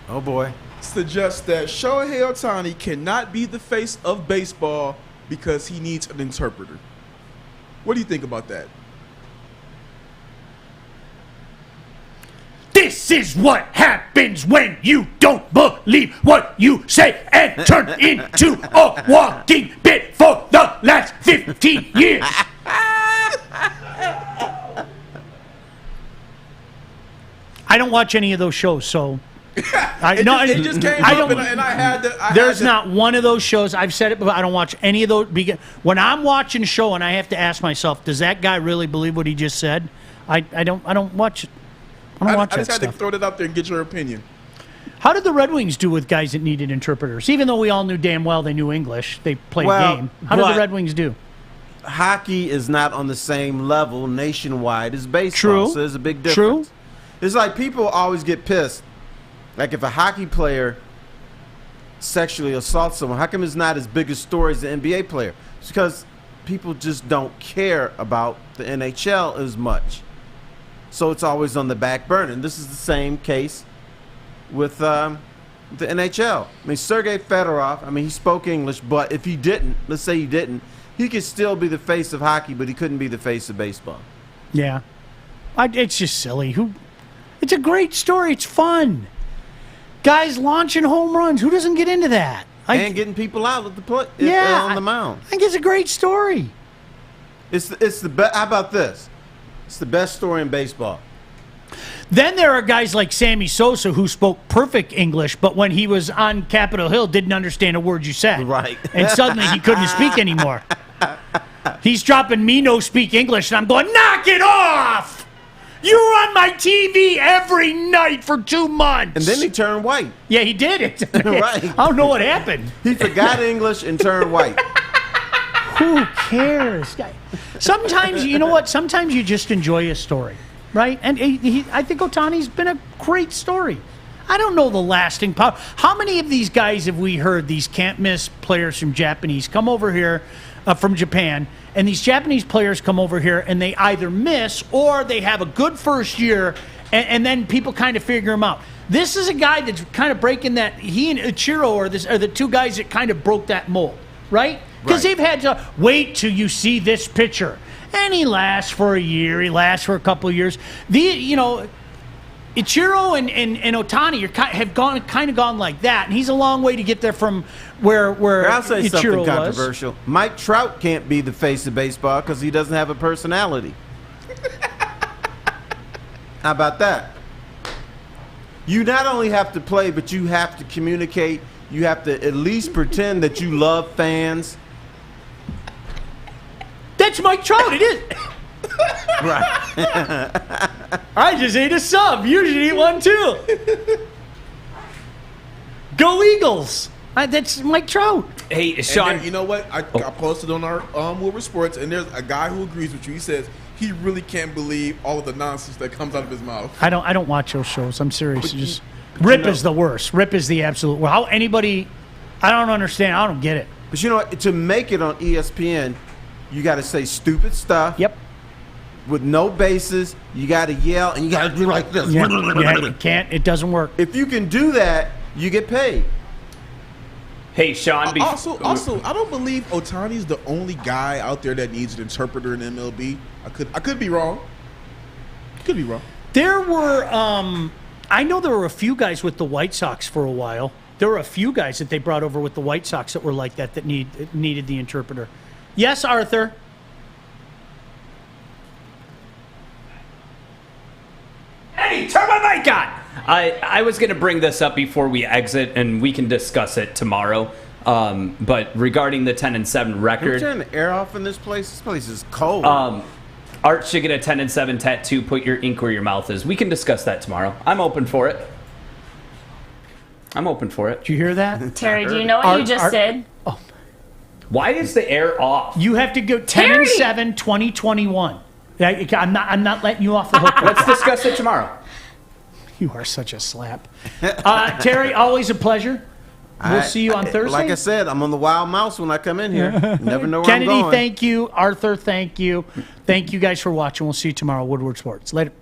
Oh boy. Suggests that Shohei Ohtani cannot be the face of baseball because he needs an interpreter. What do you think about that? This is what happens when you don't believe what you say and turn into a walking bit for the last 15 years. I don't watch any of those shows, so It just came up, and I had to. There's not one of those shows. I've said it, but I don't watch any of those. When I'm watching a show, and I have to ask myself, does that guy really believe what he just said? I don't watch it. I just had to throw that out there and get your opinion. How did the Red Wings do with guys that needed interpreters? Even though we all knew damn well they knew English, they played a game. How did the Red Wings do? Hockey is not on the same level nationwide as baseball, True. so there's a big difference. True. It's like people always get pissed. Like if a hockey player sexually assaults someone, how come it's not as big a story as an NBA player? It's because people just don't care about the NHL as much. So it's always on the back burner. And this is the same case with the NHL. I mean, Sergei Fedorov, he spoke English, but if he didn't, let's say he didn't, he could still be the face of hockey, but he couldn't be the face of baseball. Yeah. It's just silly. It's a great story. It's fun. Guys launching home runs. Who doesn't get into that? And getting people out at the on the mound. I think it's a great story. It's the best. How about this? It's the best story in baseball. Then there are guys like Sammy Sosa who spoke perfect English, but when he was on Capitol Hill, didn't understand a word you said. Right. And suddenly he couldn't speak anymore. He's dropping me no speak English, and I'm going, knock it off! You were on my TV every night for 2 months. And then he turned white. Yeah, he did it. Right. I don't know what happened. He forgot English and turned white. Who cares? Sometimes, you know what? Sometimes you just enjoy a story, right? And I think Ohtani's been a great story. I don't know the lasting power. How many of these guys have we heard, these can't-miss players from Japanese, come over here from Japan, and these Japanese players come over here and they either miss or they have a good first year, and then people kind of figure them out. This is a guy that's kind of breaking that. He and Ichiro are the two guys that kind of broke that mold, right? Because they've had to wait till you see this pitcher. And he lasts for a year. He lasts for a couple of years. Ichiro and Ohtani have gone like that. And he's a long way to get there from where I'll say Ichiro something was. controversial. Mike Trout can't be the face of baseball because he doesn't have a personality. How about that? You not only have to play, but you have to communicate. You have to at least pretend that you love fans. That's Mike Trout. It is. Right. I just ate a sub. You should eat one too. Go Eagles. That's Mike Trout. Hey, Sean. You know what? I posted on our Woodward Sports, and there's a guy who agrees with you. He says he really can't believe all of the nonsense that comes out of his mouth. I don't watch those shows. I'm serious. Rip is the worst. Rip is the absolute worst. How anybody? I don't understand. I don't get it. But you know what? To make it on ESPN, you got to say stupid stuff. Yep. with no bases. You got to yell and you got to do like this. Yeah, you can't. It doesn't work. If you can do that, you get paid. Hey, Sean. Also, I don't believe Ohtani's the only guy out there that needs an interpreter in MLB. I could be wrong. Could be wrong. There were, I know there were a few guys with the White Sox for a while. There were a few guys that they brought over with the White Sox that were like that needed the interpreter. Yes, Arthur. Hey, turn my mic on. I was going to bring this up before we exit, and we can discuss it tomorrow. But regarding the 10-7 record, Can we turn the air off in this place? This place is cold. Art should get a 10-7 tattoo. Put your ink where your mouth is. We can discuss that tomorrow. I'm open for it. Did you hear that? Terry, do you know what you just did? Oh. Why is the air off? You have to go 10-7 2021. I'm not letting you off the hook. Let's discuss it tomorrow. You are such a slap. Terry, always a pleasure. We'll see you on Thursday. Like I said, I'm on the wild mouse when I come in here. You never know where Kennedy, I'm going. thank you. Arthur, thank you. Thank you guys for watching. We'll see you tomorrow. Woodward Sports. Later.